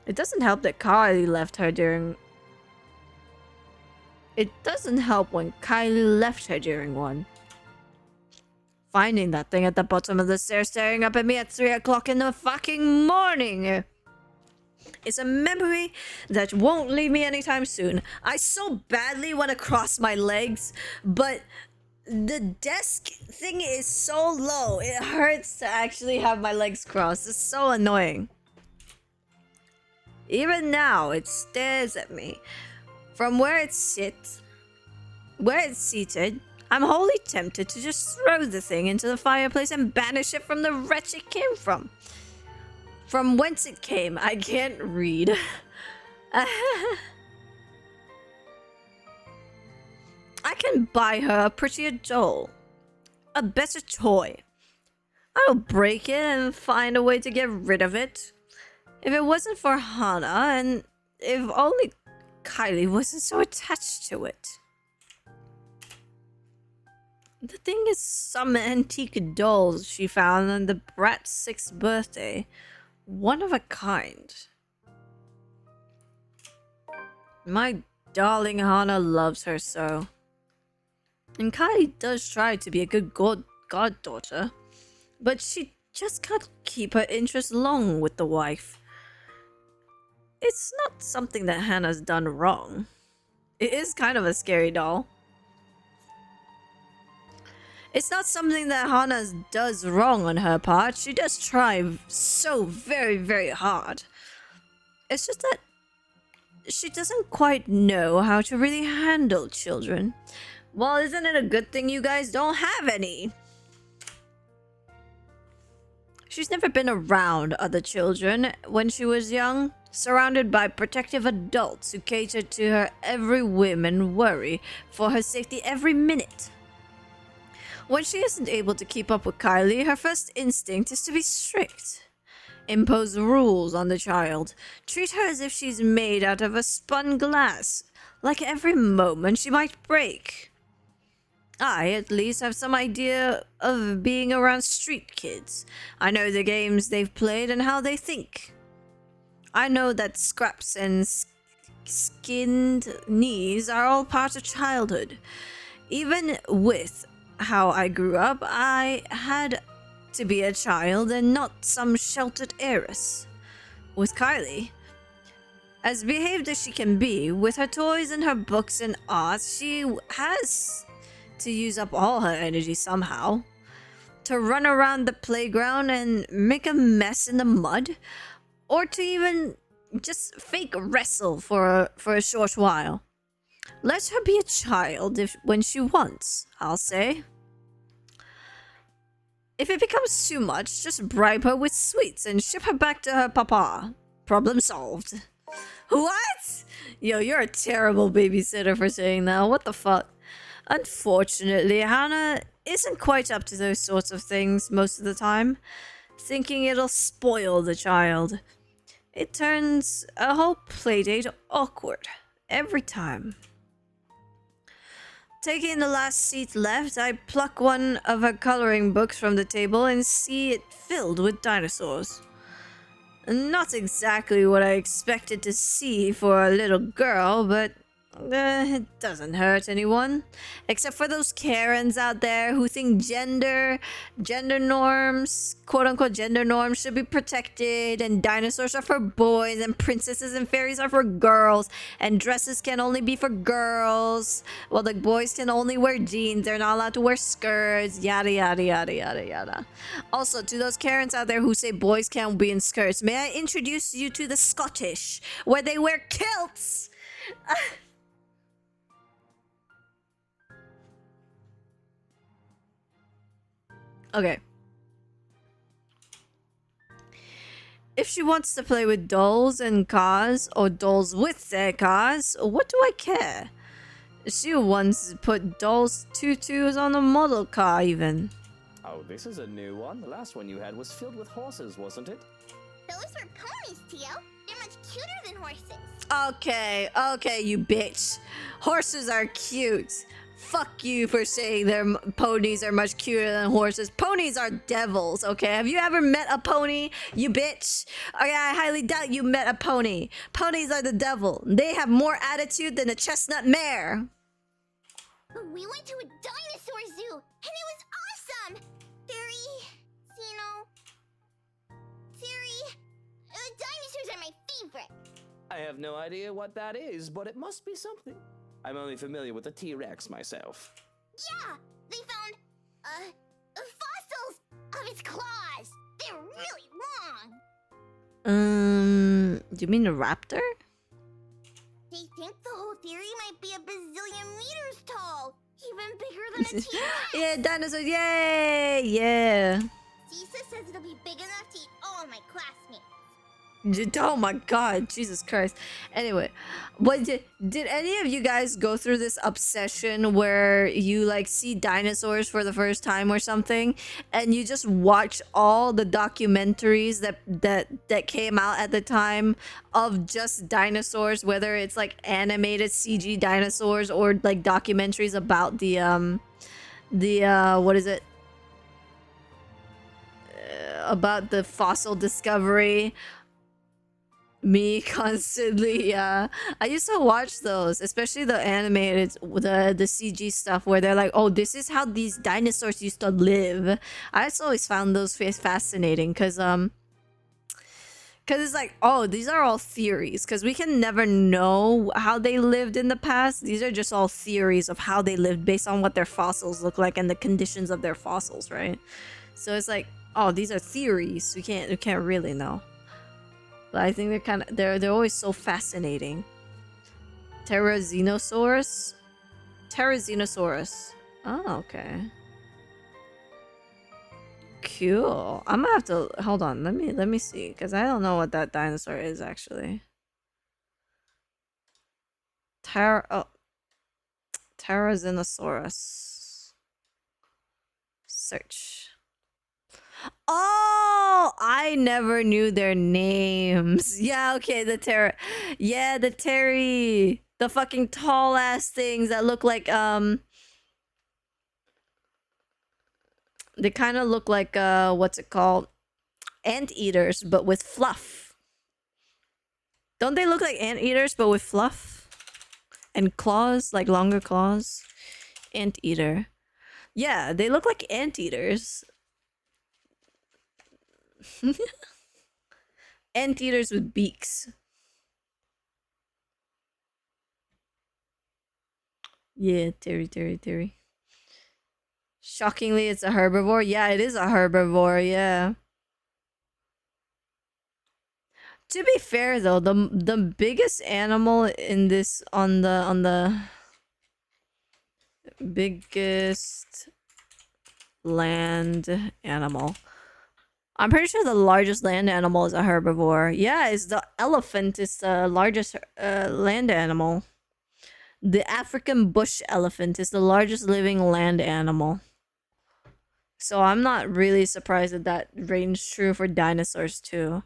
It doesn't help that Kylie left her during... It doesn't help when Kylie left her during one. Finding that thing at the bottom of the stairs staring up at me at 3 o'clock in the fucking morning. It's a memory that won't leave me anytime soon. I so badly want to cross my legs, but the desk thing is so low. It hurts to actually have my legs crossed. It's so annoying. Even now, it stares at me. From where it sits, where it's seated, I'm wholly tempted to just throw the thing into the fireplace and banish it from the wretch it came from. From whence it came, I can't read. I can buy her a prettier doll. A better toy. I'll break it and find a way to get rid of it. If it wasn't for Hana, and if only Kylie wasn't so attached to it. The thing is some antique dolls she found on the brat's 6th birthday. One of a kind. My darling Hana loves her so. And Kylie does try to be a good goddaughter, but she just can't keep her interest long with the wife. It's not something that Hannah's done wrong. It is kind of a scary doll. It's not something that Hana does wrong on her part. She does try so very, very hard. It's just that she doesn't quite know how to really handle children. Well, isn't it a good thing you guys don't have any? She's never been around other children when she was young, surrounded by protective adults who catered to her every whim and worry for her safety every minute. When she isn't able to keep up with Kylie, her first instinct is to be strict. Impose rules on the child. Treat her as if she's made out of a spun glass, like every moment she might break. I, at least, have some idea of being around street kids. I know the games they've played and how they think. I know that scraps and skinned knees are all part of childhood. Even with how I grew up, I had to be a child and not some sheltered heiress. With Kylie, as behaved as she can be, with her toys and her books and art, she has to use up all her energy somehow. To run around the playground and make a mess in the mud, or to even just fake wrestle for a short while. Let her be a child when she wants, I'll say. If it becomes too much, just bribe her with sweets and ship her back to her papa. Problem solved. What? Yo, you're a terrible babysitter for saying that. What the fuck? Unfortunately, Hannah isn't quite up to those sorts of things most of the time, thinking it'll spoil the child. It turns a whole playdate awkward every time. Taking the last seat left, I pluck one of her coloring books from the table and see it filled with dinosaurs. Not exactly what I expected to see for a little girl, but It doesn't hurt anyone. Except for those Karens out there who think gender norms, quote unquote gender norms, should be protected, and dinosaurs are for boys, and princesses and fairies are for girls, and dresses can only be for girls. Well, the boys can only wear jeans, they're not allowed to wear skirts, yada yada yada yada yada. Also, to those Karens out there who say boys can't be in skirts, may I introduce you to the Scottish, where they wear kilts? Okay. If she wants to play with dolls and cars, or dolls with their cars, what do I care? She once put dolls tutus on a model car even. Oh, this is a new one. The last one you had was filled with horses, wasn't it? Those were ponies, Tio. They're much cuter than horses. Okay, you bitch. Horses are cute. Fuck you for saying their ponies are much cuter than horses. Ponies are devils, okay? Have you ever met a pony, you bitch? Okay, I highly doubt you met a pony. Ponies are the devil. They have more attitude than a chestnut mare. We went to a dinosaur zoo, and it was awesome! Dinosaurs are my favorite. I have no idea what that is, but it must be something. I'm only familiar with the T-Rex myself. Yeah, they found, fossils of its claws. They're really long. Do you mean a raptor? They think the whole theory might be a bazillion meters tall. Even bigger than a T-Rex. Yeah, dinosaurs, yay! Yeah. Cisa says it'll be big enough to eat all my classmates. Oh my god, Jesus Christ. Anyway, what did any of you guys go through this obsession where you like see dinosaurs for the first time or something, and you just watch all the documentaries that came out at the time of just dinosaurs, whether it's like animated CG dinosaurs or like documentaries about the what is it, about the fossil discovery? Me constantly, I used to watch those, especially the animated, the CG stuff where they're like, oh, this is how these dinosaurs used to live. I just always found those fascinating because it's like, oh, these are all theories, because we can never know how they lived in the past. These are just all theories of how they lived based on what their fossils look like and the conditions of their fossils, right? So it's like, oh, these are theories. We can't really know. But I think they're always so fascinating. Pterosaurus? Oh, okay. Cool. I'm gonna have to hold on. Let me see, because I don't know what that dinosaur is actually. Pterosaurus. Search. Oh, I never knew their names. Yeah, okay, the Terry. The fucking tall ass things that look like they kind of look like what's it called? Anteaters, but with fluff. Don't they look like anteaters but with fluff? And claws, like longer claws? Anteater. Yeah, they look like anteaters. Anteaters with beaks. Yeah, Terry. Shockingly, it's a herbivore. Yeah, it is a herbivore, yeah. To be fair though, the biggest animal in this on the biggest land animal, I'm pretty sure the largest land animal is a herbivore. Yeah, it's the elephant. It's the largest land animal. The African bush elephant is the largest living land animal. So I'm not really surprised that that rings true for dinosaurs too.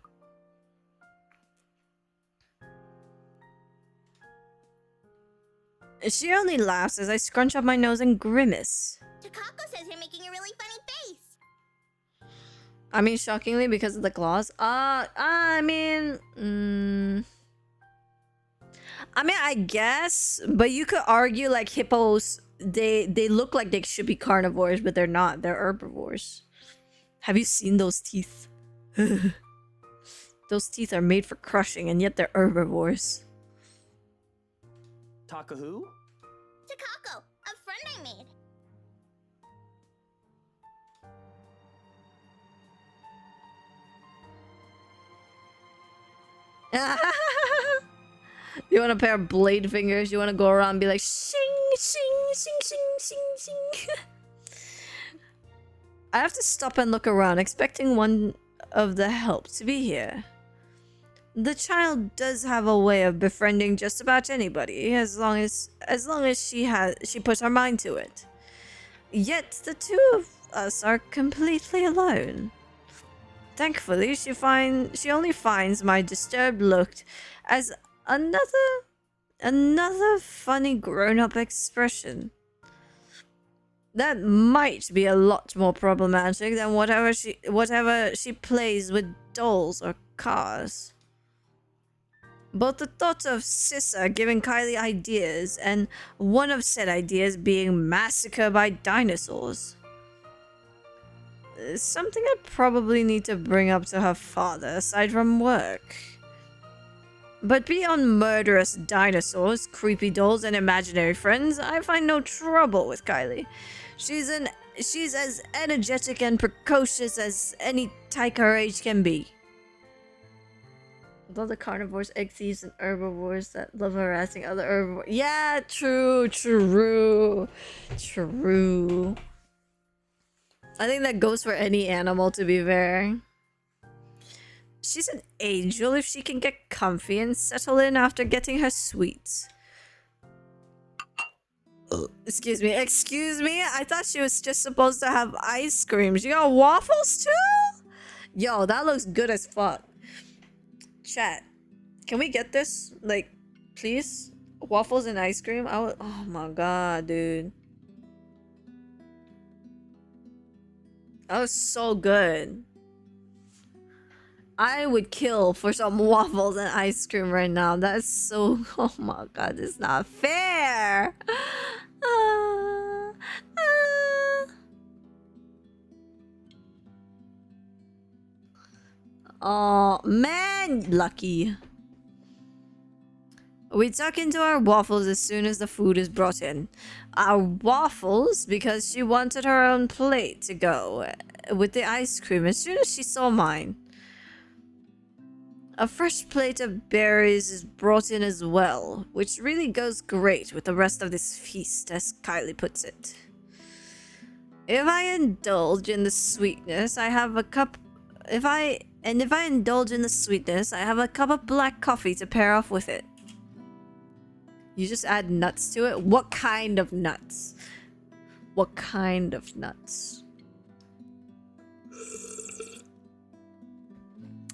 She only laughs as I scrunch up my nose and grimace. Takako says you're making a really funny face. I mean, shockingly, because of the claws. I mean, I mean, I guess, but you could argue like hippos, they look like they should be carnivores, but they're not. They're herbivores. Have you seen those teeth? Those teeth are made for crushing, and yet they're herbivores. Takahu? Takako, a friend I made. You want a pair of blade fingers? You want to go around and be like, sing, sing, sing, sing, sing, sing. I have to stop and look around, expecting one of the help to be here. The child does have a way of befriending just about anybody, as long as she puts her mind to it. Yet the two of us are completely alone. Thankfully, she only finds my disturbed look as another funny grown-up expression. That might be a lot more problematic than whatever she plays with dolls or cars. Both the thought of Sissa giving Kylie ideas and one of said ideas being massacred by dinosaurs is something I probably need to bring up to her father aside from work. But beyond murderous dinosaurs, creepy dolls, and imaginary friends, I find no trouble with Kylie. She's as energetic and precocious as any tyke her age can be. With all the carnivores, egg thieves, and herbivores that love harassing other herbivores. Yeah, true. I think that goes for any animal, to be fair. She's an angel if she can get comfy and settle in after getting her sweets. Excuse me. I thought she was just supposed to have ice cream. She got waffles too? Yo, that looks good as fuck. Chat, can we get this? Like, please? Waffles and ice cream? Oh my god, dude. That was so good. I would kill for some waffles and ice cream right now. That's so... Oh my god, it's not fair. Oh, man. Lucky. We tuck into our waffles as soon as the food is brought in. Our waffles because she wanted her own plate to go with the ice cream as soon as she saw mine. A fresh plate of berries is brought in as well, which really goes great with the rest of this feast, as Kylie puts it. If I indulge in the sweetness, I have a cup... If I indulge in the sweetness, I have a cup of black coffee to pair off with it. You just add nuts to it? What kind of nuts? What kind of nuts?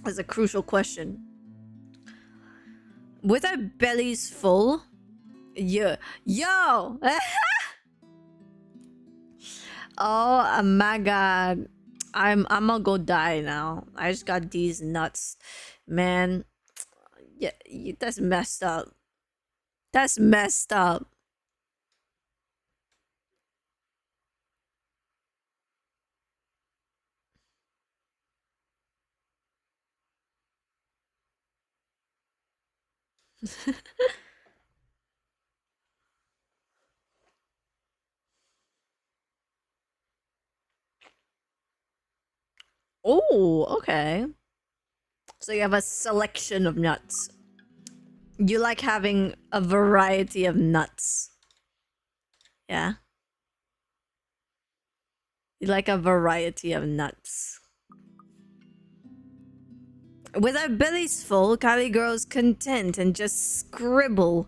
That's a crucial question. With our bellies full... Yo! Oh my god. I'm gonna go die now. I just got these nuts. Man. Yeah, that's messed up. That's messed up. Oh, okay. So you have a selection of nuts. You like having a variety of nuts. Yeah. You like a variety of nuts. With our bellies full, Kylie grows content and just scribbling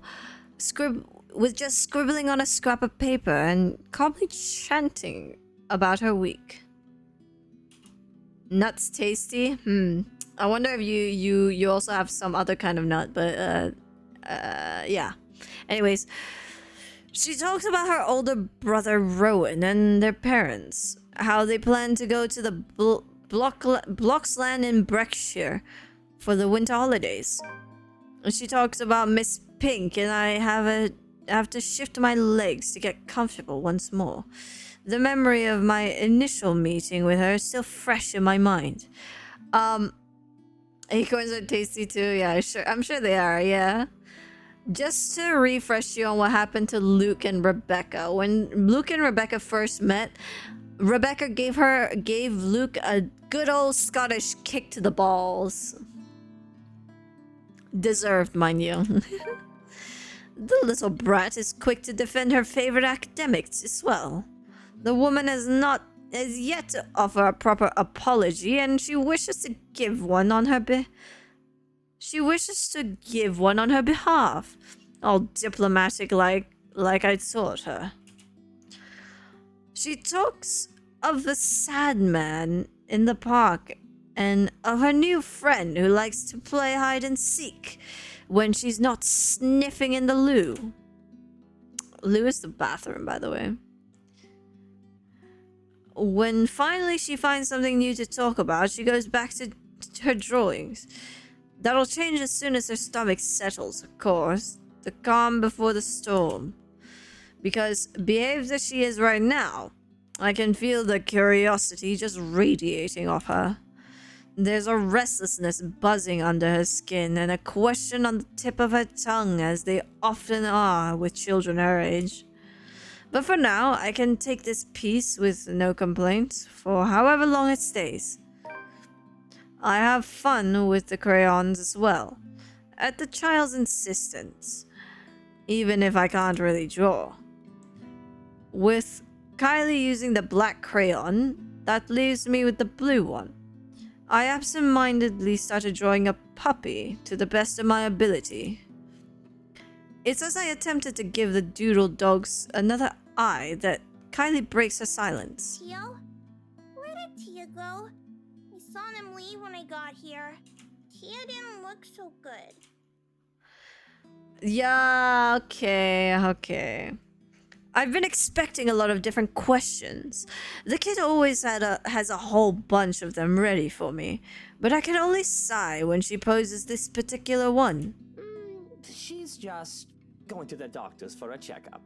on a scrap of paper and calmly chanting about her week. Nuts tasty? I wonder if you also have some other kind of nut, but yeah. Anyways, she talks about her older brother Rowan and their parents, how they plan to go to the Bloxland in Berkshire for the winter holidays. And she talks about Miss pink and I have to shift my legs to get comfortable once more. The memory of my initial meeting with her is still fresh in my mind. Acorns are tasty too. Yeah, I'm sure they are. Yeah. Just to refresh you on what happened to Luke and Rebecca. When Luke and Rebecca first met, Rebecca gave Luke a good old Scottish kick to the balls. Deserved, mind you. The little brat is quick to defend her favorite academics as well. The woman has yet to offer a proper apology, and she wishes to give one on her behalf. All diplomatic like I taught her. She talks of the sad man in the park and of her new friend who likes to play hide and seek when she's not sniffing in the loo. Loo is the bathroom, by the way. When finally she finds something new to talk about, she goes back to her drawings. That'll change as soon as her stomach settles, of course. The calm before the storm. Because, behaved as she is right now, I can feel the curiosity just radiating off her. There's a restlessness buzzing under her skin and a question on the tip of her tongue, as they often are with children her age. But for now, I can take this piece with no complaints for however long it stays. I have fun with the crayons as well, at the child's insistence, even if I can't really draw. With Kylie using the black crayon, that leaves me with the blue one. I absent-mindedly started drawing a puppy to the best of my ability. It's as I attempted to give the doodle dogs another eye that Kylie breaks her silence. Tio? Where did Tia go? I saw them leave when I got here. Tia didn't look so good. Yeah, okay. I've been expecting a lot of different questions. The kid always has a whole bunch of them ready for me, but I can only sigh when she poses this particular one. She's just going to the doctor's for a checkup.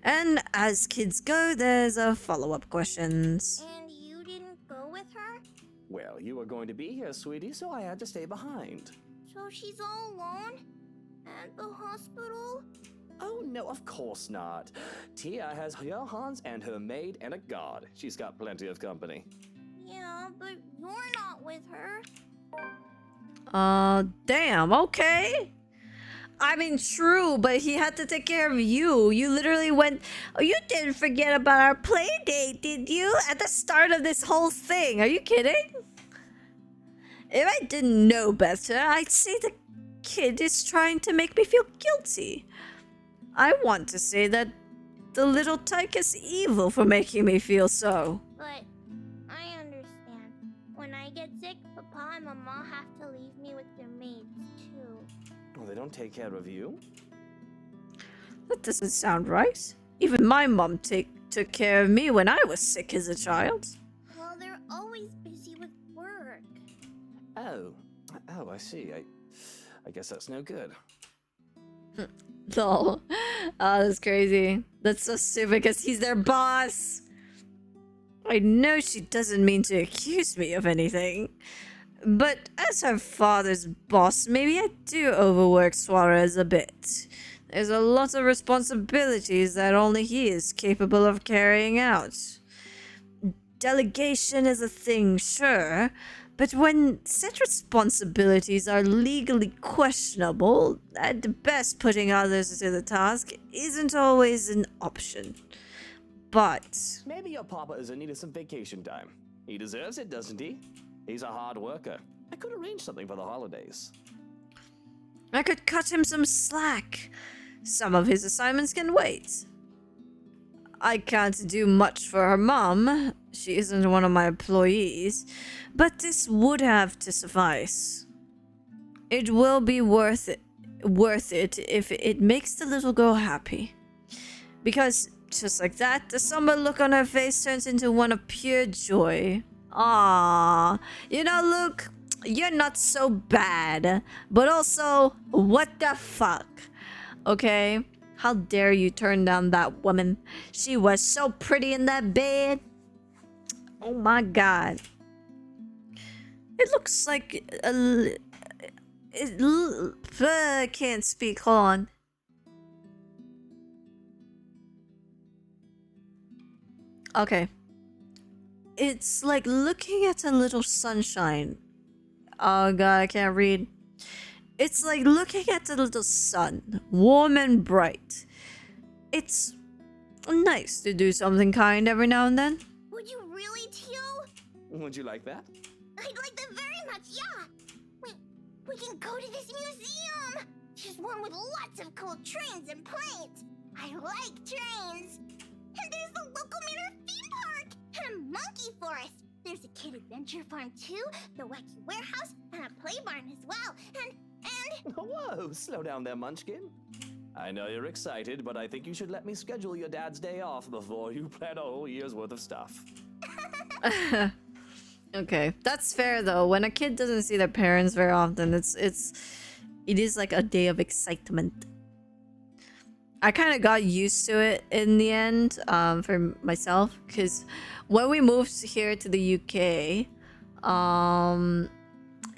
And as kids go, there's a follow-up questions. And you didn't go with her? Well, you were going to be here, sweetie, so I had to stay behind. So she's all alone? At the hospital? Oh, no, of course not. Tia has Johannes and her maid and a guard. She's got plenty of company. Yeah, but you're not with her. Damn, okay. I mean, true, but he had to take care of you. You literally went... Oh, you didn't forget about our play date, did you? At the start of this whole thing. Are you kidding? If I didn't know better, I'd say the kid is trying to make me feel guilty. I want to say that the little tyke is evil for making me feel so. But I understand. When I get sick, Papa and Mama have to leave me with their maids, too. Well, they don't take care of you? That doesn't sound right. Even my mom took care of me when I was sick as a child. Well, they're always busy with work. Oh, I see. I guess that's no good. Lol. Oh, that's crazy. That's so stupid because he's their boss. I know she doesn't mean to accuse me of anything. But as her father's boss, maybe I do overwork Suarez a bit. There's a lot of responsibilities that only he is capable of carrying out. Delegation is a thing, sure, but when said responsibilities are legally questionable, at best putting others to the task isn't always an option. But... maybe your papa is in need of some vacation time. He deserves it, doesn't he? He's a hard worker. I could arrange something for the holidays. I could cut him some slack. Some of his assignments can wait. I can't do much for her mom. She isn't one of my employees. But this would have to suffice. It will be worth it if it makes the little girl happy. Because just like that, the somber look on her face turns into one of pure joy. Ah, you know, Luke, you're not so bad, but also, what the fuck? Okay? How dare you turn down that woman? She was so pretty in that bed. Oh my god. It looks like I can't speak. Hold on. Okay. It's like looking at a little sunshine. Oh god, I can't read. It's like looking at a little sun, warm and bright. It's nice to do something kind every now and then. Would you really, Teal? Would you like that? I'd like that very much, yeah. We can go to this museum. There's one with lots of cool trains and planes. I like trains. And there's the local Mirror theme park and a monkey forest. There's a kid adventure farm too, the wacky warehouse, and a play barn as well. And Whoa, slow down there, Munchkin. I know you're excited, but I think you should let me schedule your dad's day off before you plan a whole year's worth of stuff. Okay, that's fair though. When a kid doesn't see their parents very often, it is like a day of excitement. I kind of got used to it in the end, for myself, because when we moved here to the UK,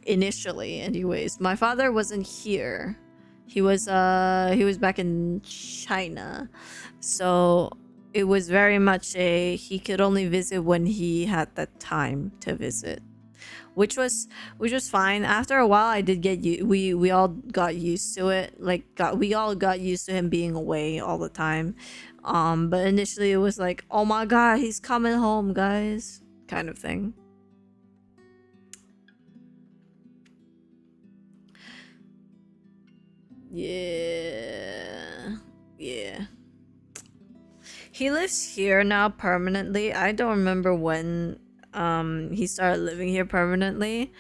initially, anyways, my father wasn't here. He was back in China, so it was very much he could only visit when he had that time to visit, which was fine. After a while, I did get we all got used to it. We all got used to him being away all the time. But initially it was like, oh my god, he's coming home, guys, kind of thing. Yeah. He lives here now permanently. I don't remember when he started living here permanently,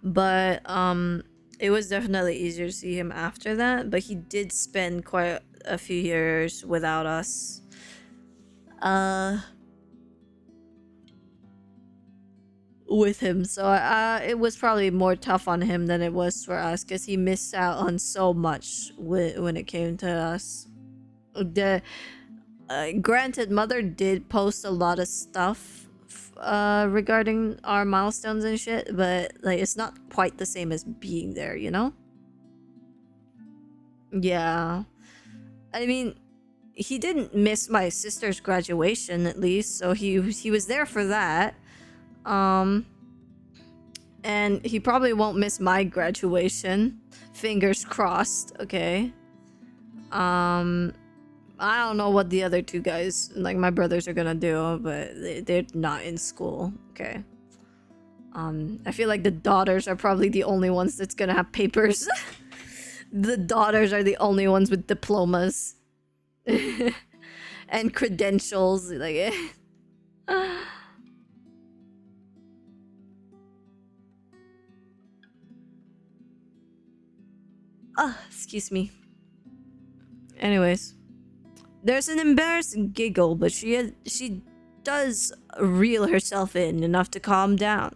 but it was definitely easier to see him after that. But he did spend quite a few years without us. With him, so it was probably more tough on him than it was for us, because he missed out on so much when it came to us. Granted, mother did post a lot of stuff regarding our milestones and shit, but like it's not quite the same as being there, you know? Yeah. I mean, he didn't miss my sister's graduation, at least, so he was there for that. And he probably won't miss my graduation. Fingers crossed, okay? I don't know what the other two guys, like my brothers, are gonna do, but they're not in school, okay? I feel like the daughters are probably the only ones that's gonna have papers. The daughters are the only ones with diplomas. And credentials, like excuse me. Anyways, there's an embarrassing giggle, but she does reel herself in enough to calm down,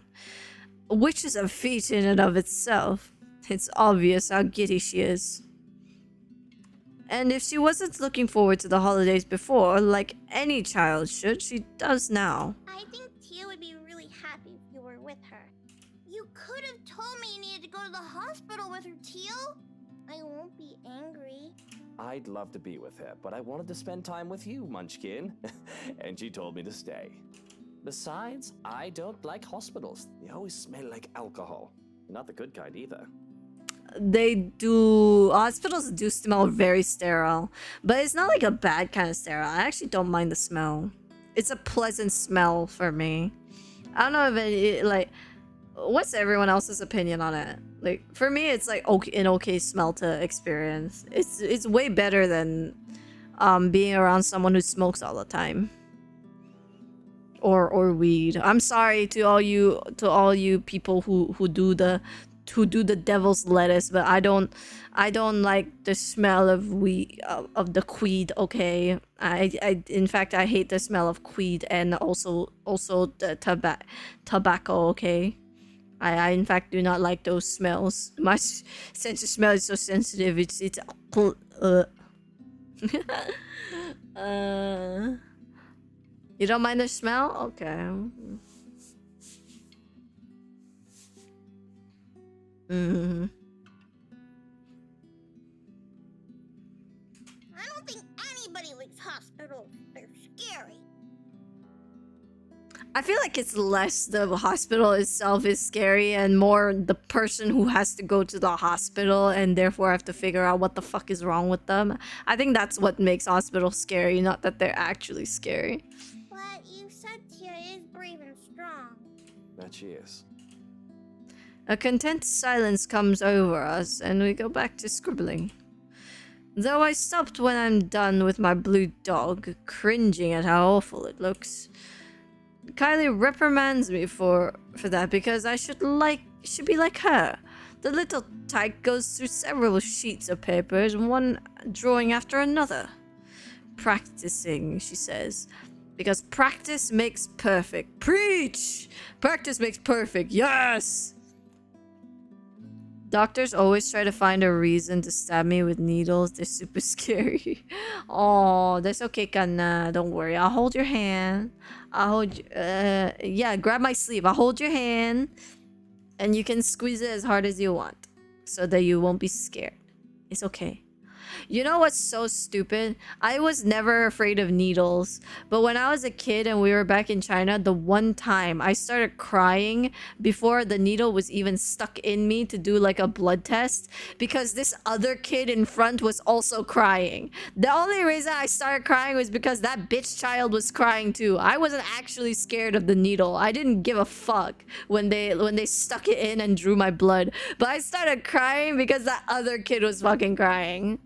which is a feat in and of itself. It's obvious how giddy she is. And if she wasn't looking forward to the holidays before, like any child should, she does now. I think Tia would be really happy if you were with her. You could have told me you needed to go to the hospital with her, Teal. I won't be angry. I'd love to be with her, but I wanted to spend time with you, Munchkin. And she told me to stay. Besides, I don't like hospitals. They always smell like alcohol. Not the good kind either. They do. Hospitals do smell very sterile, but it's not like a bad kind of sterile. I actually don't mind the smell. It's a pleasant smell for me. I don't know if it like. What's everyone else's opinion on it? Like, for me, it's like an okay smell to experience. It's way better than being around someone who smokes all the time. Or weed. I'm sorry to all you people who do the devil's lettuce, but I don't like the smell of weed, of the queed, okay? I in fact I hate the smell of queed and also the tobacco, okay? I in fact do not like those smells. My sense of smell is so sensitive. It's you don't mind the smell? Okay. Mm. I don't think anybody likes hospitals. They're scary. I feel like it's less the hospital itself is scary and more the person who has to go to the hospital and therefore have to figure out what the fuck is wrong with them. I think that's what makes hospitals scary, not that they're actually scary. But you said Tia is brave and strong. That she is. A content silence comes over us and we go back to scribbling. Though I stopped when I'm done with my blue dog, cringing at how awful it looks. Kylie reprimands me for that because I should be like her. The little tyke goes through several sheets of papers, one drawing after another. Practicing, she says. Because practice makes perfect. Preach! Practice makes perfect, yes! Doctors always try to find a reason to stab me with needles. They're super scary. Oh, that's okay, Kana. Don't worry. I'll hold your hand. I'll hold yeah, grab my sleeve. I'll hold your hand. And you can squeeze it as hard as you want. So that you won't be scared. It's okay. You know what's so stupid? I was never afraid of needles. But when I was a kid and we were back in China, the one time I started crying before the needle was even stuck in me to do like a blood test because this other kid in front was also crying. The only reason I started crying was because that bitch child was crying too. I wasn't actually scared of the needle. I didn't give a fuck when they stuck it in and drew my blood. But I started crying because that other kid was fucking crying.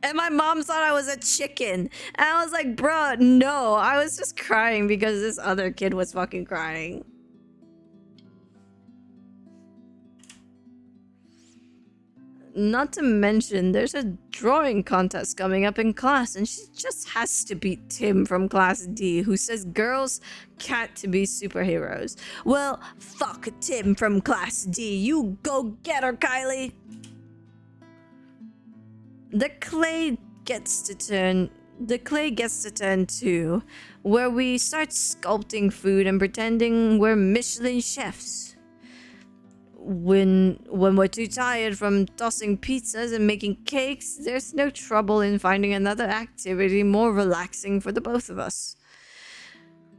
And my mom thought I was a chicken. And I was like, bro, no. I was just crying because this other kid was fucking crying. Not to mention, there's a drawing contest coming up in class, and she just has to beat Tim from Class D, who says girls can't be superheroes. Well, fuck Tim from Class D. You go get her, Kylie. The clay gets to turn too, where we start sculpting food and pretending we're Michelin chefs. When we're too tired from tossing pizzas and making cakes, there's no trouble in finding another activity more relaxing for the both of us.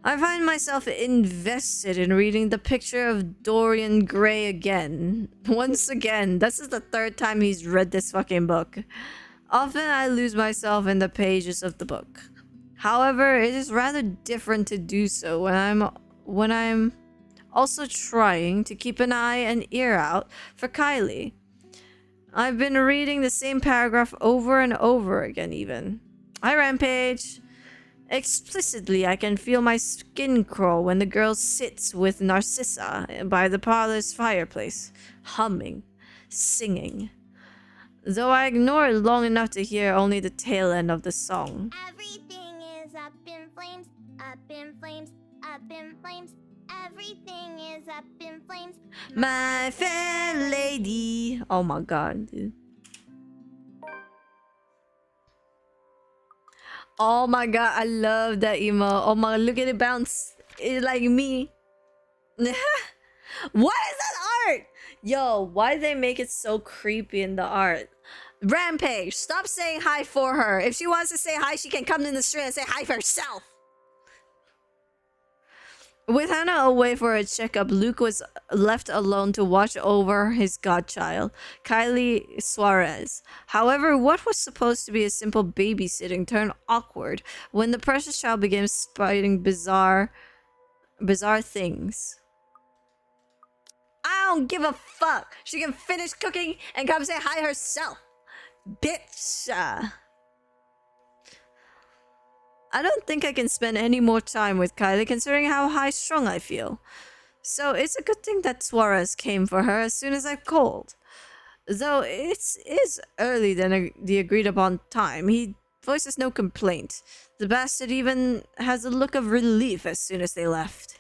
I find myself invested in reading The Picture of Dorian Gray again. Once again, this is the third time he's read this fucking book. Often I lose myself in the pages of the book. However, it is rather different to do so when I'm also trying to keep an eye and ear out for Kylie. I've been reading the same paragraph over and over again even. I rampage. Explicitly, I can feel my skin crawl when the girl sits with Narcissa by the parlor's fireplace, humming, singing. Though I ignore it long enough to hear only the tail end of the song. Everything is up in flames, up in flames, up in flames. Everything is up in flames. My fair lady. Oh my god, dude. Oh my god, I love that emo. Oh my, look at it bounce. It's like me. What is that art? Yo, why did they make it so creepy in the art? Rampage, stop saying hi for her. If she wants to say hi, she can come in the street and say hi for herself. With Hannah away for a checkup, Luke was left alone to watch over his godchild, Kylie Suarez. However, what was supposed to be a simple babysitting turned awkward when the precious child began spotting bizarre things. I don't give a fuck. She can finish cooking and come say hi herself. Bitch. I don't think I can spend any more time with Kylie considering how high-strung I feel. So it's a good thing that Suarez came for her as soon as I called. Though it is early than the agreed-upon time, he voices no complaint. The bastard even has a look of relief as soon as they left.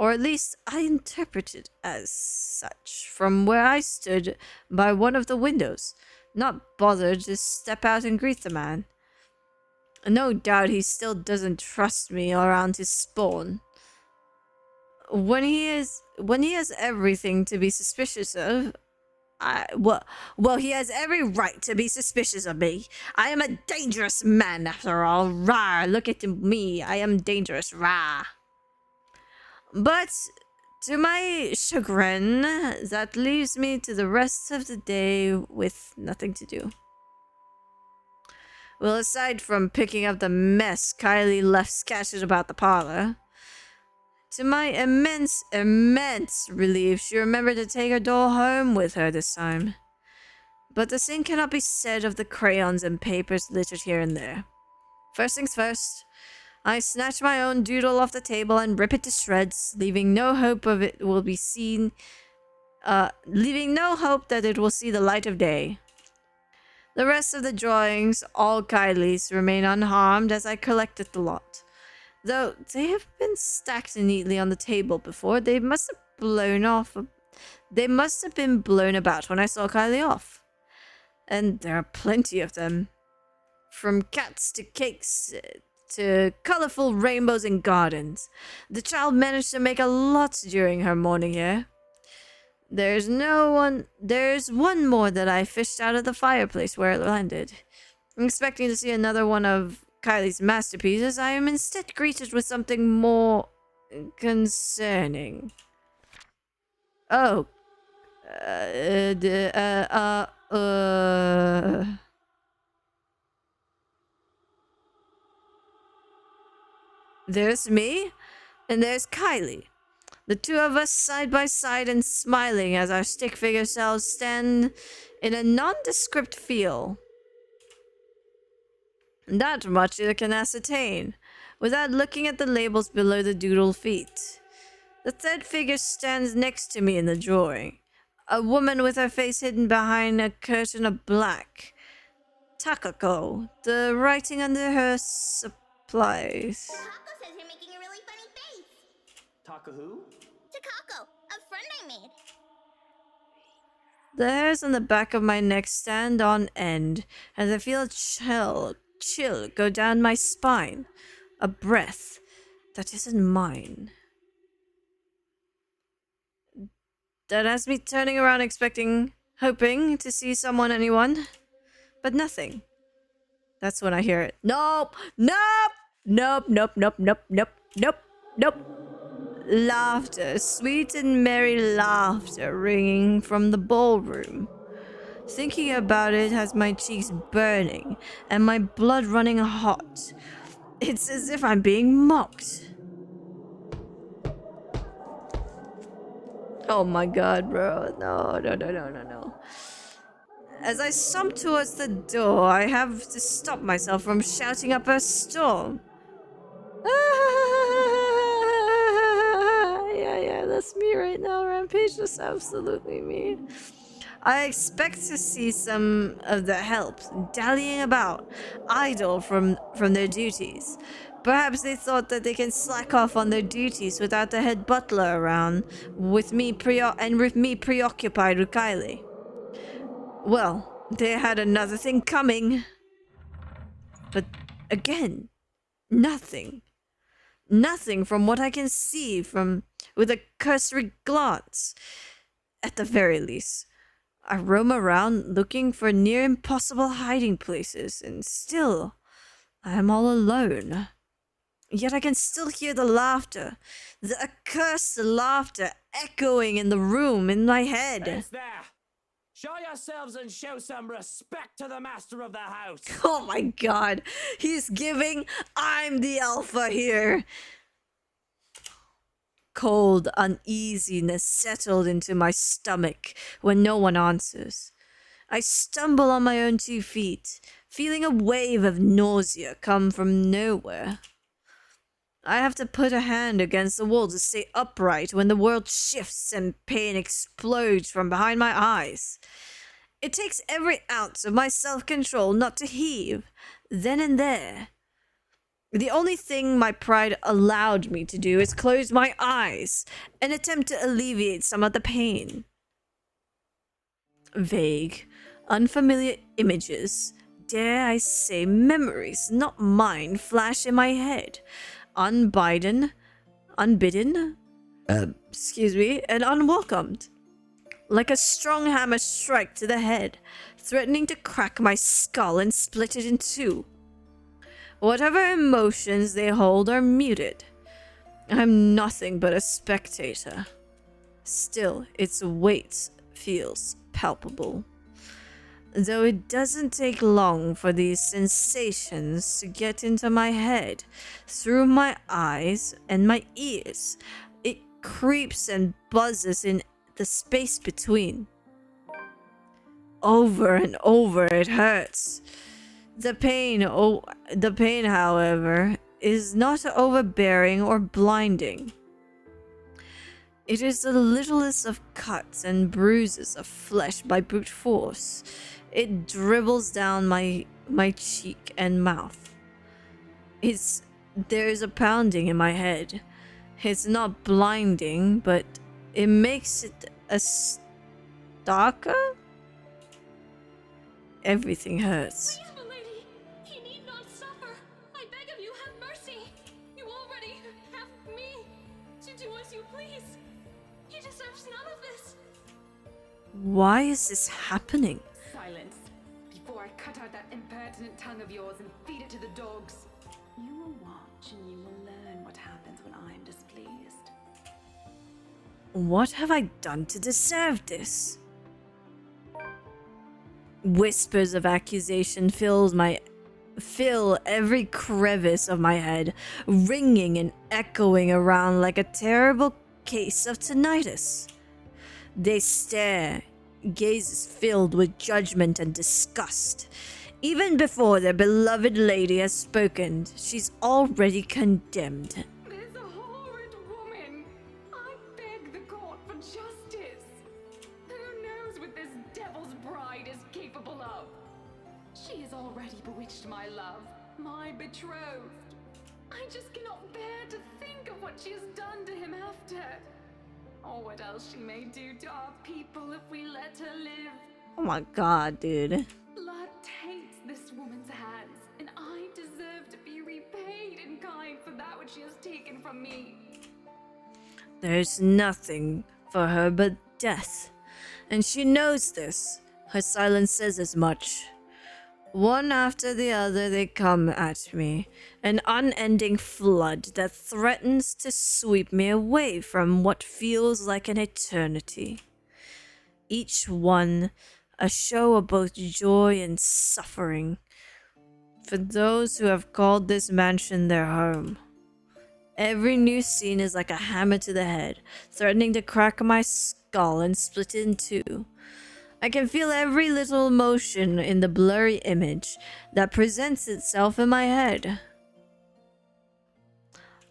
Or at least I interpreted as such from where I stood by one of the windows, not bothered to step out and greet the man. No doubt he still doesn't trust me around his spawn. When he has everything to be suspicious of, well, he has every right to be suspicious of me. I am a dangerous man after all. Rah, look at me. I am dangerous. Rah. But to my chagrin, that leaves me to the rest of the day with nothing to do. Well, aside from picking up the mess Kylie left scattered about the parlor, to my immense relief, she remembered to take her doll home with her this time. But the same cannot be said of the crayons and papers littered here and there. First things first, I snatch my own doodle off the table and rip it to shreds, leaving no hope that it will see the light of day. The rest of the drawings, all Kylie's, remain unharmed as I collected the lot. Though they have been stacked neatly on the table before, they must have been blown about when I saw Kylie off. And there are plenty of them. From cats to cakes to colorful rainbows and gardens. The child managed to make a lot during her morning here. There's one more that I fished out of the fireplace where it landed. Expecting to see another one of Kylie's masterpieces, I am instead greeted with something more concerning. Oh. There's me, and there's Kylie. The two of us side by side and smiling as our stick figure selves stand in a nondescript feel. That much I can ascertain, without looking at the labels below the doodle feet. The third figure stands next to me in the drawing. A woman with her face hidden behind a curtain of black. Takako, the writing under her supplies. Takako says you're making a really funny face. Taka who? Takako, a friend I made. The hairs on the back of my neck stand on end as I feel a chill go down my spine. A breath that isn't mine. That has me turning around hoping to see anyone, but nothing. That's when I hear it. Nope! Laughter, sweet and merry laughter ringing from the ballroom. Thinking about it has my cheeks burning and my blood running hot. It's as if I'm being mocked. Oh my god, bro. No. As I stomp towards the door, I have to stop myself from shouting up a storm. Yeah, that's me right now, Rampage. That's absolutely me. I expect to see some of the help dallying about, idle from their duties. Perhaps they thought that they can slack off on their duties without the head butler around, with me preoccupied with Kylie. Well, they had another thing coming. But again, nothing. Nothing from what I can see with a cursory glance. At the very least, I roam around looking for near impossible hiding places, and still, I am all alone. Yet I can still hear the laughter, the accursed laughter echoing in the room in my head. It's there! Show yourselves and show some respect to the master of the house! Oh my god, he's giving I'm the alpha here. Cold uneasiness settled into my stomach when no one answers. I stumble on my own 2 feet, feeling a wave of nausea come from nowhere. I have to put a hand against the wall to stay upright when the world shifts and pain explodes from behind my eyes. It takes every ounce of my self-control not to heave, then and there. The only thing my pride allowed me to do is close my eyes and attempt to alleviate some of the pain. Vague, unfamiliar images, dare I say memories not mine, flash in my head, unbidden, and unwelcomed. Like a strong hammer strike to the head, threatening to crack my skull and split it in two. Whatever emotions they hold are muted. I'm nothing but a spectator. Still, its weight feels palpable. Though it doesn't take long for these sensations to get into my head, through my eyes and my ears, it creeps and buzzes in the space between. Over and over it hurts. The pain, however, is not overbearing or blinding. It is the littlest of cuts and bruises of flesh by brute force. It dribbles down my cheek and mouth. There is a pounding in my head. It's not blinding, but it makes it a stalker? Everything hurts. Please, milady, he need not suffer. I beg of you, have mercy. You already have me to do as you please. He deserves none of this. Why is this happening? Silence, before I cut out that impertinent tongue of yours and feed it to the dogs. You will watch and you will learn what happens when I am displeased. What have I done to deserve this? Whispers of accusation fill every crevice of my head, ringing and echoing around like a terrible case of tinnitus. They stare, gazes filled with judgment and disgust. Even before their beloved lady has spoken, she's already condemned. This horrid woman! I beg the court for justice. Who knows what this devil's bride is capable of? She has already bewitched my love, my betrothed. I just cannot bear to think of what she has done to him after. Or what else she may do to our people if we let her live. Oh my god, dude. Blood taints this woman's hands, and I deserve to be repaid in kind for that which she has taken from me. There's nothing for her but death, and she knows this. Her silence says as much. One after the other they come at me, an unending flood that threatens to sweep me away from what feels like an eternity. Each one a show of both joy and suffering for those who have called this mansion their home. Every new scene is like a hammer to the head, threatening to crack my skull and split it in two. I can feel every little emotion in the blurry image that presents itself in my head.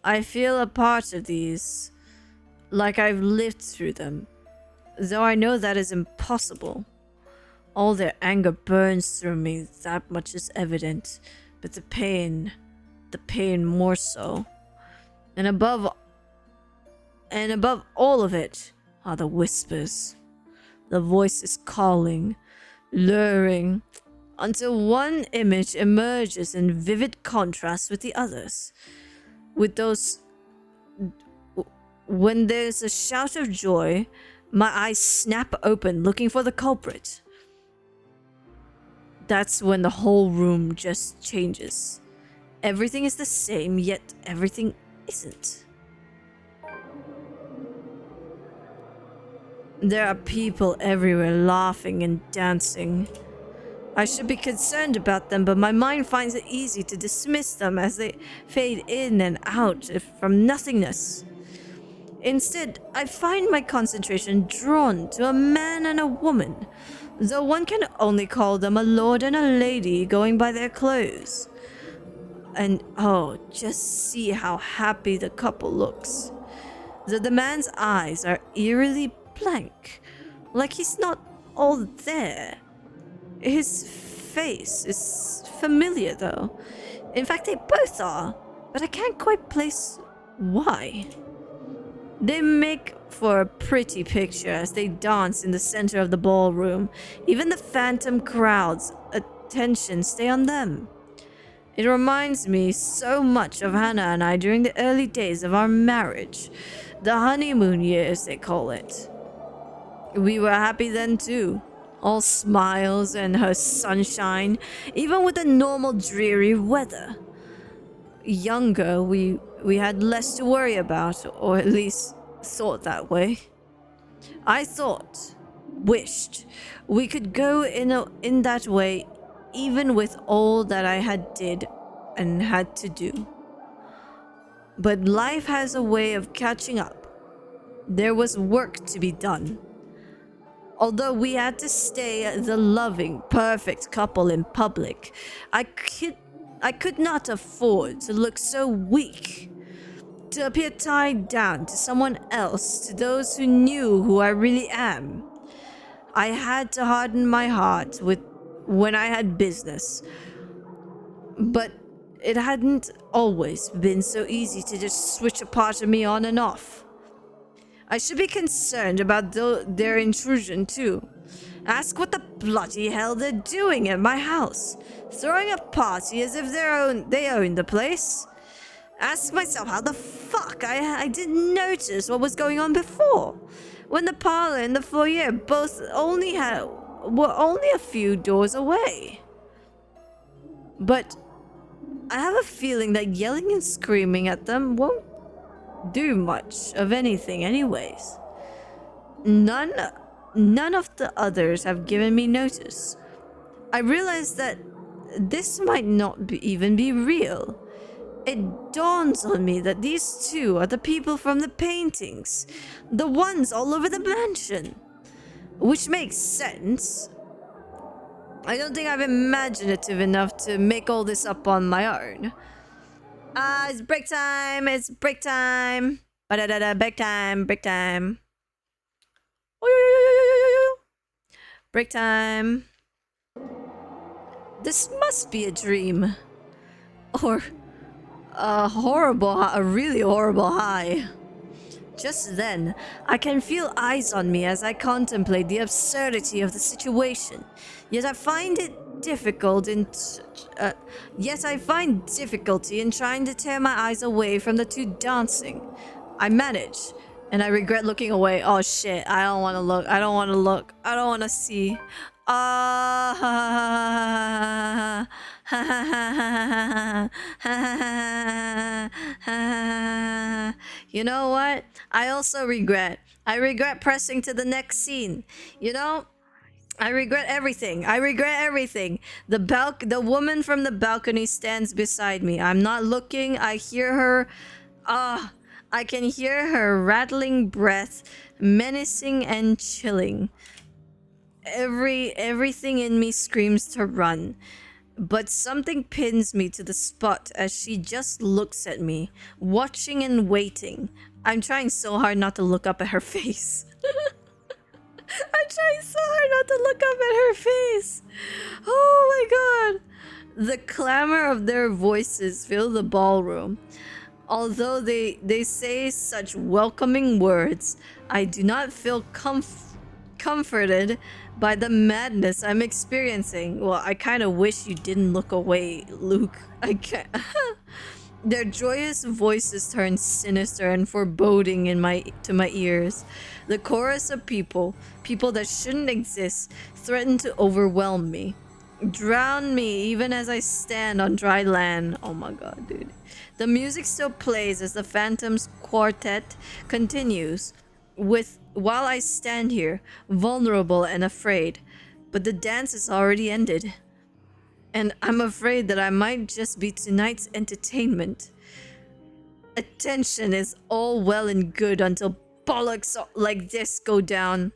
I feel a part of these, like I've lived through them, though I know that is impossible. All their anger burns through me, that much is evident, but the pain more so. And above all of it are the whispers. The voices calling, luring, until one image emerges in vivid contrast with the others. When there's a shout of joy, my eyes snap open looking for the culprit. That's when the whole room just changes. Everything is the same, yet everything isn't. There are people everywhere laughing and dancing. I should be concerned about them, but my mind finds it easy to dismiss them as they fade in and out from nothingness. Instead, I find my concentration drawn to a man and a woman, though one can only call them a lord and a lady going by their clothes. And oh, just see how happy the couple looks. Though the man's eyes are eerily blank, like he's not all there. His face is familiar, though. In fact, they both are. but I can't quite place why. They make for a pretty picture as they dance in the center of the ballroom. Even the phantom crowd's attention stay on them. It reminds me so much of Hannah and I during the early days of our marriage. The honeymoon years, they call it. We were happy then too. All smiles and her sunshine, even with the normal dreary weather. Younger, we had less to worry about, or at least thought that way. I thought, wished, we could go in that way even with all that I had did and had to do. But life has a way of catching up. There was work to be done. Although we had to stay the loving, perfect couple in public, I could not afford to look so weak, to appear tied down to someone else, to those who knew who I really am. I had to harden my heart when I had business. But it hadn't always been so easy to just switch a part of me on and off. I should be concerned about their intrusion too. Ask what the bloody hell they're doing at my house. Throwing a party as if they own the place. Ask myself how the fuck I didn't notice what was going on before. When the parlor and the foyer both were only a few doors away. But I have a feeling that yelling and screaming at them won't do much of anything anyways. None of the others have given me notice. I realize that this might not even be real. It dawns on me that these two are the people from the paintings, the ones all over the mansion. Which makes sense. I don't think I'm imaginative enough to make all this up on my own. It's break time, it's break time. Ba-da-da-da, break time, break time. Break time. This must be a dream. Or a really horrible high. Just then, I can feel eyes on me as I contemplate the absurdity of the situation. Yet I find difficulty in trying to tear my eyes away from the two dancing. I manage, and I regret looking away. Oh shit, I don't want to look. I don't want to look. I don't want to see. You know what? I also regret. I regret pressing to the next scene. You know? I regret everything. I regret everything. The woman from the balcony stands beside me. I'm not looking. I hear her. I can hear her rattling breath, menacing and chilling. Everything in me screams to run. But something pins me to the spot as she just looks at me, watching and waiting. I'm trying so hard not to look up at her face. I'm trying so hard not to look up at her face. Oh my god. The clamor of their voices fill the ballroom. Although they say such welcoming words, I do not feel comforted by the madness I'm experiencing. Well, I kind of wish you didn't look away, Luke. I can't. Their joyous voices turn sinister and foreboding to my ears. The chorus of people that shouldn't exist, threaten to overwhelm me. Drown me even as I stand on dry land. Oh my god, dude. The music still plays as the Phantoms Quartet continues, while I stand here, vulnerable and afraid. But the dance is already ended. And I'm afraid that I might just be tonight's entertainment. Attention is all well and good until bollocks like this go down.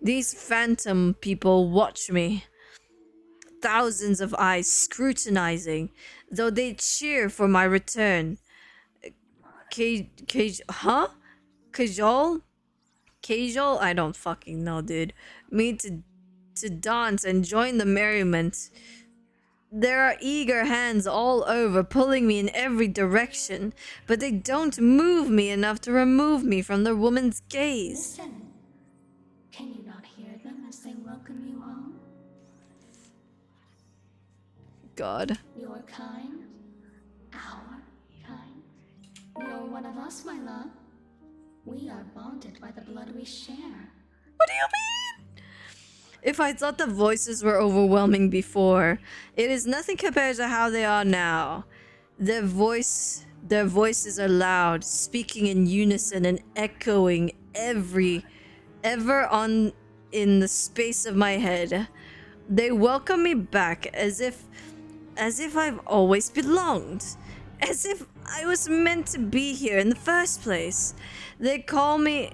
These phantom people watch me. Thousands of eyes scrutinizing, though they cheer for my return. Casual? I don't fucking know, dude. Me to dance and join the merriment. There are eager hands all over, pulling me in every direction, but they don't move me enough to remove me from the woman's gaze. Listen. Can you not hear them as they welcome you home? God. You're kind. Our kind. You're one of us, my love. We are bonded by the blood we share. What do you mean? If I thought the voices were overwhelming before, it is nothing compared to how they are now. Their voices are loud, speaking in unison and echoing ever on in the space of my head. They welcome me back as if I've always belonged. As if I was meant to be here in the first place. They call me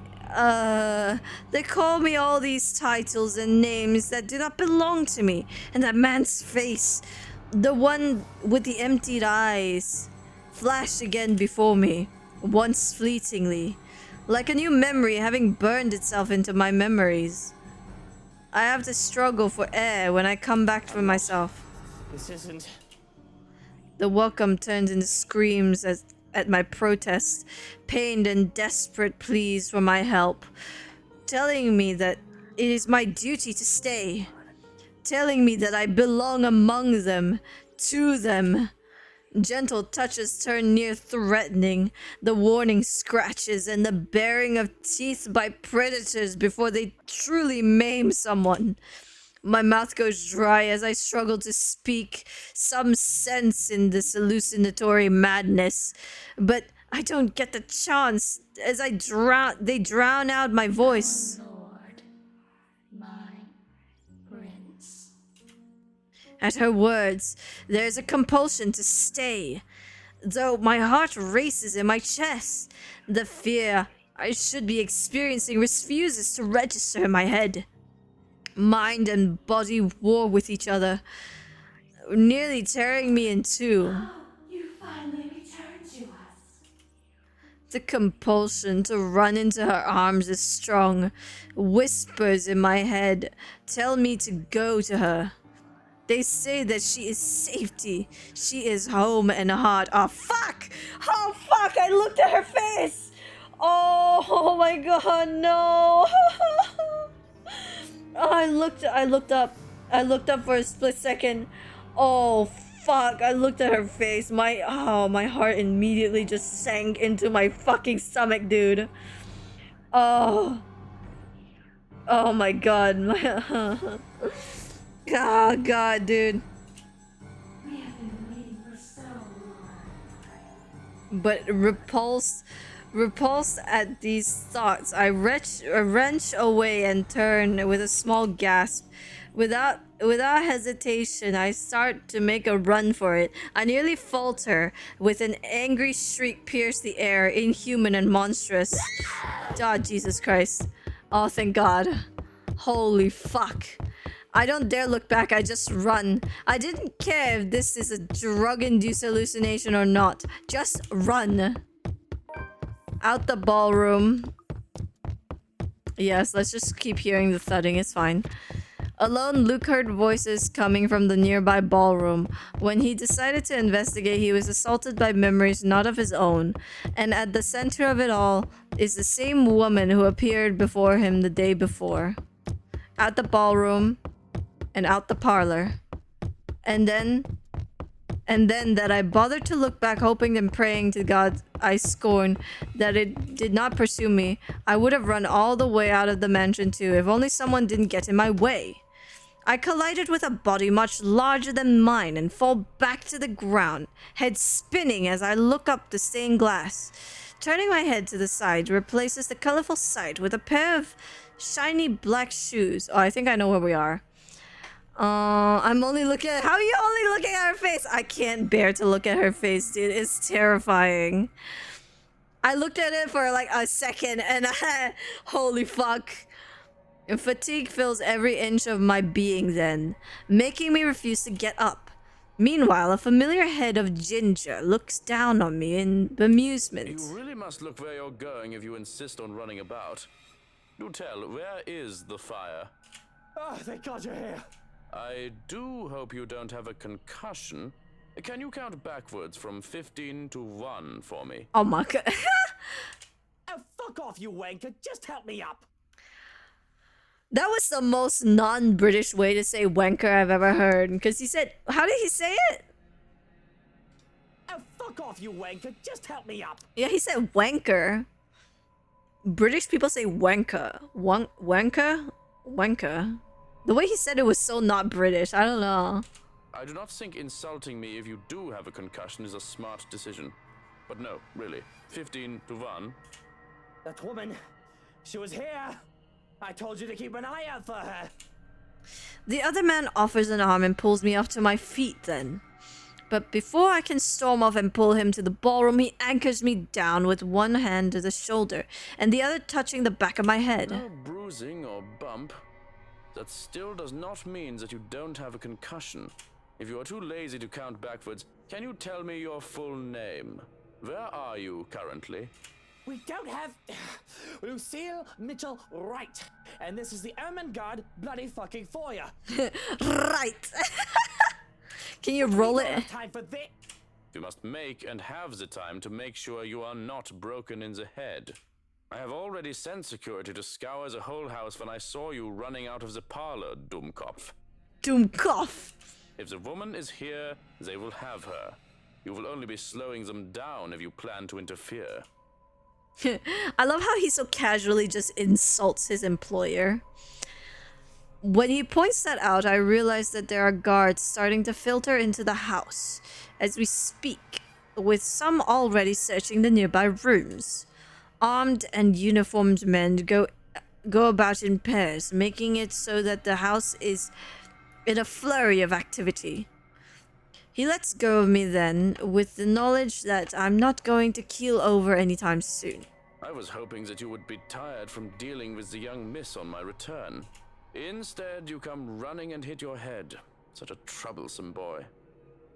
all these titles and names that do not belong to me. And that man's face, the one with the emptied eyes, flashed again before me, once fleetingly, like a new memory having burned itself into my memories. I have to struggle for air when I come back to myself. This isn't... The welcome turned into screams at my protest, pained and desperate pleas for my help, telling me that it is my duty to stay, telling me that I belong among them, to them. Gentle touches turn near threatening, the warning scratches and the baring of teeth by predators before they truly maim someone. My mouth goes dry as I struggle to speak some sense in this hallucinatory madness, but I don't get the chance as they drown out my voice. Lord, my prince. At her words, there's a compulsion to stay, though my heart races in my chest. The fear I should be experiencing refuses to register in my head. Mind and body war with each other, nearly tearing me in two. You finally returned to us. The compulsion to run into her arms is strong. Whispers in my head tell me to go to her. They say that she is safety. She is home and heart. Oh, fuck! Oh, fuck! I looked at her face! Oh my god, no! Oh, I looked up. I looked up for a split second. Oh, fuck. I looked at her face. My heart immediately just sank into my fucking stomach, dude. Oh. Oh my god. Oh, god, dude. We have been waiting for so long. But repulsed at these thoughts, I wrench away and turn with a small gasp. Without hesitation, I start to make a run for it. I nearly falter, with an angry shriek pierce the air, inhuman and monstrous. God, Jesus Christ. Oh, thank God. Holy fuck. I don't dare look back, I just run. I didn't care if this is a drug-induced hallucination or not. Just run. Out the ballroom. Yes, let's just keep hearing the thudding, it's fine. Alone, Luke heard voices coming from the nearby ballroom. When he decided to investigate, he was assaulted by memories not of his own. And at the center of it all is the same woman who appeared before him the day before. Out the ballroom, and out the parlor. And then that I bothered to look back, hoping and praying to God I scorn that it did not pursue me. I would have run all the way out of the mansion too, if only someone didn't get in my way. I collided with a body much larger than mine and fall back to the ground, head spinning as I look up the stained glass. Turning my head to the side replaces the colorful sight with a pair of shiny black shoes. Oh, I think I know where we are. I'm only looking at... How are you only looking at her face? I can't bear to look at her face, dude. It's terrifying. I looked at it for like a second and holy fuck. Fatigue fills every inch of my being then, making me refuse to get up. Meanwhile, a familiar head of ginger looks down on me in bemusement. You really must look where you're going if you insist on running about. Do tell, where is the fire? Oh, thank God you're here. I do hope you don't have a concussion. Can you count backwards from 15 to 1 for me? Oh my god. Oh, fuck off, you wanker. Just help me up. That was the most non-British way to say wanker I've ever heard. Because he said, how did he say it? Oh, fuck off, you wanker. Just help me up. Yeah, he said wanker. British people say wanker. Wanker? Wanker. The way he said it was so not British. I don't know. I do not think insulting me if you do have a concussion is a smart decision. But no, really. 15 to 1. That woman, she was here. I told you to keep an eye out for her. The other man offers an arm and pulls me up to my feet then. But before I can storm off and pull him to the ballroom, he anchors me down with one hand to the shoulder and the other touching the back of my head. No bruising or bump. That still does not mean that you don't have a concussion. If you are too lazy to count backwards, can you tell me your full name? Where are you currently? We don't have Lucille Mitchell Wright, and this is the Ermengarde bloody fucking foyer. Right. Can you roll We don't it? have time for this. You must make and have the time to make sure you are not broken in the head. I have already sent security to scour the whole house when I saw you running out of the parlor, Dummkopf. Dummkopf. If the woman is here, they will have her. You will only be slowing them down if you plan to interfere. I love how he so casually just insults his employer. When he points that out, I realize that there are guards starting to filter into the house as we speak, with some already searching the nearby rooms. Armed and uniformed men go about in pairs, making it so that the house is in a flurry of activity. He lets go of me then, with the knowledge that I'm not going to keel over anytime soon. I was hoping that you would be tired from dealing with the young miss on my return. Instead, you come running and hit your head. Such a troublesome boy.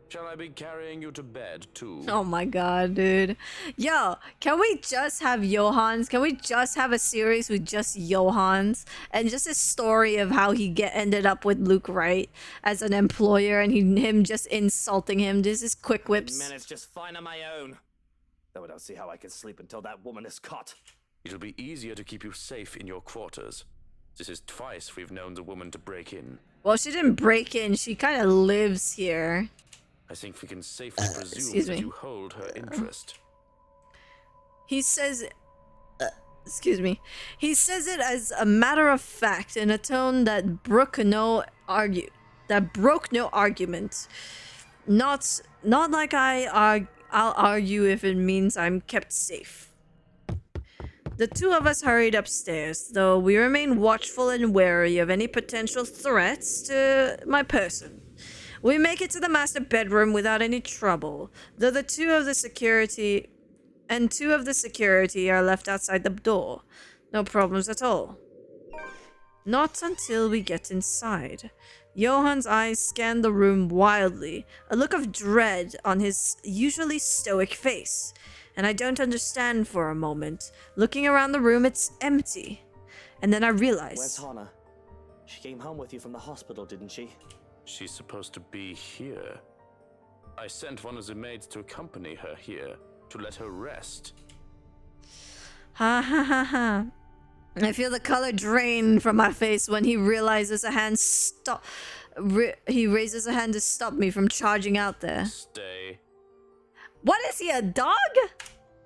Shall I be carrying you to bed, too? Oh my god, dude. Yo, can we just have Johans? Can we just have a series with just Johans? And just a story of how he ended up with Luke Wright as an employer and him just insulting him. This is quick whips. Man, it's just fine on my own. Though I don't see how I can sleep until that woman is caught. It'll be easier to keep you safe in your quarters. This is twice we've known the woman to break in. Well, she didn't break in. She kind of lives here. I think we can safely presume excuse that me. you hold her interest. He says... excuse me. He says it as a matter of fact in a tone that broke no argument. Not like I'll argue if it means I'm kept safe. The two of us hurried upstairs, though we remain watchful and wary of any potential threats to my person. We make it to the master bedroom without any trouble, though two of the security are left outside the door. No problems at all. Not until we get inside. Johan's eyes scan the room wildly, a look of dread on his usually stoic face. And I don't understand for a moment. Looking around the room, it's empty. And then I realize... Where's Hannah? She came home with you from the hospital, didn't she? She's supposed to be here. I sent one of the maids to accompany her here, to let her rest. Ha ha ha ha. I feel the color drain from my face when he realizes he raises a hand to stop me from charging out there. Stay. What is he, a dog?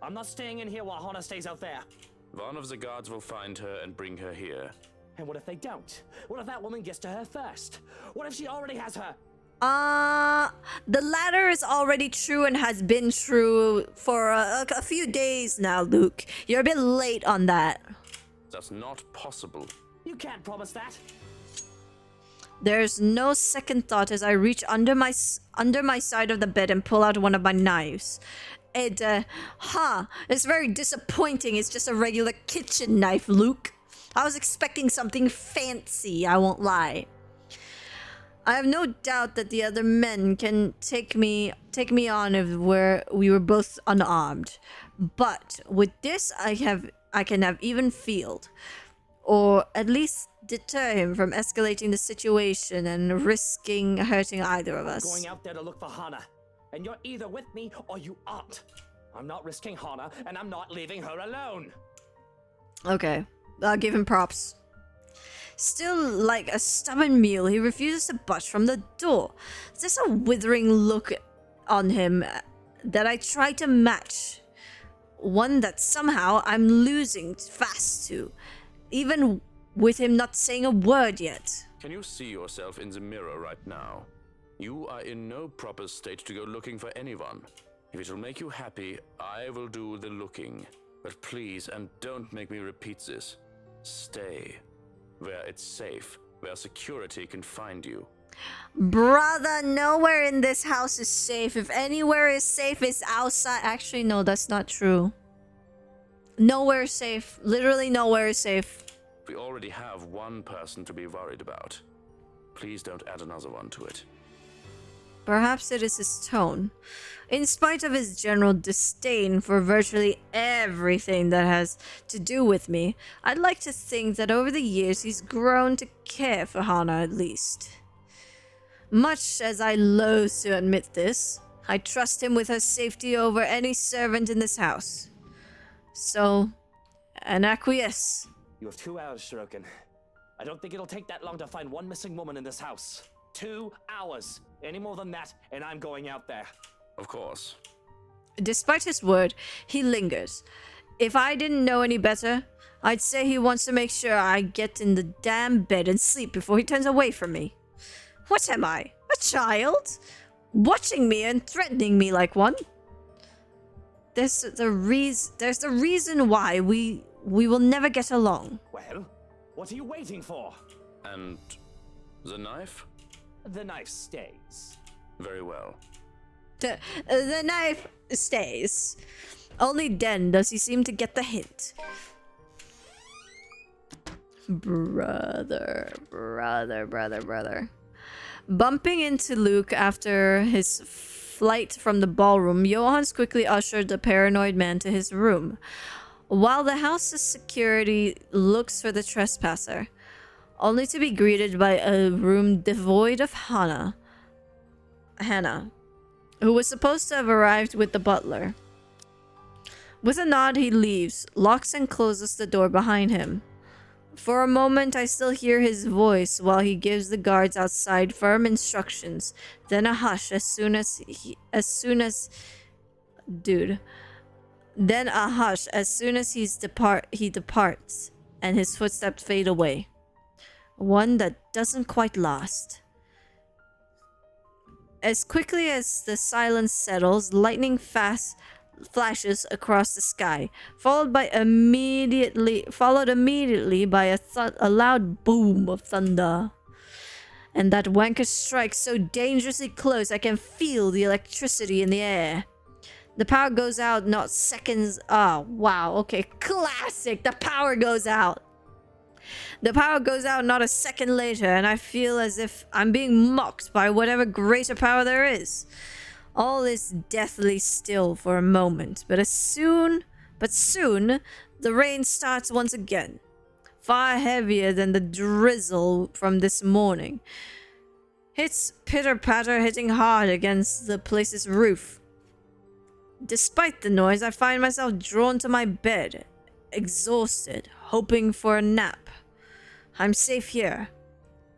I'm not staying in here while Hannah stays out there. One of the guards will find her and bring her here. And what if they don't? What if that woman gets to her first? What if she already has her? The latter is already true and has been true for a few days now, Luke. You're a bit late on that. That's not possible. You can't promise that. There's no second thought as I reach under my side of the bed and pull out one of my knives. It's very disappointing. It's just a regular kitchen knife, Luke. I was expecting something fancy, I won't lie. I have no doubt that the other men can take me on if we were both unarmed. But with this, I can have even field. or at least deter him from escalating the situation and risking hurting either of us. Going out there to look for Hana, and you're either with me or you aren't. I'm not risking Hana, and I'm not leaving her alone. Okay, I'll give him props. Still like a stubborn mule, he refuses to budge from the door. There's a withering look on him that I try to match. One that somehow I'm losing fast to, even with him not saying a word yet. Can you see yourself in the mirror right now? You are in no proper state to go looking for anyone. If it will make you happy, I will do the looking. But please, and don't make me repeat this, stay where it's safe, where security can find you. Brother, nowhere in this house is safe. If anywhere is safe, it's outside. Actually, no, that's not true. Nowhere is safe. Literally nowhere is safe. We already have one person to be worried about. Please don't add another one to it. Perhaps it is his tone. In spite of his general disdain for virtually everything that has to do with me, I'd like to think that over the years he's grown to care for Hana at least. Much as I loathe to admit this, I trust him with her safety over any servant in this house. So, an acquiesce. You have 2 hours, Shirokin. I don't think it'll take that long to find one missing woman in this house. 2 hours. Any more than that, and I'm going out there. Of course. Despite his word, he lingers. If I didn't know any better, I'd say he wants to make sure I get in the damn bed and sleep before he turns away from me. What am I? A child? Watching me and threatening me like one? There's the reason why we will never get along. Well, what are you waiting for? And the knife? The knife stays. Very well. The knife stays. Only then does he seem to get the hint. Brother. Bumping into Luke after his flight from the ballroom, Johans quickly ushered the paranoid man to his room, while the house's security looks for the trespasser, only to be greeted by a room devoid of Hannah, who was supposed to have arrived with the butler. With a nod, he leaves, locks and closes the door behind him. For a moment, I still hear his voice while he gives the guards outside firm instructions, then a hush then a hush as soon as he departs, and his footsteps fade away. One that doesn't quite last. As quickly as the silence settles, lightning fast flashes across the sky, followed immediately by a loud boom of thunder. And that wanker strikes so dangerously close I can feel the electricity in the air. The power goes out not seconds. Oh, wow. Okay, classic. The power goes out. The power goes out not a second later, and I feel as if I'm being mocked by whatever greater power there is. All is deathly still for a moment, but soon, the rain starts once again, far heavier than the drizzle from this morning. It's pitter-patter hitting hard against the place's roof. Despite the noise, I find myself drawn to my bed, exhausted, hoping for a nap. I'm safe here.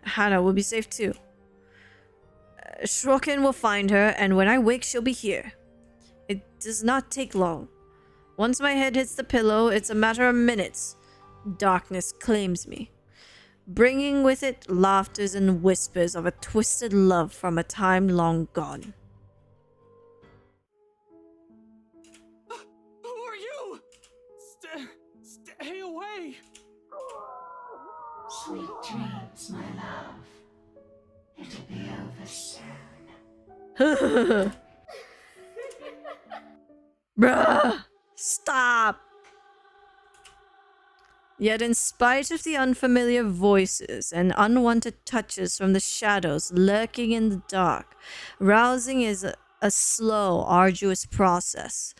Hana will be safe too. Shrokin will find her, and when I wake, she'll be here. It does not take long. Once my head hits the pillow, it's a matter of minutes. Darkness claims me, bringing with it laughters and whispers of a twisted love from a time long gone. Who are you? Stay away! Sweet dreams, my love. It'll be over soon. Bruh! Stop! Yet in spite of the unfamiliar voices and unwanted touches from the shadows lurking in the dark, rousing is a slow, arduous process.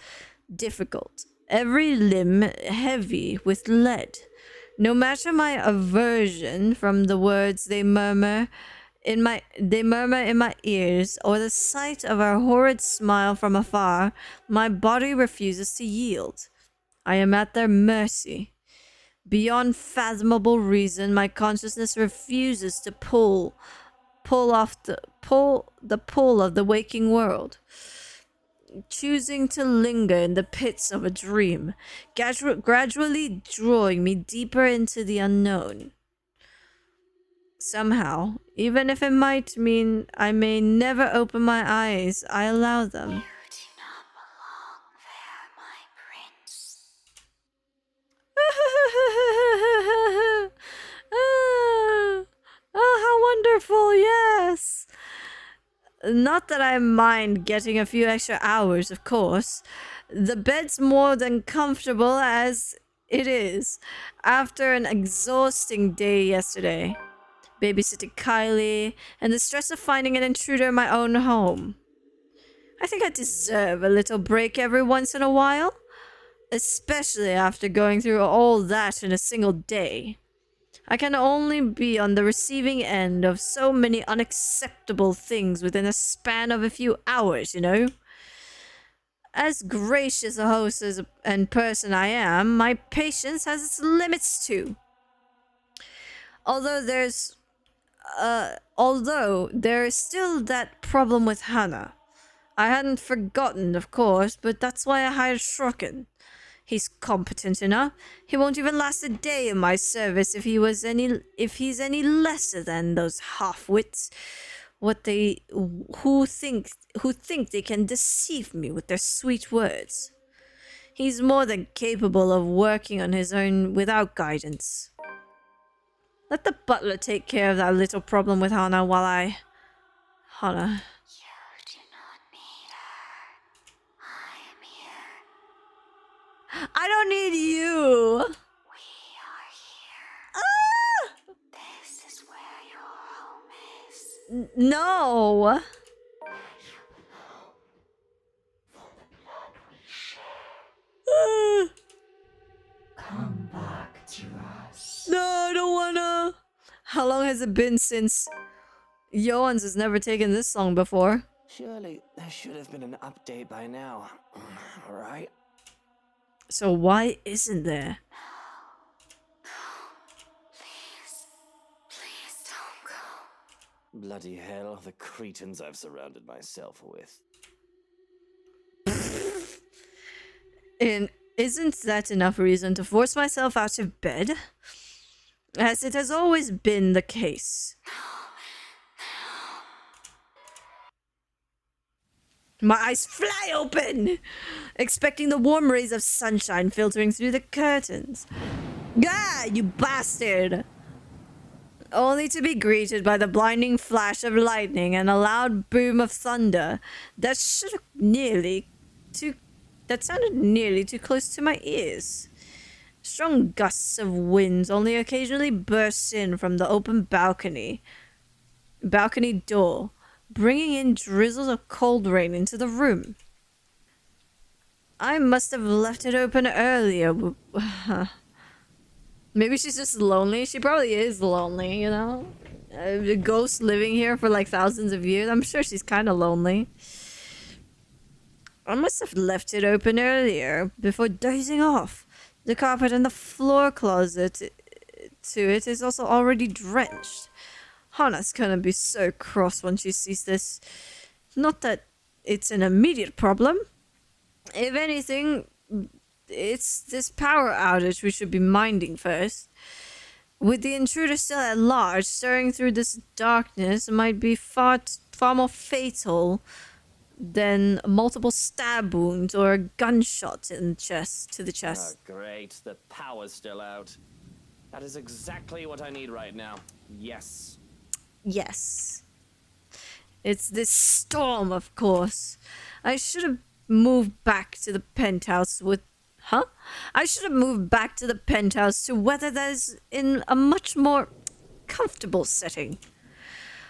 Difficult. Every limb heavy with lead. No matter my aversion from the words they murmur in my ears, or the sight of her horrid smile from afar, my body refuses to yield. I am at their mercy. Beyond fathomable reason, my consciousness refuses to pull the pull of the waking world, choosing to linger in the pits of a dream, gradually drawing me deeper into the unknown. Somehow, even if it might mean I may never open my eyes, I allow them. You do not belong there, my prince. Oh, how wonderful, yes! Not that I mind getting a few extra hours, of course. The bed's more than comfortable as it is, after an exhausting day yesterday. Babysitting Kylie, and the stress of finding an intruder in my own home. I think I deserve a little break every once in a while, especially after going through all that in a single day. I can only be on the receiving end of so many unacceptable things within a span of a few hours, you know? As gracious a host and person I am, my patience has its limits too. Although there is still that problem with Hannah. I hadn't forgotten, of course, but that's why I hired Shrocken. He's competent enough. He won't even last a day in my service if he's any lesser than those half-wits who think they can deceive me with their sweet words. He's more than capable of working on his own without guidance. Let the butler take care of that little problem with Hannah while I... Hannah. You do not need her. I am here. I don't need you! We are here. Ah! This is where your home is. No! Come back to us. No, I don't wanna. How long has it been since... Johans has never taken this long before. Surely there should have been an update by now. Alright? So why isn't there? Please don't go. Bloody hell, the cretins I've surrounded myself with. And isn't that enough reason to force myself out of bed? As it has always been the case. My eyes fly open, expecting the warm rays of sunshine filtering through the curtains. Gah, you bastard! Only to be greeted by the blinding flash of lightning and a loud boom of thunder that sounded nearly too close to my ears. Strong gusts of wind only occasionally burst in from the open balcony door, bringing in drizzles of cold rain into the room. I must have left it open earlier. Maybe she's just lonely. She probably is lonely, you know? A ghost living here for like thousands of years. I'm sure she's kind of lonely. I must have left it open earlier before dozing off. The carpet and the floor closet to it is also already drenched. Hannah's gonna be so cross when she sees this. Not that it's an immediate problem. If anything, it's this power outage we should be minding first. With the intruder still at large, stirring through this darkness might be far more fatal than multiple stab wounds or a gunshot to the chest. Oh, great. The power's still out. That is exactly what I need right now. Yes. Yes. It's this storm, of course. I should have moved back to the penthouse with... Huh? I should have moved back to the penthouse to weather those in a much more comfortable setting.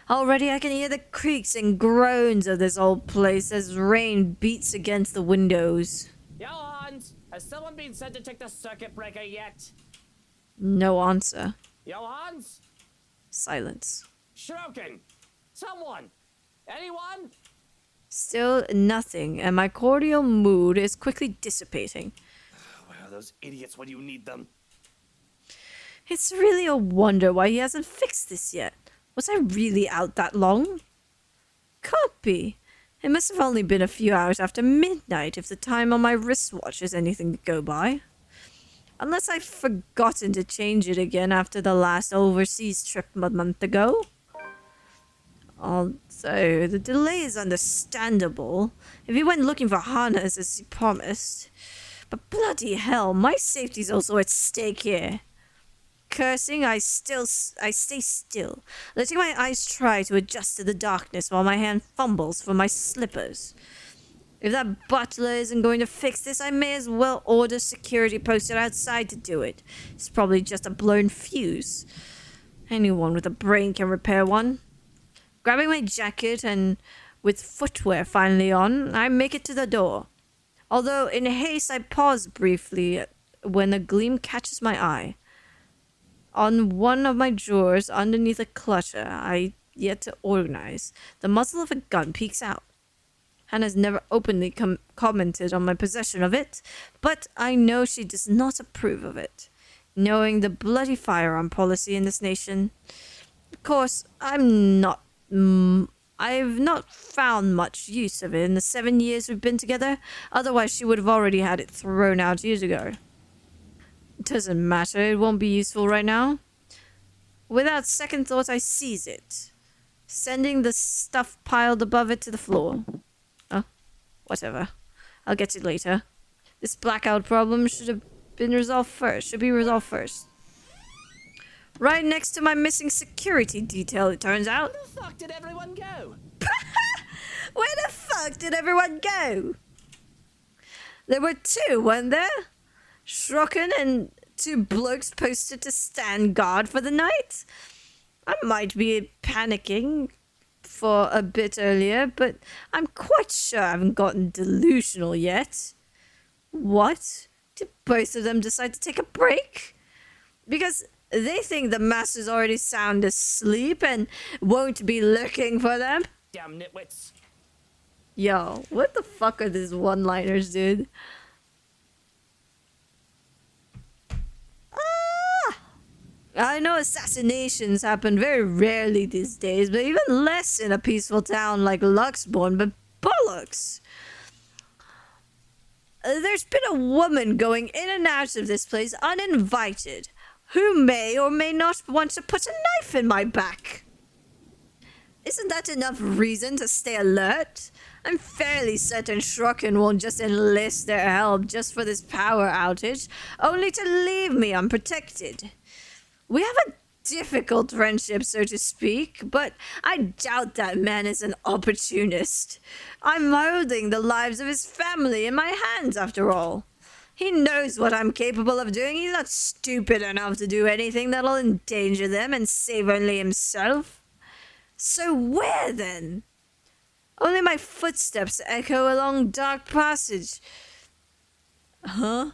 Already I can hear the creaks and groans of this old place as rain beats against the windows. Johans, has someone been sent to check the circuit breaker yet? No answer. Johans? Silence. Schroken! Someone! Anyone? Still nothing, and my cordial mood is quickly dissipating. Where are those idiots when you need them? It's really a wonder why he hasn't fixed this yet. Was I really out that long? Can't be. It must have only been a few hours after midnight if the time on my wristwatch is anything to go by. Unless I've forgotten to change it again after the last overseas trip a month ago. Although, the delay is understandable if he went looking for Hana's as he promised. But bloody hell, my safety's also at stake here. Cursing, I stay still, letting my eyes try to adjust to the darkness while my hand fumbles for my slippers. If that butler isn't going to fix this, I may as well order security posted outside to do it. It's probably just a blown fuse. Anyone with a brain can repair one. Grabbing my jacket and with footwear finally on, I make it to the door. Although in haste I pause briefly when a gleam catches my eye. On one of my drawers underneath a clutter I yet to organize, the muzzle of a gun peeks out. Hannah's never openly commented on my possession of it, but I know she does not approve of it. Knowing the bloody firearm policy in this nation, of course, I've not found much use of it in the 7 years we've been together. Otherwise, she would have already had it thrown out years ago. It doesn't matter, it won't be useful right now. Without second thought, I seize it, sending the stuff piled above it to the floor. Oh, whatever. I'll get to it later. This blackout problem should be resolved first. Right next to my missing security detail, it turns out. Where the fuck did everyone go? Where the fuck did everyone go? There were two, weren't there? Schrocken and two blokes posted to stand guard for the night. I might be panicking for a bit earlier, but I'm quite sure I haven't gotten delusional yet. What? Did both of them decide to take a break? Because they think the master's already sound asleep and won't be looking for them? Damn nitwits. Yo, what the fuck are these one-liners, dude? I know assassinations happen very rarely these days, but even less in a peaceful town like Luxborn, but bollocks! There's been a woman going in and out of this place uninvited, who may or may not want to put a knife in my back. Isn't that enough reason to stay alert? I'm fairly certain Schrocken won't just enlist their help just for this power outage, only to leave me unprotected. We have a difficult friendship, so to speak, but I doubt that man is an opportunist. I'm holding the lives of his family in my hands, after all. He knows what I'm capable of doing. He's not stupid enough to do anything that'll endanger them and save only himself. So where, then? Only my footsteps echo along dark passage. Huh?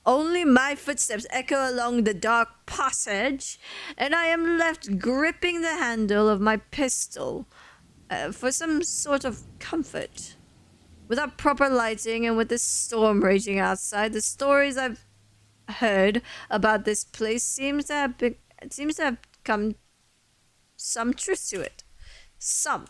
Only my footsteps echo along the dark passage, and I am left gripping the handle of my pistol for some sort of comfort. Without proper lighting and with the storm raging outside, the stories I've heard about this place seems to have come some truth to it. Some.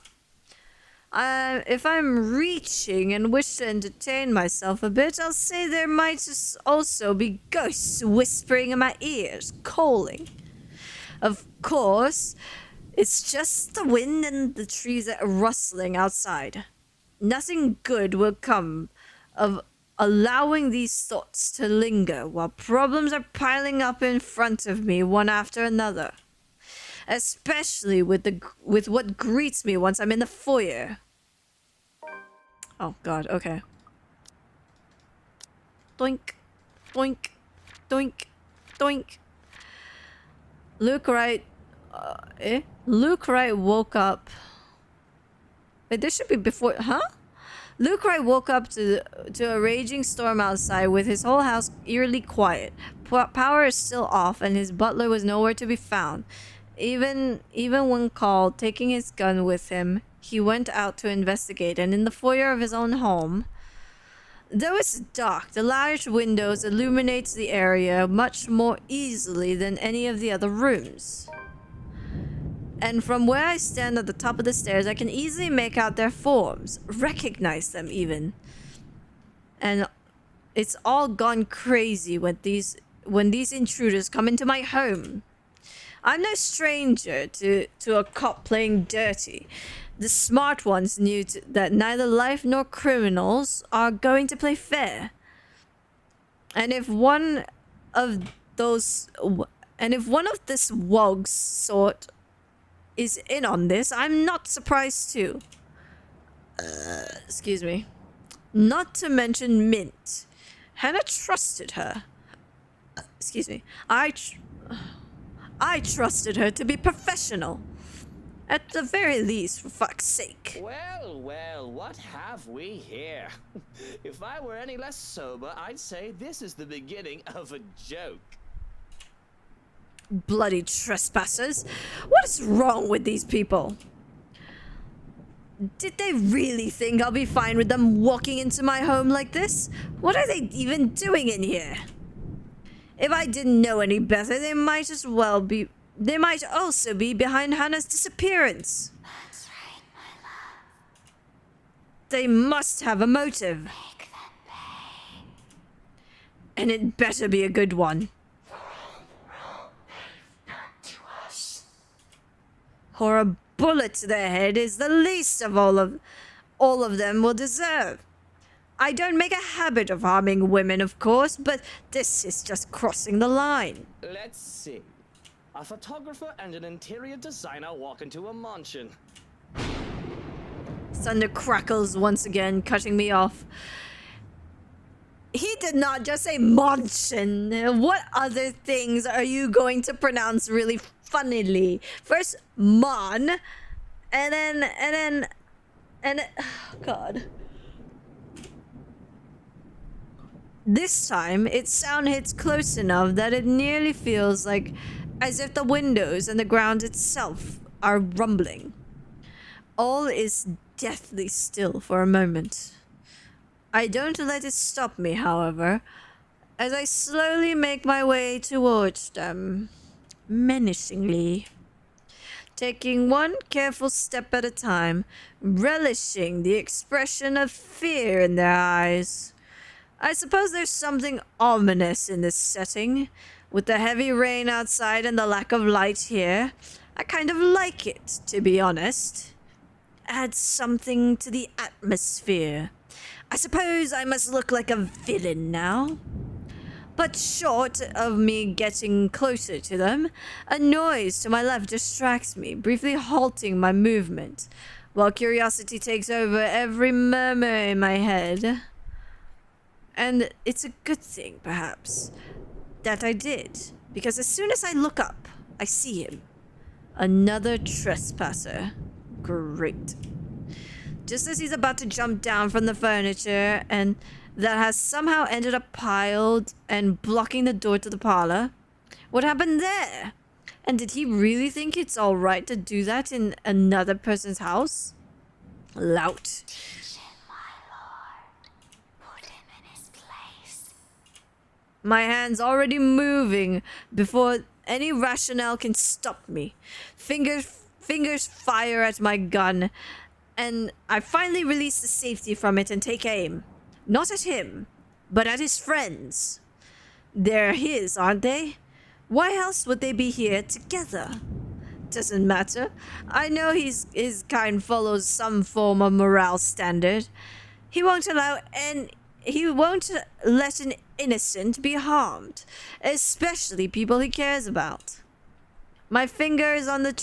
If I'm reaching and wish to entertain myself a bit, I'll say there might also be ghosts whispering in my ears, calling. Of course, it's just the wind and the trees that are rustling outside. Nothing good will come of allowing these thoughts to linger while problems are piling up in front of me one after another. Especially with what greets me once I'm in the foyer. Oh god, okay. Doink, doink, doink, doink. Luke Wright woke up. Wait, this should be before, huh? Lucroy woke up to a raging storm outside with his whole house eerily quiet. Power is still off and his butler was nowhere to be found. Even when called, taking his gun with him, he went out to investigate, and in the foyer of his own home, though it's dark, the large windows illuminates the area much more easily than any of the other rooms. And from where I stand at the top of the stairs, I can easily make out their forms, recognize them even. And it's all gone crazy when these intruders come into my home. I'm no stranger to a cop playing dirty. The smart ones knew that neither life nor criminals are going to play fair. And if one of this wogs sort is in on this, I'm not surprised too. Excuse me. Not to mention Mint. Hannah trusted her. Excuse me. I trusted her to be professional. At the very least, for fuck's sake. Well, well, what have we here? If I were any less sober, I'd say this is the beginning of a joke. Bloody trespassers. What is wrong with these people? Did they really think I'll be fine with them walking into my home like this? What are they even doing in here? If I didn't know any better, they might also be behind Hannah's disappearance. That's right, my love. They must have a motive. Make them pay. And it better be a good one. Or a bullet to their head is the least of all of them will deserve. I don't make a habit of harming women, of course, but this is just crossing the line. Let's see. A photographer and an interior designer walk into a mansion. Thunder crackles once again, cutting me off. He did not just say mansion. What other things are you going to pronounce really funnily? First, mon, and then, oh God. This time, its sound hits close enough that it nearly feels like as if the windows and the ground itself are rumbling. All is deathly still for a moment. I don't let it stop me, however, as I slowly make my way towards them, menacingly, taking one careful step at a time, relishing the expression of fear in their eyes. I suppose there's something ominous in this setting. With the heavy rain outside and the lack of light here, I kind of like it, to be honest. Adds something to the atmosphere. I suppose I must look like a villain now. But short of me getting closer to them, a noise to my left distracts me, briefly halting my movement, while curiosity takes over every murmur in my head. And it's a good thing, perhaps, that I did, because as soon as I look up, I see him. Another trespasser. Great. Just as he's about to jump down from the furniture, and that has somehow ended up piled and blocking the door to the parlor. What happened there? And did he really think it's all right to do that in another person's house? Lout. My hand's already moving before any rationale can stop me. Fingers fire at my gun, and I finally release the safety from it and take aim. Not at him, but at his friends. They're his, aren't they? Why else would they be here together? Doesn't matter. I know his kind follows some form of morale standard. He won't let an innocent be harmed, especially people he cares about. My finger on the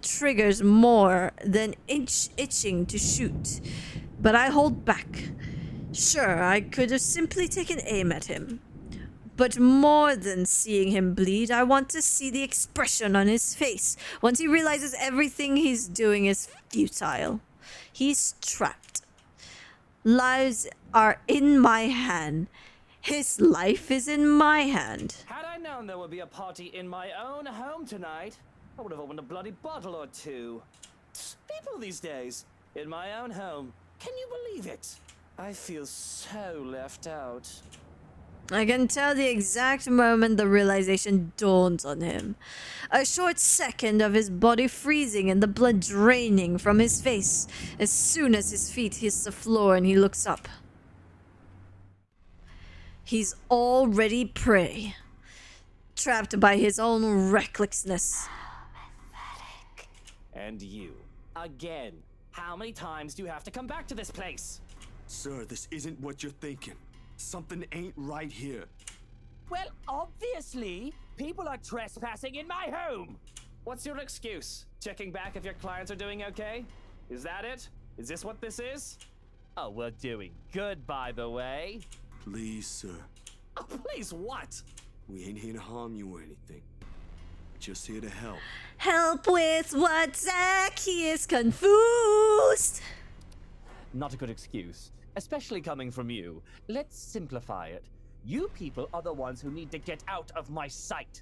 trigger's more than itching to shoot, but I hold back. Sure, I could have simply taken aim at him, but more than seeing him bleed, I want to see the expression on his face once he realizes everything he's doing is futile. He's trapped. Lives are in my hand. His life is in my hand. Had I known there would be a party in my own home tonight, I would have opened a bloody bottle or two. People these days, in my own home. Can you believe it? I feel so left out. I can tell the exact moment the realization dawns on him. A short second of his body freezing and the blood draining from his face as soon as his feet hit the floor and he looks up. He's already prey, trapped by his own recklessness. And you, again. How many times do you have to come back to this place? Sir, this isn't what you're thinking. Something ain't right here. Well, obviously, people are trespassing in my home. What's your excuse? Checking back if your clients are doing okay? Is that it? Is this what this is? Oh, we're doing good, by the way. Please, sir. Oh, please what? We ain't here to harm you or anything. Just here to help. Help with what? Zach? He is confused. Not a good excuse, especially coming from you. Let's simplify it. You people are the ones who need to get out of my sight.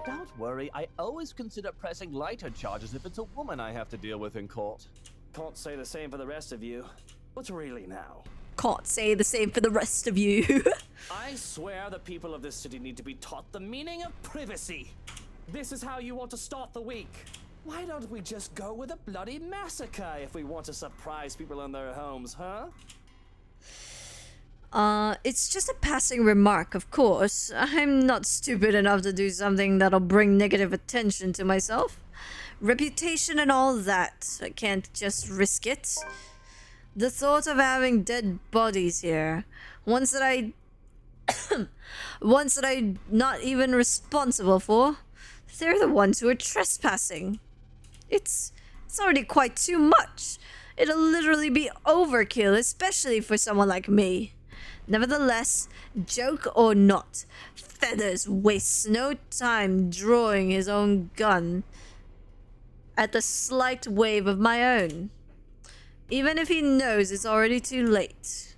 Don't worry, I always consider pressing lighter charges if it's a woman I have to deal with in court. Can't say the same for the rest of you. But really now. Can't say the same for the rest of you. I swear the people of this city need to be taught the meaning of privacy. This is how you want to start the week. Why don't we just go with a bloody massacre if we want to surprise people in their homes, huh? It's just a passing remark, of course. I'm not stupid enough to do something that'll bring negative attention to myself. Reputation and all that. I can't just risk it. The thought of having dead bodies here, ones that I'm not even responsible for, they're the ones who are trespassing. It's already quite too much. It'll literally be overkill, especially for someone like me. Nevertheless, joke or not, Feathers wastes no time drawing his own gun at the slight wave of my own, even if he knows it's already too late.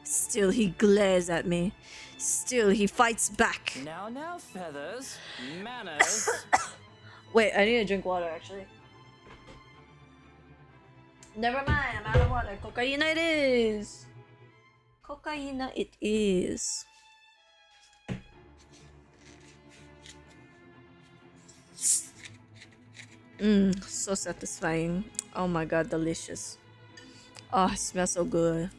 Still he glares at me. Still he fights back. Now, Feathers. Manners. Wait, I need to drink water, actually. Never mind, I'm out of water. Cocaina it is. Cocaina it is. So satisfying. Oh my god, delicious. Oh, it smells so good.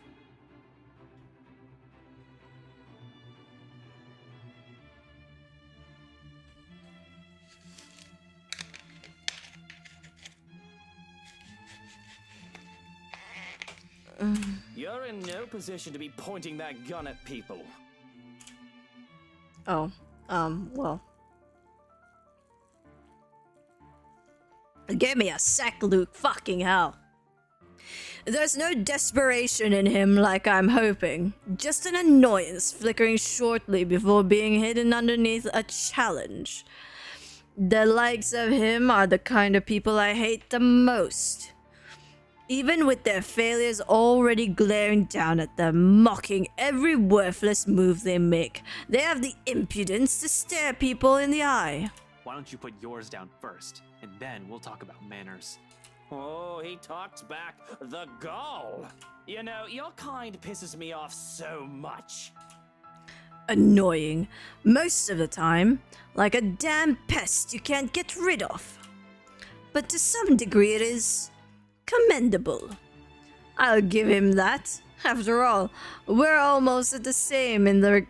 You're in no position to be pointing that gun at people. Oh, well. Give me a sec, Luke. Fucking hell. There's no desperation in him like I'm hoping. Just an annoyance flickering shortly before being hidden underneath a challenge. The likes of him are the kind of people I hate the most. Even with their failures already glaring down at them, mocking every worthless move they make, they have the impudence to stare people in the eye. Why don't you put yours down first, and then we'll talk about manners. Oh, he talks back. The gall. You know, your kind pisses me off so much. Annoying. Most of the time. Like a damn pest you can't get rid of. But to some degree it is commendable. I'll give him that. After all, we're almost the same in that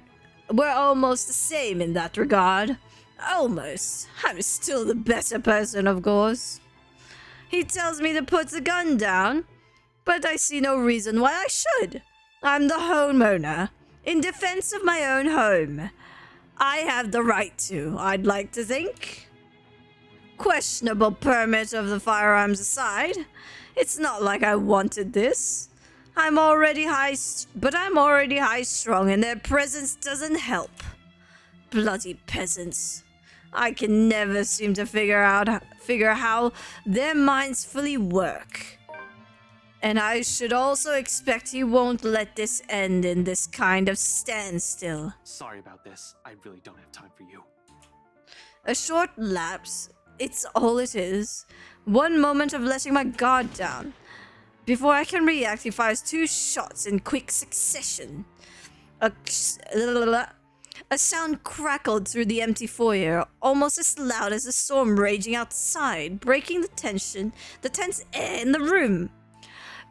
regard. Almost. I'm still the better person, of course. He tells me to put the gun down, but I see no reason why I should. I'm the homeowner, in defense of my own home. I have the right to, I'd like to think. Questionable permit of the firearms aside, it's not like I wanted this. I'm already high-strung and their presence doesn't help. Bloody peasants. I can never seem to figure how their minds fully work. And I should also expect he won't let this end in this kind of standstill. Sorry about this. I really don't have time for you. A short lapse, it's all it is. One moment of letting my guard down. Before I can react, he fires 2 shots in quick succession. A sound crackled through the empty foyer, almost as loud as the storm raging outside, breaking the tense air in the room.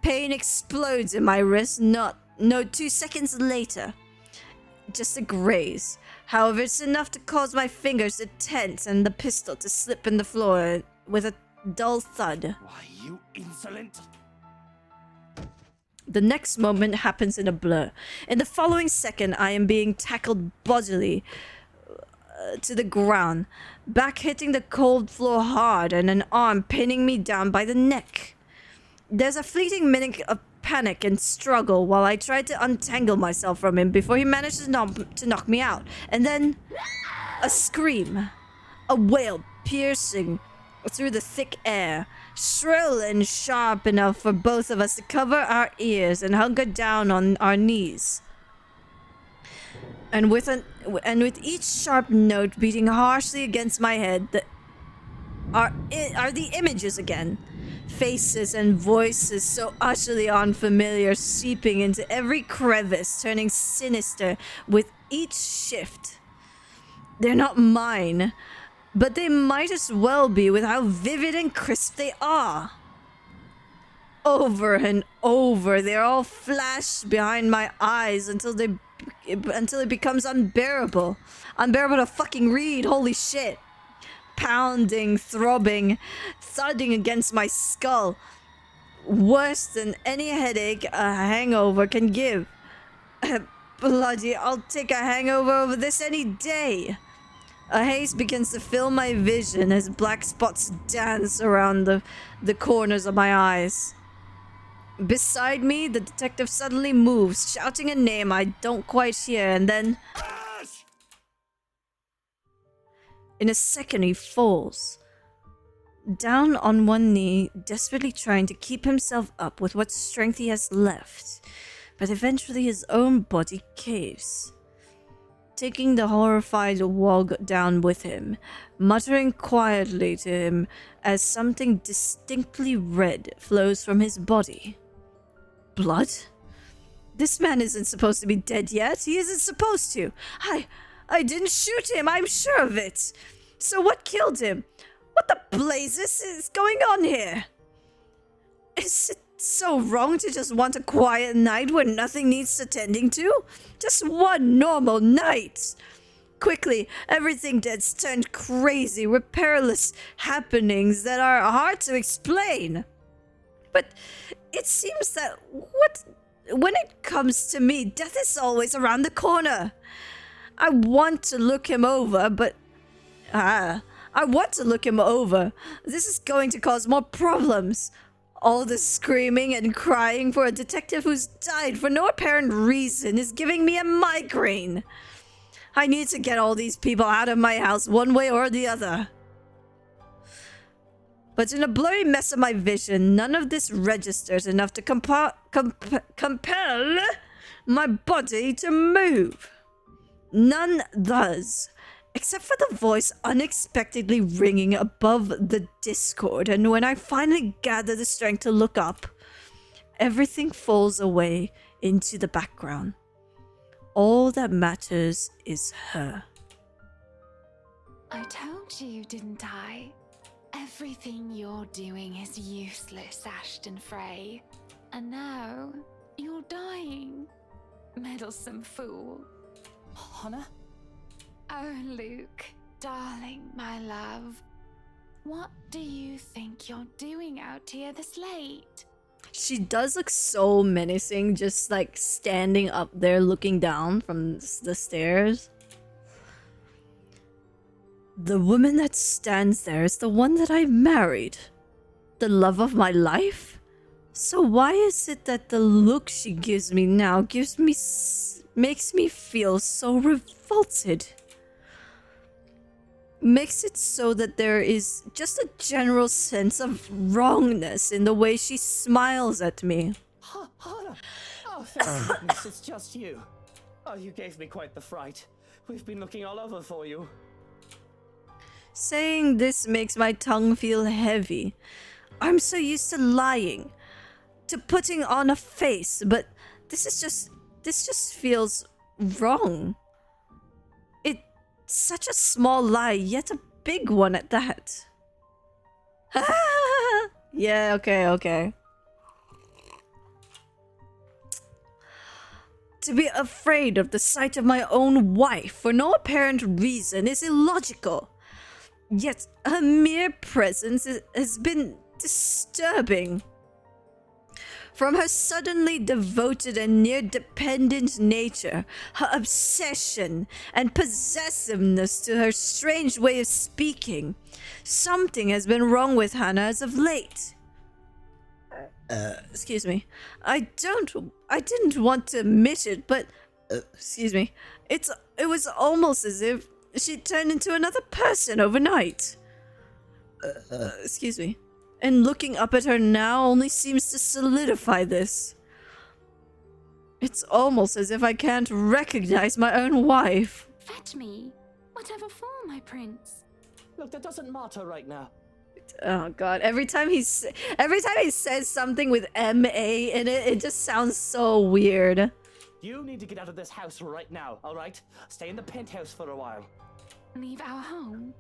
Pain explodes in my wrist, no 2 seconds later. Just a graze. However, it's enough to cause my fingers to tense and the pistol to slip in the floor with a dull thud. Why, you insolent! The next moment happens in a blur. In the following second, I am being tackled bodily to the ground, back hitting the cold floor hard and an arm pinning me down by the neck. There's a fleeting minute of panic and struggle while I try to untangle myself from him before he manages to knock me out. And then a scream, a wail piercing through the thick air, shrill and sharp enough for both of us to cover our ears and hunker down on our knees. And with each sharp note beating harshly against my head, are the images again. Faces and voices so utterly unfamiliar, seeping into every crevice, turning sinister with each shift. They're not mine, but they might as well be with how vivid and crisp they are. Over and over, they're all flashed behind my eyes until it becomes unbearable. Unbearable to fucking read, holy shit. Pounding, throbbing, thudding against my skull. Worse than any headache a hangover can give. Bloody, I'll take a hangover over this any day. A haze begins to fill my vision as black spots dance around the corners of my eyes. Beside me, the detective suddenly moves, shouting a name I don't quite hear, and then... In a second, he falls. Down on one knee, desperately trying to keep himself up with what strength he has left. But eventually his own body caves. Taking the horrified Wog down with him, muttering quietly to him as something distinctly red flows from his body. Blood? This man isn't supposed to be dead yet. He isn't supposed to. I didn't shoot him, I'm sure of it. So what killed him? What the blazes is going on here? Is it so wrong to just want a quiet night where nothing needs attending to? Just one normal night. Quickly, everything gets turned crazy with perilous happenings that are hard to explain. But it seems that when it comes to me, death is always around the corner. I want to look him over, but... I want to look him over. This is going to cause more problems. All the screaming and crying for a detective who's died for no apparent reason is giving me a migraine. I need to get all these people out of my house one way or the other. But in a blurry mess of my vision, none of this registers enough to compel my body to move. None does, except for the voice unexpectedly ringing above the discord, and when I finally gather the strength to look up, everything falls away into the background. All that matters is her. I told you, didn't I? Everything you're doing is useless, Ashton Frey. And now, you're dying. Meddlesome fool. Hannah? Oh, Luke, darling, my love. What do you think you're doing out here this late? She does look so menacing, just like standing up there looking down from the stairs. The woman that stands there is the one that I married. The love of my life? So why is it that the look she gives me now makes me feel so revolted? makes it so that there is just a general sense of wrongness in the way she smiles at me. Hana! Oh, thank goodness, it's just you. Oh, you gave me quite the fright. We've been looking all over for you. Saying this makes my tongue feel heavy. I'm so used to lying, to putting on a face, but this just feels wrong. It's such a small lie, yet a big one at that. Yeah, okay. To be afraid of the sight of my own wife for no apparent reason is illogical. Yet her mere presence has been disturbing. From her suddenly devoted and near dependent nature, her obsession and possessiveness to her strange way of speaking, something has been wrong with Hannah as of late. Excuse me. I didn't want to admit it, but excuse me. It was almost as if she turned into another person overnight. Excuse me. And looking up at her now only seems to solidify this. It's almost as if I can't recognize my own wife. Fetch me. Whatever for, my prince. Look, that doesn't matter right now. Oh god, every time he says something with M-A in it, it just sounds so weird. You need to get out of this house right now, alright? Stay in the penthouse for a while. Leave our home?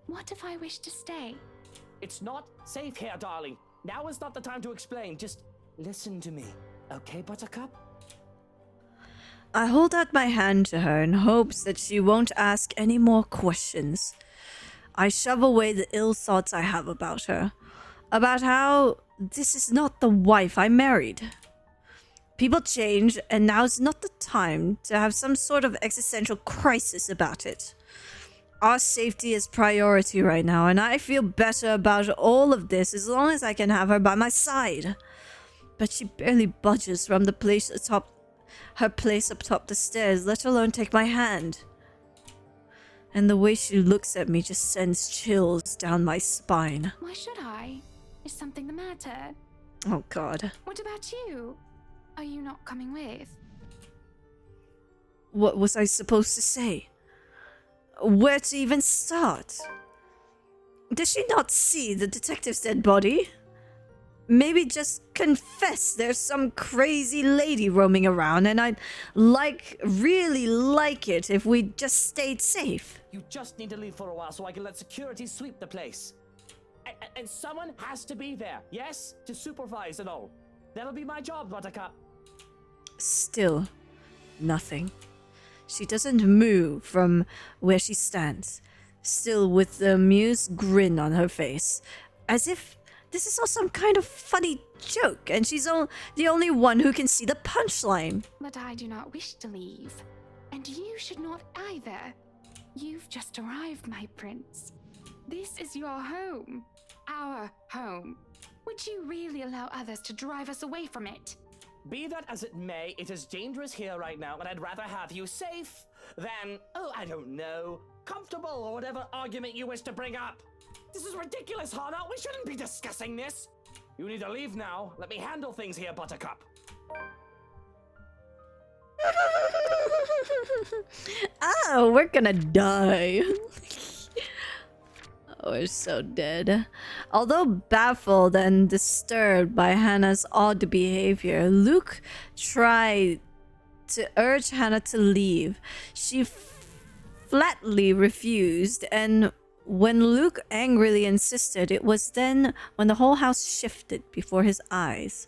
What if I wish to stay? It's not safe here, darling. Now is not the time to explain. Just listen to me. Okay, Buttercup? I hold out my hand to her in hopes that she won't ask any more questions. I shove away the ill thoughts I have about her. About how this is not the wife I married. People change, and now's not the time to have some sort of existential crisis about it. Our safety is priority right now, and I feel better about all of this as long as I can have her by my side. But she barely budges from her place atop the stairs, let alone take my hand. And the way she looks at me just sends chills down my spine. Why should I? Is something the matter? Oh god. What about you? Are you not coming with? What was I supposed to say? Where to even start? Does she not see the detective's dead body? Maybe just confess there's some crazy lady roaming around, and I'd really like it if we just stayed safe. You just need to leave for a while so I can let security sweep the place. And someone has to be there, yes? To supervise and all. That'll be my job, Buttercup. Still, nothing. She doesn't move from where she stands, still with the amused grin on her face, as if this is all some kind of funny joke, and she's the only one who can see the punchline. But I do not wish to leave. And you should not either. You've just arrived, my prince. This is your home. Our home. Would you really allow others to drive us away from it? Be that as it may, it is dangerous here right now, and I'd rather have you safe than, oh, I don't know, comfortable or whatever argument you wish to bring up. This is ridiculous, Hana. We shouldn't be discussing this. You need to leave now. Let me handle things here, Buttercup. Oh, we're gonna die. Oh, we're so dead. Although baffled and disturbed by Hannah's odd behavior, Luke tried to urge Hannah to leave. She flatly refused, and when Luke angrily insisted, it was then when the whole house shifted before his eyes.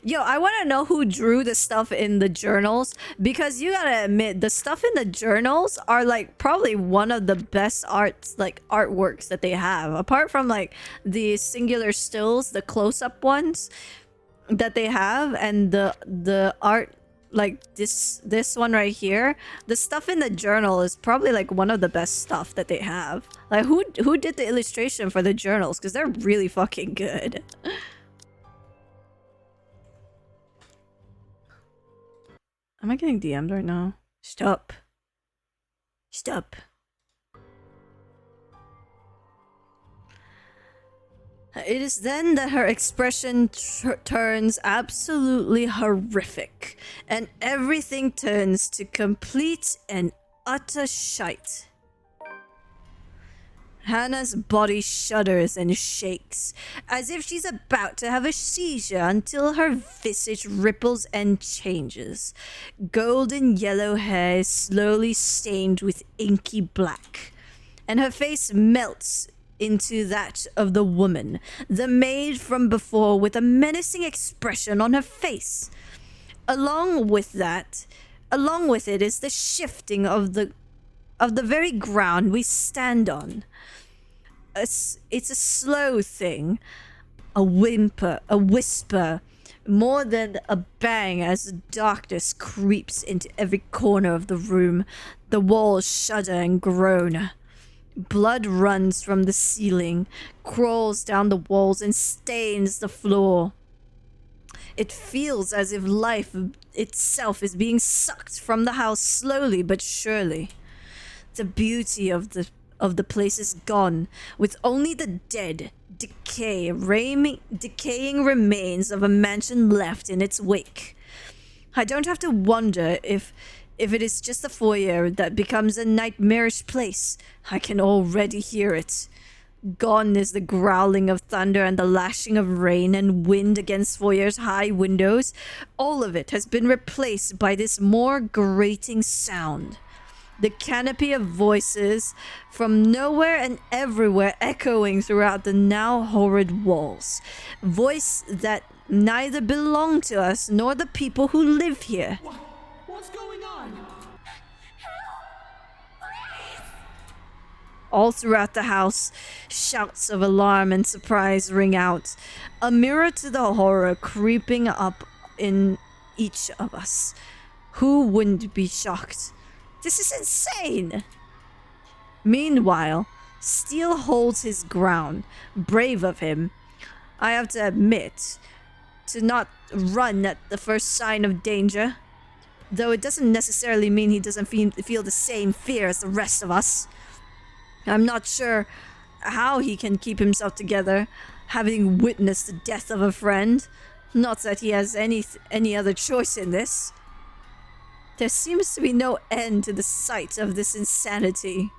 Yo, I want to know who drew the stuff in the journals, because you gotta admit, the stuff in the journals are like probably one of the best artworks that they have. Apart from like the singular stills, the close-up ones that they have, and the art like this one right here, the stuff in the journal is probably like one of the best stuff that they have. Like who did the illustration for the journals, because they're really fucking good. Am I getting DM'd right now? Stop. Stop. It is then that her expression turns absolutely horrific, and everything turns to complete and utter shite. Hannah's body shudders and shakes, as if she's about to have a seizure until her visage ripples and changes. Golden yellow hair is slowly stained with inky black, and her face melts into that of the woman, the maid from before, with a menacing expression on her face. Along with it is the shifting of the very ground we stand on. It's a slow thing, a whimper, a whisper, more than a bang as darkness creeps into every corner of the room. The walls shudder and groan. Blood runs from the ceiling, crawls down the walls, and stains the floor. It feels as if life itself is being sucked from the house slowly but surely. The beauty of the place is gone, with only the dead, decaying remains of a mansion left in its wake. I don't have to wonder if it is just a foyer that becomes a nightmarish place. I can already hear it. Gone is the growling of thunder and the lashing of rain and wind against foyer's high windows. All of it has been replaced by this more grating sound. The canopy of voices from nowhere and everywhere echoing throughout the now horrid walls. Voice that neither belong to us nor the people who live here. What's going on? All throughout the house, shouts of alarm and surprise ring out, a mirror to the horror creeping up in each of us. Who wouldn't be shocked? This is insane! Meanwhile, Steele holds his ground, brave of him, I have to admit, to not run at the first sign of danger. Though it doesn't necessarily mean he doesn't feel the same fear as the rest of us. I'm not sure how he can keep himself together, having witnessed the death of a friend. Not that he has any other choice in this. There seems to be no end to the sight of this insanity.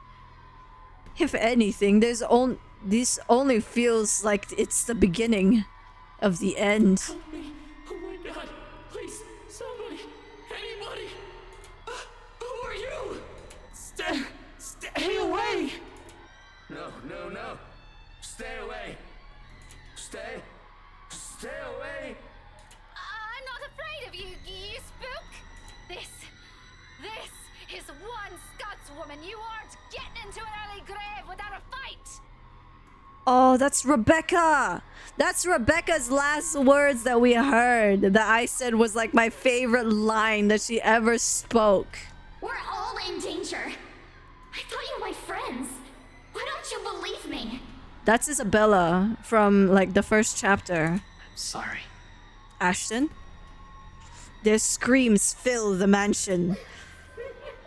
If anything, this only feels like it's the beginning of the end. Help me. Oh my god. Please, somebody. Anybody. Who are you? Stay away. No. Stay away. Stay away. I'm not afraid of you, you spook. This is one Scotswoman. You aren't getting into an early grave without a fight. Oh, that's Rebecca. That's Rebecca's last words that we heard, that I said was like my favorite line that she ever spoke. We're all in danger. I thought you were my friends. Why don't you believe me? That's Isabella from like the first chapter. I'm sorry. Ashton? Their screams fill the mansion.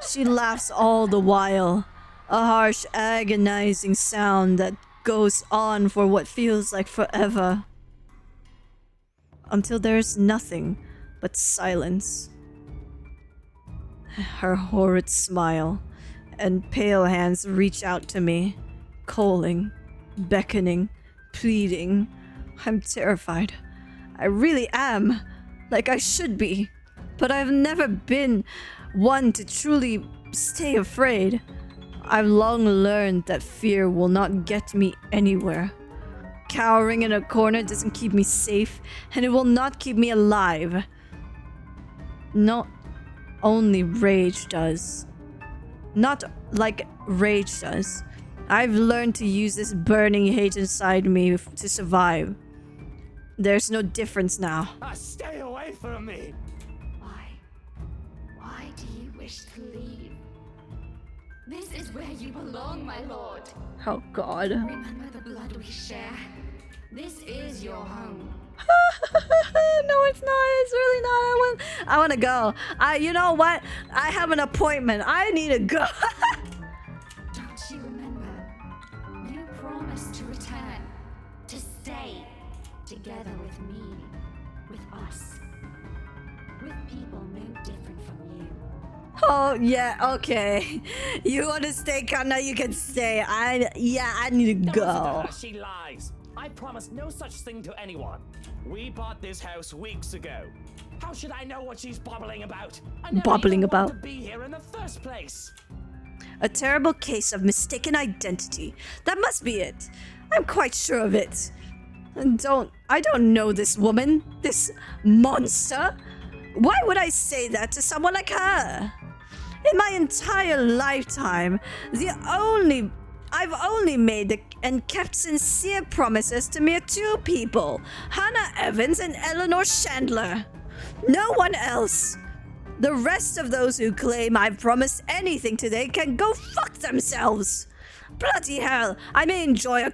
She laughs all the while, a harsh, agonizing sound that goes on for what feels like forever. Until there's nothing but silence. Her horrid smile and pale hands reach out to me, calling, beckoning, pleading. I'm terrified. I really am. Like I should be. But I've never been one to truly stay afraid. I've long learned that fear will not get me anywhere. Cowering in a corner doesn't keep me safe, and it will not keep me alive. Not only rage does. Not like rage does. I've learned to use this burning hate inside me to survive. There's no difference now. Stay away from me! Why do you wish to leave? This is where you belong, my lord. Oh god. Remember the blood we share. This is your home. No, it's not. It's really not. I want to go. You know what? I have an appointment. I need to go. Don't you remember? You promised to return, to stay. together with me, with us, with people no different from you. Oh, yeah, okay. You want to stay, Kana? You can stay. I need to Don't listen to go. her, she lies. I promised no such thing to anyone. We bought this house weeks ago. How should I know what she's babbling about? I never Babbling even wanted about. to be here in the first place. A terrible case of mistaken identity. That must be it. I'm quite sure of it. I don't know this woman, this monster. Why would I say that to someone like her? In my entire lifetime, I've only made and kept sincere promises to mere two people, Hannah Evans and Eleanor Chandler. No one else. The rest of those who claim I've promised anything today can go fuck themselves. Bloody hell, I may enjoy the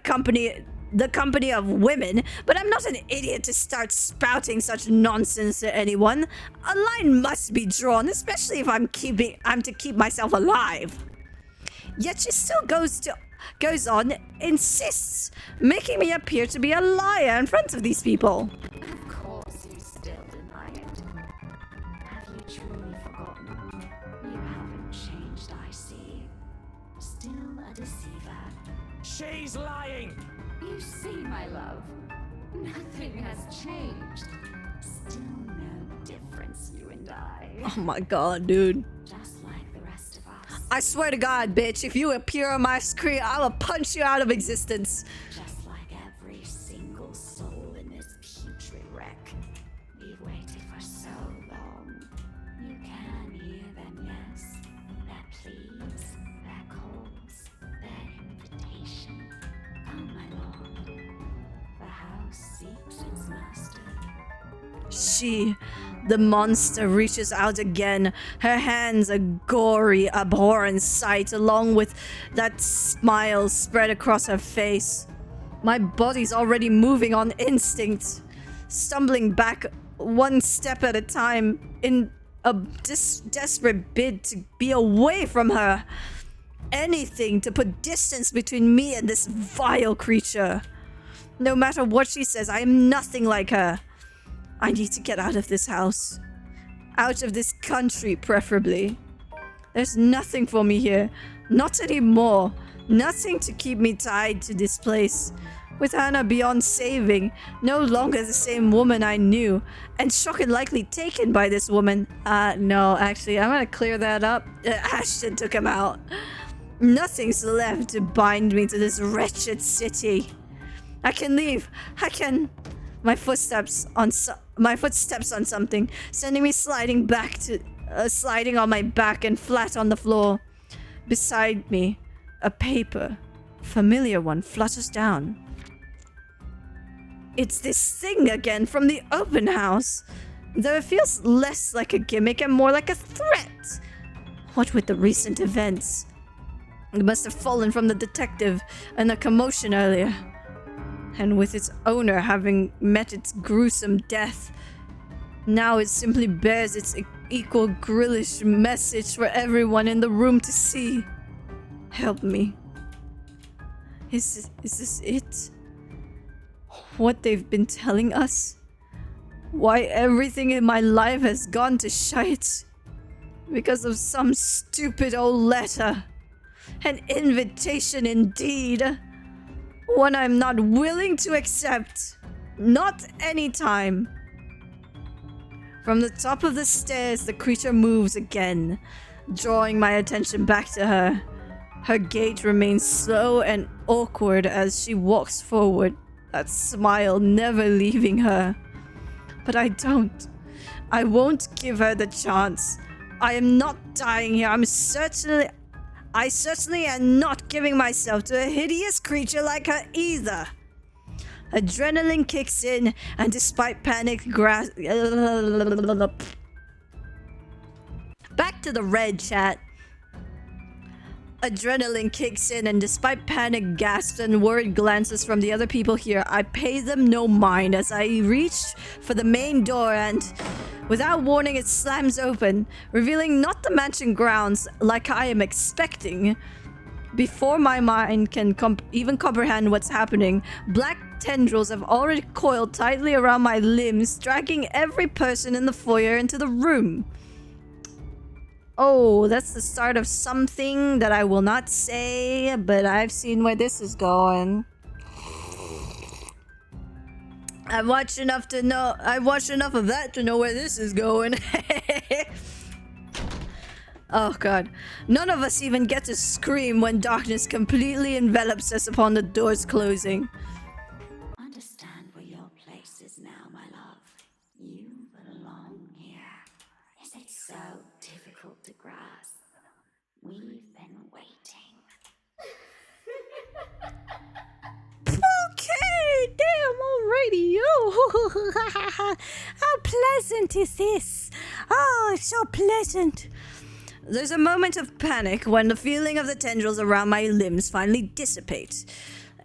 company of women, but I'm not an idiot to start spouting such nonsense to anyone. A line must be drawn, especially if I'm to keep myself alive. Yet she still goes on, insists, making me appear to be a liar in front of these people. Of course you still deny it. Have you truly forgotten? You haven't changed, I see. Still a deceiver. She's lying! You see, my love, nothing has changed. Still no difference, you and I. Oh my god, dude. Just like the rest of us. I swear to God, bitch, if you appear on my screen, I will punch you out of existence. Just like every single soul in this putrid wreck. We've waited for so long. You can hear them, yes. Their pleas, their calls, their invitation. Come, my lord. The house seeks its master. She, the monster, reaches out again, her hands a gory, abhorrent sight, along with that smile spread across her face. My body's already moving on instinct, stumbling back one step at a time in a desperate bid to be away from her. Anything to put distance between me and this vile creature. No matter what she says, I am nothing like her. I need to get out of this house. Out of this country, preferably. There's nothing for me here. Not anymore. Nothing to keep me tied to this place. With Hannah beyond saving, no longer the same woman I knew, and shock and likely taken by this woman. No, actually, I'm gonna clear that up. Ashton took him out. Nothing's left to bind me to this wretched city. I can leave. I can... My footsteps on something, sending me sliding on my back and flat on the floor. Beside me, a paper, familiar one, flutters down. It's this thing again from the open house, though it feels less like a gimmick and more like a threat. What with the recent events? It must have fallen from the detective and the commotion earlier. And with its owner having met its gruesome death, now it simply bears its equal grillish message for everyone in the room to see. Help me. Is this it? What they've been telling us? Why everything in my life has gone to shite? Because of some stupid old letter. An invitation indeed. One I'm not willing to accept. Not anytime. From the top of the stairs, the creature moves again, drawing my attention back to her. Her gait remains slow and awkward as she walks forward, that smile never leaving her. But I won't give her the chance. I am not dying here. I certainly am not giving myself to a hideous creature like her either. Adrenaline kicks in, and despite panic Back to the red chat. Adrenaline kicks in, and despite panic gasps and worried glances from the other people here, I pay them no mind as I reach for the main door and, without warning, it slams open, revealing not the mansion grounds like I am expecting, Before my mind can even comprehend what's happening, black tendrils have already coiled tightly around my limbs, dragging every person in the foyer into the room. Oh, that's the start of something that I will not say, but I've seen where this is going. I've watched enough of that to know where this is going. Oh god. None of us even get to scream when darkness completely envelops us upon the doors closing. Understand where your place is now, my love. You belong here. Is it so difficult to grasp? We've been waiting. Okay, damn, already. Oh, how pleasant is this? Oh, it's so pleasant. There's a moment of panic when the feeling of the tendrils around my limbs finally dissipates.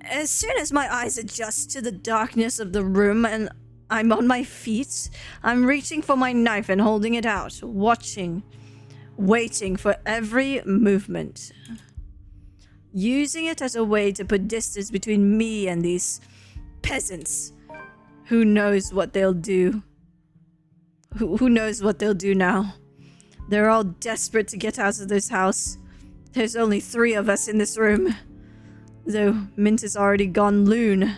As soon as my eyes adjust to the darkness of the room and I'm on my feet, I'm reaching for my knife and holding it out, watching, waiting for every movement. Using it as a way to put distance between me and these peasants. Who knows what they'll do? Who knows what they'll do now? They're all desperate to get out of this house. There's only 3 of us in this room. Though Mint has already gone loon.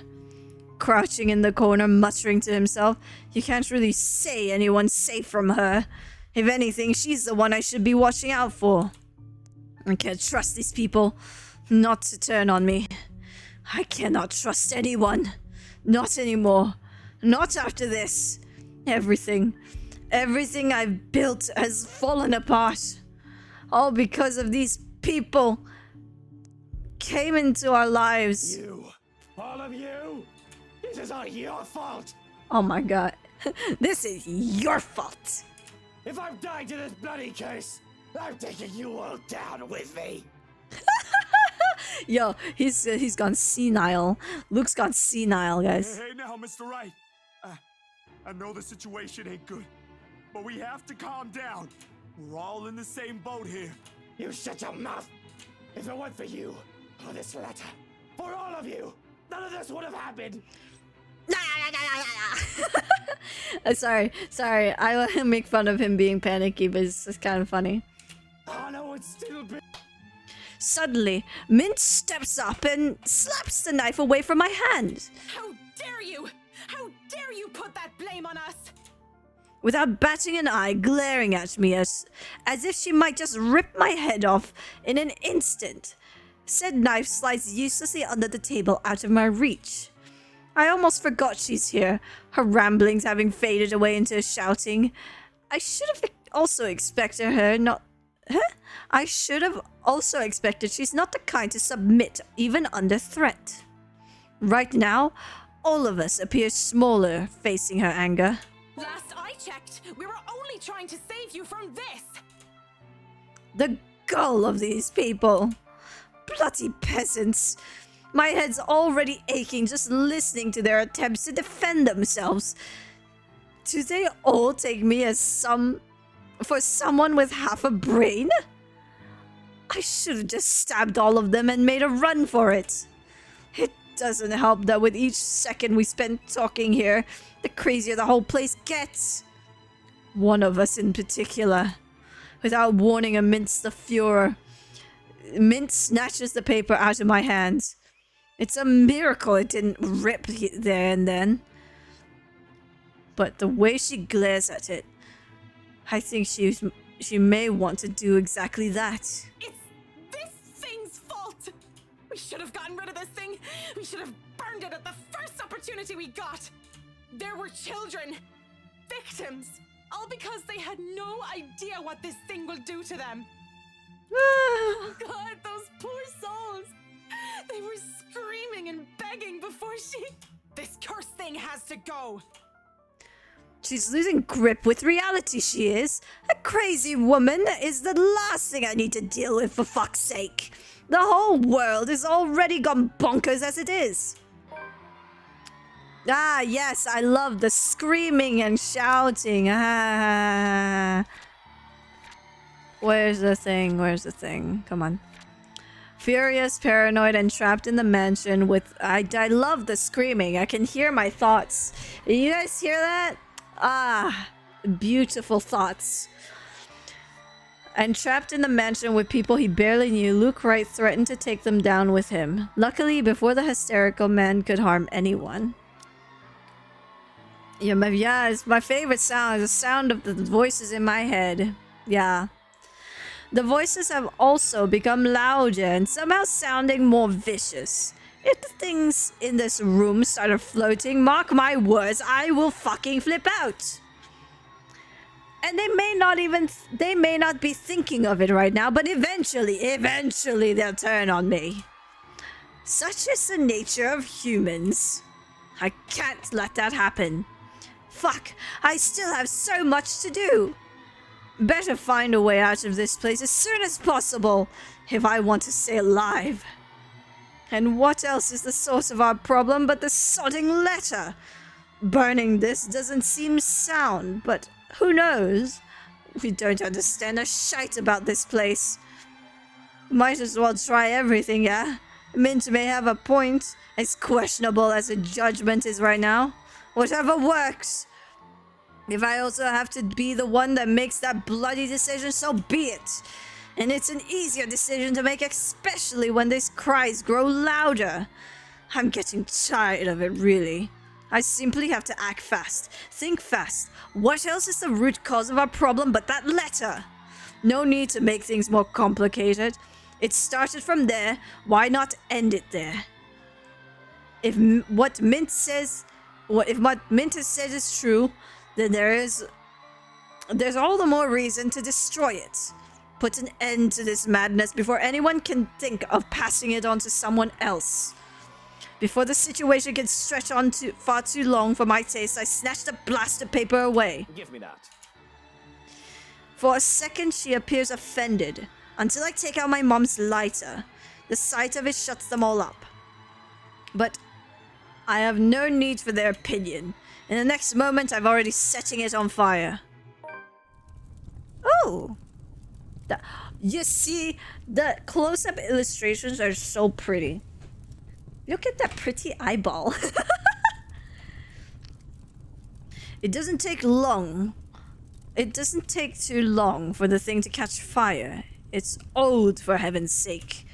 Crouching in the corner, muttering to himself. You can't really say anyone's safe from her. If anything, she's the one I should be watching out for. I can't trust these people not to turn on me. I cannot trust anyone. Not anymore. Not after this. Everything I've built has fallen apart. All because of these people came into our lives. You, all of you, this is all your fault. Oh my god. This is your fault. If I'm dying to this bloody case, I'm taking you all down with me. Yo, he's gone senile. Luke's gone senile, guys. Hey, now, Mr. Wright. I know the situation ain't good, but we have to calm down. We're all in the same boat here. You shut your mouth. If it weren't for you, for this letter, for all of you, none of this would have happened. Sorry. I want to make fun of him being panicky, but it's kind of funny. Hana would still be. Suddenly, Mint steps up and slaps the knife away from my hand. How dare you! How dare you put that blame on us! Without batting an eye, glaring at me as if she might just rip my head off in an instant. Said knife slides uselessly under the table out of my reach. I almost forgot she's here, her ramblings having faded away into shouting. I should have also expected she's not the kind to submit even under threat. Right now, all of us appear smaller facing her anger. Last I checked, we were only trying to save you from this! The gall of these people. Bloody peasants. My head's already aching just listening to their attempts to defend themselves. Do they all take me as someone with half a brain? I should have just stabbed all of them and made a run for it. It doesn't help that with each second we spend talking here, the crazier the whole place gets. One of us in particular, without warning, amidst the furor, Mint snatches the paper out of my hands. It's a miracle it didn't rip there and then. But the way she glares at it, I think she may want to do exactly that. It's this thing's fault! We should have gotten rid of this thing! We should have burned it at the first opportunity we got! There were children, victims, all because they had no idea what this thing will do to them. Oh God, those poor souls! They were screaming and begging before she... This cursed thing has to go! She's losing grip with reality, she is. A crazy woman is the last thing I need to deal with, for fuck's sake. The whole world is already gone bonkers as it is. Ah, yes, I love the screaming and shouting. Ah. Where's the thing? Come on. Furious, paranoid, and trapped in the mansion with... I love the screaming. I can hear my thoughts. You guys hear that? Ah, beautiful thoughts. And trapped in the mansion with people he barely knew, Luke Wright threatened to take them down with him. Luckily, before the hysterical man could harm anyone. Yeah, it's my favorite sound. The sound of the voices in my head. Yeah. The voices have also become louder and somehow sounding more vicious. If the things in this room started floating, mark my words, I will fucking flip out. And they may not be thinking of it right now, but eventually they'll turn on me. Such is the nature of humans. I can't let that happen. Fuck, I still have so much to do. Better find a way out of this place as soon as possible if I want to stay alive. And what else is the source of our problem but the sodding letter? Burning this doesn't seem sound, but who knows? We don't understand a shite about this place. Might as well try everything, yeah? Mint may have a point, as questionable as a judgment is right now. Whatever works. If I also have to be the one that makes that bloody decision, so be it. And it's an easier decision to make, especially when these cries grow louder. I'm getting tired of it, really. I simply have to act fast. Think fast. What else is the root cause of our problem but that letter? No need to make things more complicated. It started from there. Why not end it there? If what Mint has said is true, then there's all the more reason to destroy it. Put an end to this madness before anyone can think of passing it on to someone else. Before the situation can stretch on far too long for my taste, I snatched the blasted paper away. Give me that. For a second, she appears offended, until I take out my mom's lighter. The sight of it shuts them all up. But I have no need for their opinion. In the next moment, I'm already setting it on fire. Oh! You see, the close-up illustrations are so pretty. Look at that pretty eyeball. It doesn't take long. It doesn't take too long for the thing to catch fire. It's old, for heaven's sake.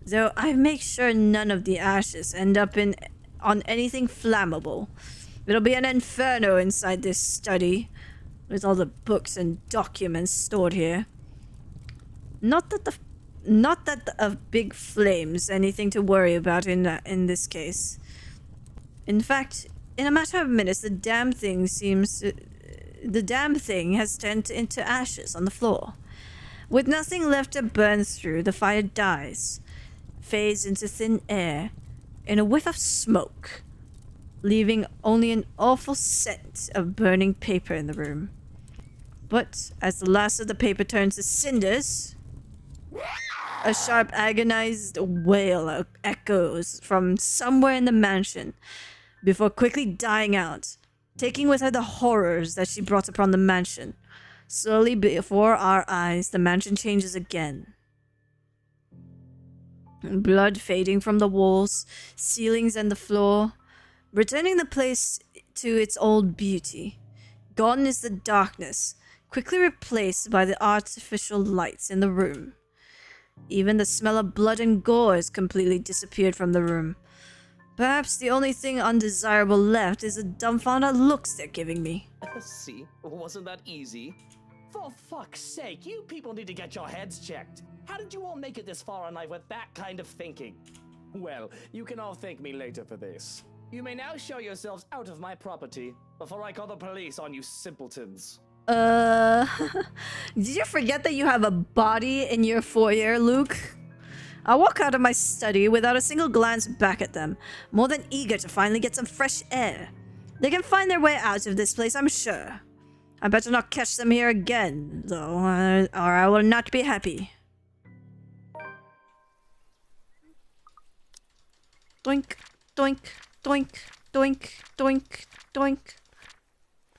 Though I make sure none of the ashes end up on anything flammable. It'll be an inferno inside this study, with all the books and documents stored here. Not that a big flame's anything to worry about in this case. In fact, in a matter of minutes, the damn thing has turned into ashes on the floor. With nothing left to burn through, the fire dies, fades into thin air, in a whiff of smoke, leaving only an awful scent of burning paper in the room. But as the last of the paper turns to cinders, a sharp, agonized wail echoes from somewhere in the mansion, before quickly dying out, taking with her the horrors that she brought upon the mansion. Slowly before our eyes, the mansion changes again. Blood fading from the walls, ceilings, and the floor, returning the place to its old beauty. Gone is the darkness, quickly replaced by the artificial lights in the room. Even the smell of blood and gore has completely disappeared from the room. Perhaps the only thing undesirable left is the dumbfounded looks they're giving me. See? Wasn't that easy? For fuck's sake, you people need to get your heads checked. How did you all make it this far in life with that kind of thinking? Well, you can all thank me later for this. You may now show yourselves out of my property before I call the police on you simpletons. Did you forget that you have a body in your foyer, Luke? I walk out of my study without a single glance back at them, more than eager to finally get some fresh air. They can find their way out of this place, I'm sure. I better not catch them here again, though, or I will not be happy. Doink, doink, doink, doink, doink, doink.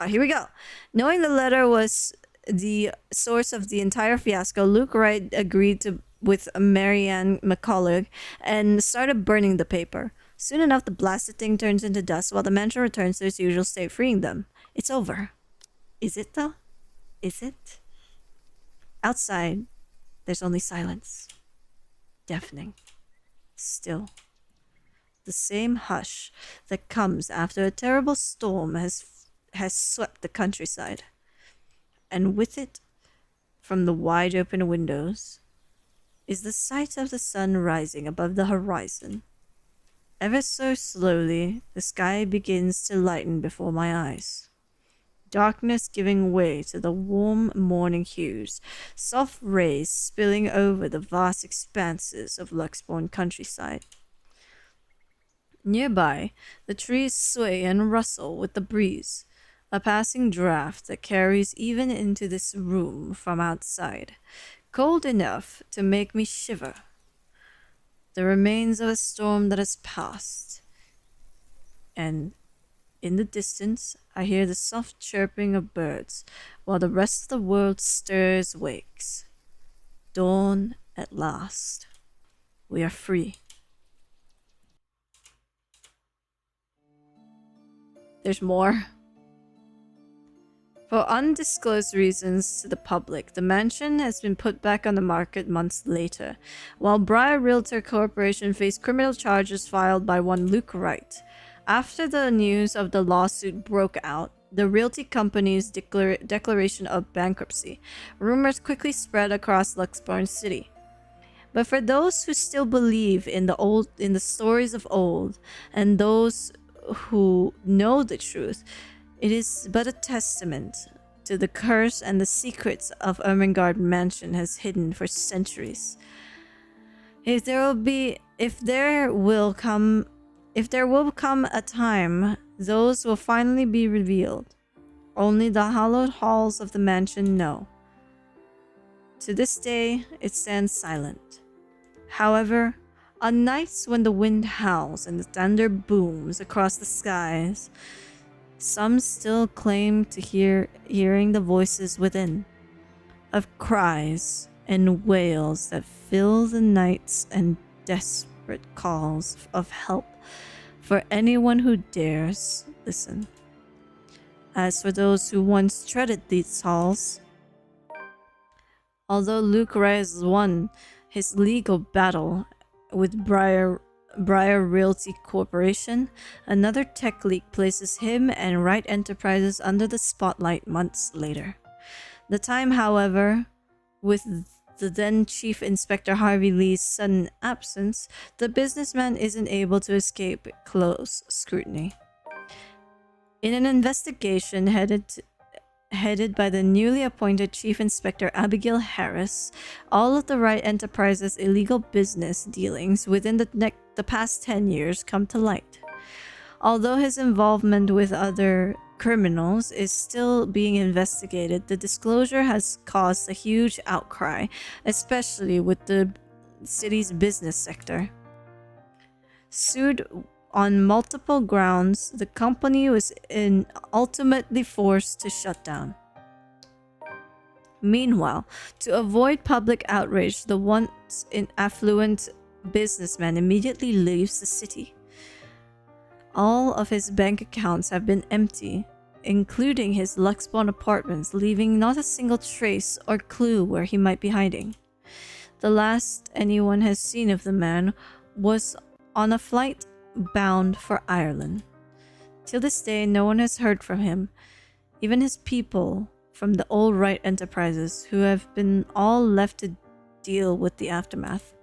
Here we go. Knowing the letter was the source of the entire fiasco, Luke Wright agreed to with Marianne McCullough and started burning the paper. Soon enough, the blasted thing turns into dust while the mansion returns to its usual state, freeing them. It's over. Is it, though? Is it? Outside, there's only silence. Deafening. Still. The same hush that comes after a terrible storm has swept the countryside. And with it, from the wide open windows, is the sight of the sun rising above the horizon. Ever so slowly, the sky begins to lighten before my eyes. Darkness giving way to the warm morning hues, soft rays spilling over the vast expanses of Luxbourne countryside. Nearby, the trees sway and rustle with the breeze, a passing draft that carries even into this room from outside, cold enough to make me shiver. The remains of a storm that has passed. And in the distance, I hear the soft chirping of birds, while the rest of the world stirs, wakes. Dawn at last. We are free. There's more. For undisclosed reasons to the public, the mansion has been put back on the market months later, while Briar Realtor Corporation faced criminal charges filed by one Luke Wright. After the news of the lawsuit broke out, the realty company's declaration of bankruptcy, rumors quickly spread across Luxbourne City. But for those who still believe in the stories of old, and those who know the truth, it is but a testament to the curse and the secrets of Ermengarde Mansion has hidden for centuries. If there will come a time, those will finally be revealed. Only the hallowed halls of the mansion know. To this day, it stands silent. However, on nights when the wind howls and the thunder booms across the skies, some still claim to hearing the voices within, of cries and wails that fill the nights and desperate calls of help for anyone who dares listen. As for those who once treaded these halls, although Luke Reyes won his legal battle with Briar Realty Corporation, another tech leak places him and Wright Enterprises under the spotlight months later. The time, however, with the then Chief Inspector Harvey Lee's sudden absence, the businessman isn't able to escape close scrutiny. In an investigation headed by the newly appointed Chief Inspector Abigail Harris, all of the Wright Enterprises' illegal business dealings within the past 10 years come to light. Although his involvement with other criminals is still being investigated, the disclosure has caused a huge outcry, especially with the city's business sector. Sued on multiple grounds, the company was ultimately forced to shut down. Meanwhile, to avoid public outrage, the once affluent businessman immediately leaves the city. All of his bank accounts have been empty, including his Luxbourne apartments, leaving not a single trace or clue where he might be hiding. The last anyone has seen of the man was on a flight bound for Ireland. Till this day, no one has heard from him, even his people from the old Wright Enterprises, who have been all left to deal with the aftermath.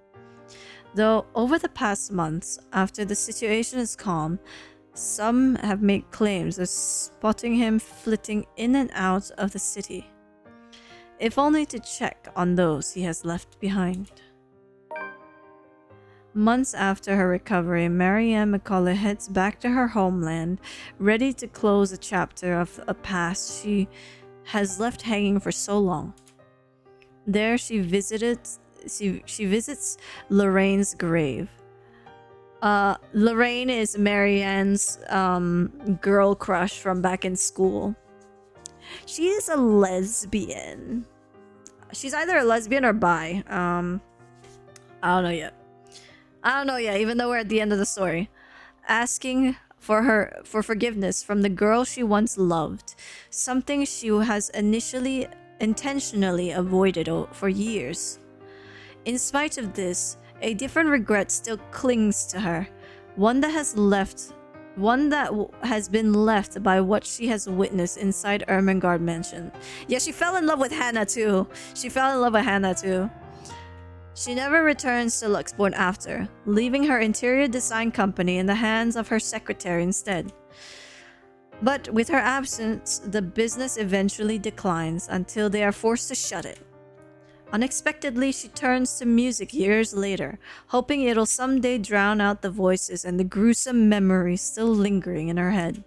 Though over the past months, after the situation is calm, some have made claims of spotting him flitting in and out of the city, if only to check on those he has left behind. Months after her recovery, Marianne McCullough heads back to her homeland, ready to close a chapter of a past she has left hanging for so long. There she visits Lorraine's grave. Lorraine is Marianne's girl crush from back in school. She is a lesbian. She's either a lesbian or bi. I don't know yet. I don't know yet, even though we're at the end of the story. Asking for forgiveness from the girl she once loved, something she has intentionally avoided for years. In spite of this, a different regret still clings to her, one that has been left by what she has witnessed inside Ermengarde Mansion. Yeah, she fell in love with Hannah too. She never returns to Luxborn after, leaving her interior design company in the hands of her secretary instead. But with her absence, the business eventually declines until they are forced to shut it. Unexpectedly, she turns to music years later, hoping it'll someday drown out the voices and the gruesome memories still lingering in her head.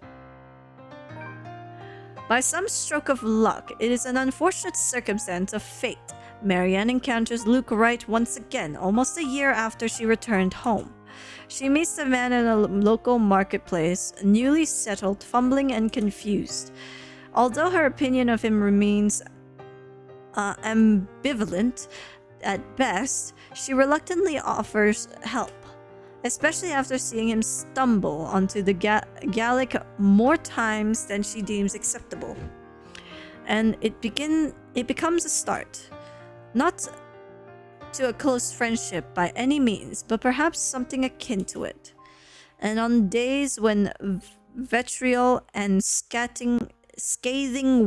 By some stroke of luck, it is an unfortunate circumstance of fate, Marianne encounters Luke Wright once again, almost a year after she returned home. She meets the man in a local marketplace, newly settled, fumbling and confused. Although her opinion of him remains ambivalent at best, she reluctantly offers help, especially after seeing him stumble onto the Gallic more times than she deems acceptable. And it becomes a start. Not to a close friendship by any means, but perhaps something akin to it. And on days when vitriol and scathing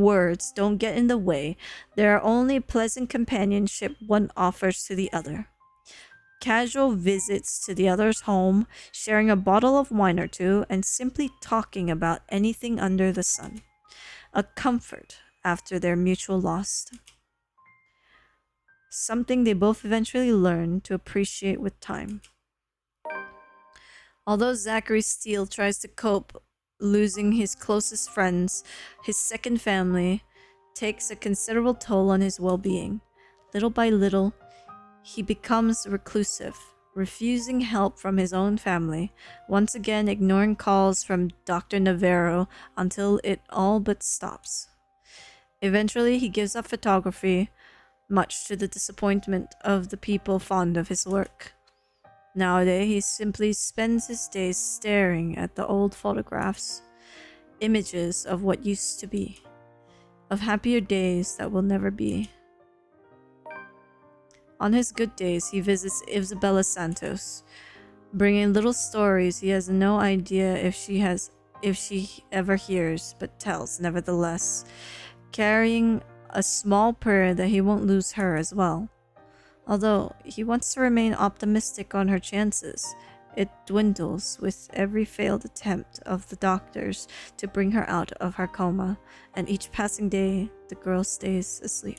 words don't get in the way, there are only pleasant companionship one offers to the other. Casual visits to the other's home, sharing a bottle of wine or two, and simply talking about anything under the sun. A comfort after their mutual loss. Something they both eventually learn to appreciate with time. Although Zachary Steele tries to cope, losing his closest friends, his second family takes a considerable toll on his well-being. Little by little, he becomes reclusive, refusing help from his own family, once again ignoring calls from Dr. Navarro until it all but stops. Eventually, he gives up photography, much to the disappointment of the people fond of his work. Nowadays, he simply spends his days staring at the old photographs, images of what used to be, of happier days that will never be. On his good days, he visits Isabella Santos, bringing little stories he has no idea if she ever hears, but tells nevertheless, carrying a small prayer that he won't lose her as well. Although he wants to remain optimistic on her chances, it dwindles with every failed attempt of the doctors to bring her out of her coma, and each passing day the girl stays asleep.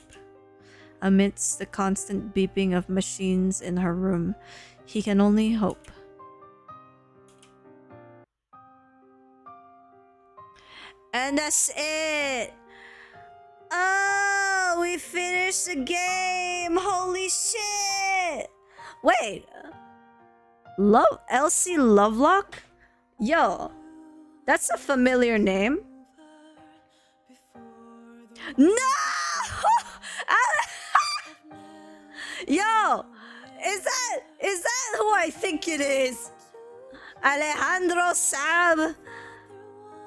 Amidst the constant beeping of machines in her room, he can only hope. And that's it! Oh, we finished the game! Holy shit! Wait, Elsie Lovelock? Yo, that's a familiar name. No! Yo, is that who I think it is? Alejandro Sab?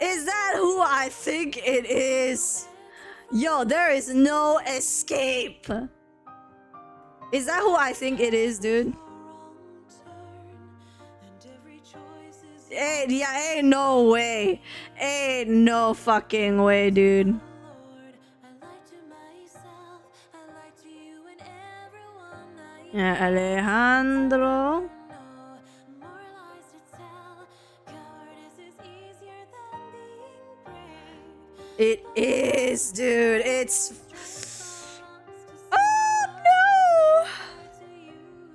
Is that who I think it is? Yo, there is no escape. Is that who I think it is, dude? Ain't no way. Ain't no fucking way, dude. Yeah, Alejandro. It is, dude. It's... Oh, no!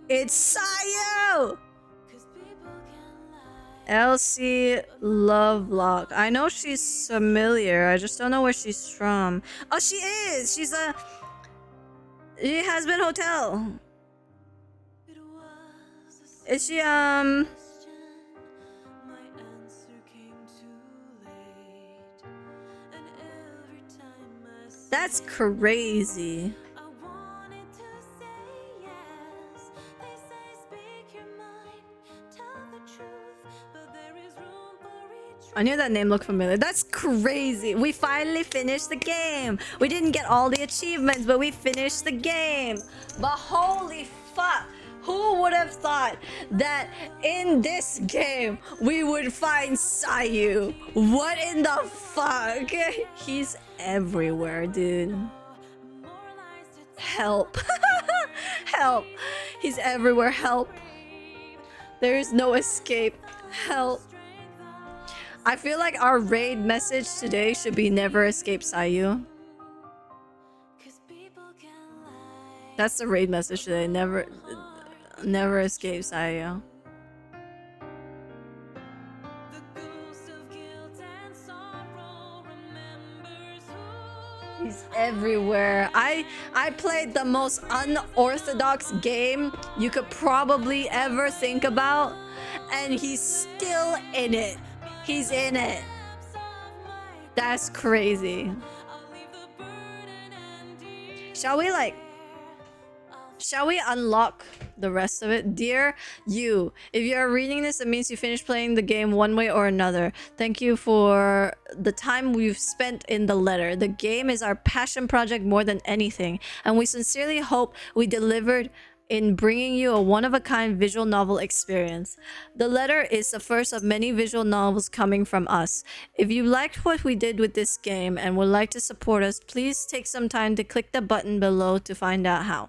It's Sayo! Elsie Lovelock. I know she's familiar. I just don't know where she's from. Oh, she is! She has been Hotel. Is she, That's crazy. I knew that name looked familiar. That's crazy. We finally finished the game. We didn't get all the achievements, but we finished the game. But holy fuck. Who would have thought that in this game we would find Sayu? What in the fuck? He's everywhere, dude. Help. Help. He's everywhere. Help. There is no escape. Help. I feel like our raid message today should be never escape Sayu. That's the raid message today. Never escape Sayu. He's everywhere. I played the most unorthodox game you could probably ever think about, and he's still in it. He's in it. That's crazy. Shall we unlock the rest of it? Dear you, if you are reading this, it means you finished playing the game one way or another. Thank you for the time we've spent in the letter. The game is our passion project more than anything, and we sincerely hope we delivered in bringing you a one-of-a-kind visual novel experience. The letter is the first of many visual novels coming from us. If you liked what we did with this game and would like to support us, please take some time to click the button below to find out how.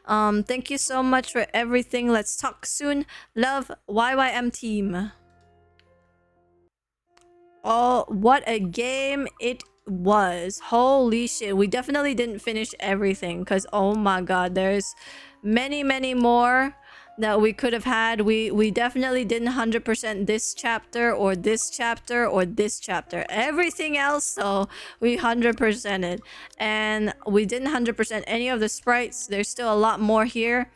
Thank you so much for everything. Let's talk soon. Love, YYM team. Oh, what a game it was. Holy shit. We definitely didn't finish everything because, oh my god, there's many more that we could have had. We definitely didn't 100% this chapter or this chapter or this chapter. Everything else, though, we 100%ed. And we didn't 100% any of the sprites. There's still a lot more here.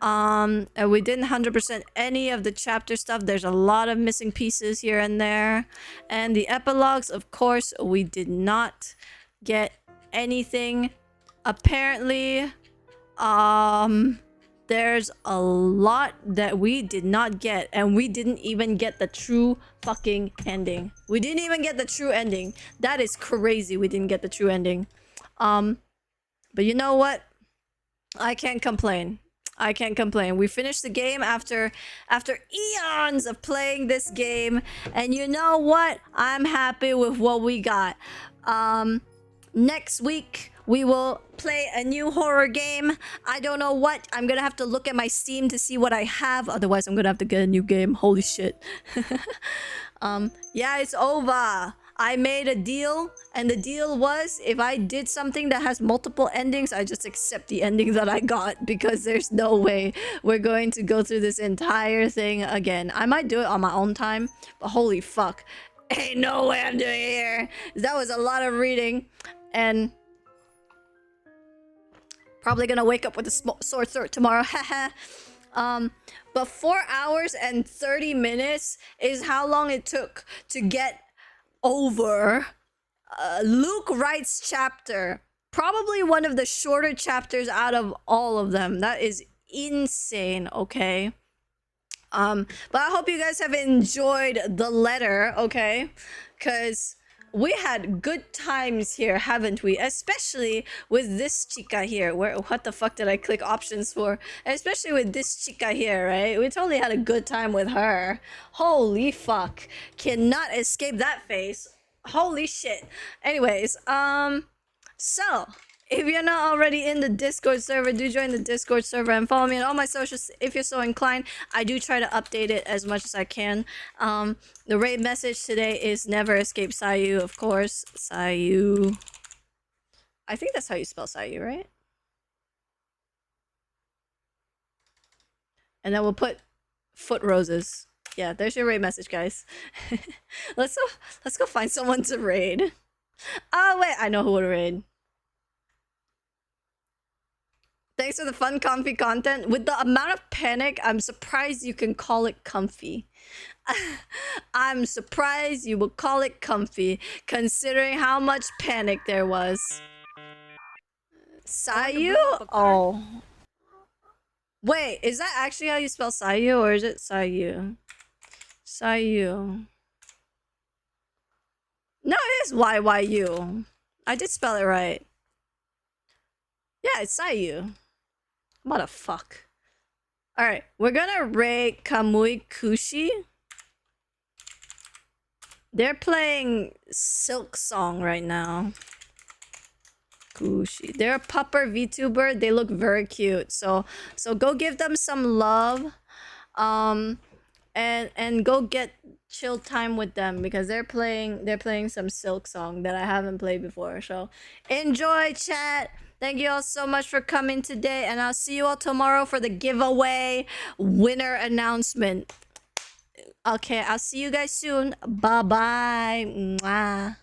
And we didn't 100% any of the chapter stuff. There's a lot of missing pieces here and there. And the epilogues, of course, we did not get anything. Apparently, there's a lot that we did not get, and we didn't even get the true fucking ending. We didn't even get the true ending. That is crazy. We didn't get the true ending. But you know what? I can't complain. I can't complain. We finished the game after eons of playing this game, and you know what? I'm happy with what we got. Next week we will play a new horror game. I don't know what. I'm gonna have to look at my Steam to see what I have. Otherwise, I'm gonna have to get a new game. Holy shit. Yeah, it's over. I made a deal, and the deal was if I did something that has multiple endings, I just accept the ending that I got, because there's no way we're going to go through this entire thing again. I might do it on my own time, but holy fuck. Ain't no way I'm doing it here. That was a lot of reading, and probably gonna wake up with a sore throat tomorrow. But 4 hours and 30 minutes is how long it took to get over Luke Wright's chapter. Probably one of the shorter chapters out of all of them. That is insane, okay? But I hope you guys have enjoyed the letter, okay? Because we had good times here, haven't we? Especially with this chica here. What the fuck did I click options for? Especially with this chica here, right? We totally had a good time with her. Holy fuck. Cannot escape that face. Holy shit. Anyways, so if you're not already in the Discord server, do join the Discord server and follow me on all my socials if you're so inclined. I do try to update it as much as I can. The raid message today is never escape Sayu, of course. Sayu. I think that's how you spell Sayu, right? And then we'll put foot roses. Yeah, there's your raid message, guys. Let's go find someone to raid. Oh wait, I know who would raid. Thanks for the fun, comfy content. With the amount of panic, I'm surprised you can call it comfy. I'm surprised you would call it comfy, considering how much panic there was. Sayu? Oh. Wait, is that actually how you spell Sayu, or is it Sayu? Sayu. No, it is YYU. I did spell it right. Yeah, it's Sayu. What the fuck? Alright, we're gonna rate Kamui Kushi. They're playing Silk Song right now. Kushi. They're a pupper VTuber. They look very cute. So go give them some love. And go get chill time with them because they're playing some Silk Song that I haven't played before. So enjoy, chat. Thank you all so much for coming today, and I'll see you all tomorrow for the giveaway winner announcement. Okay, I'll see you guys soon. Bye bye. Mwah.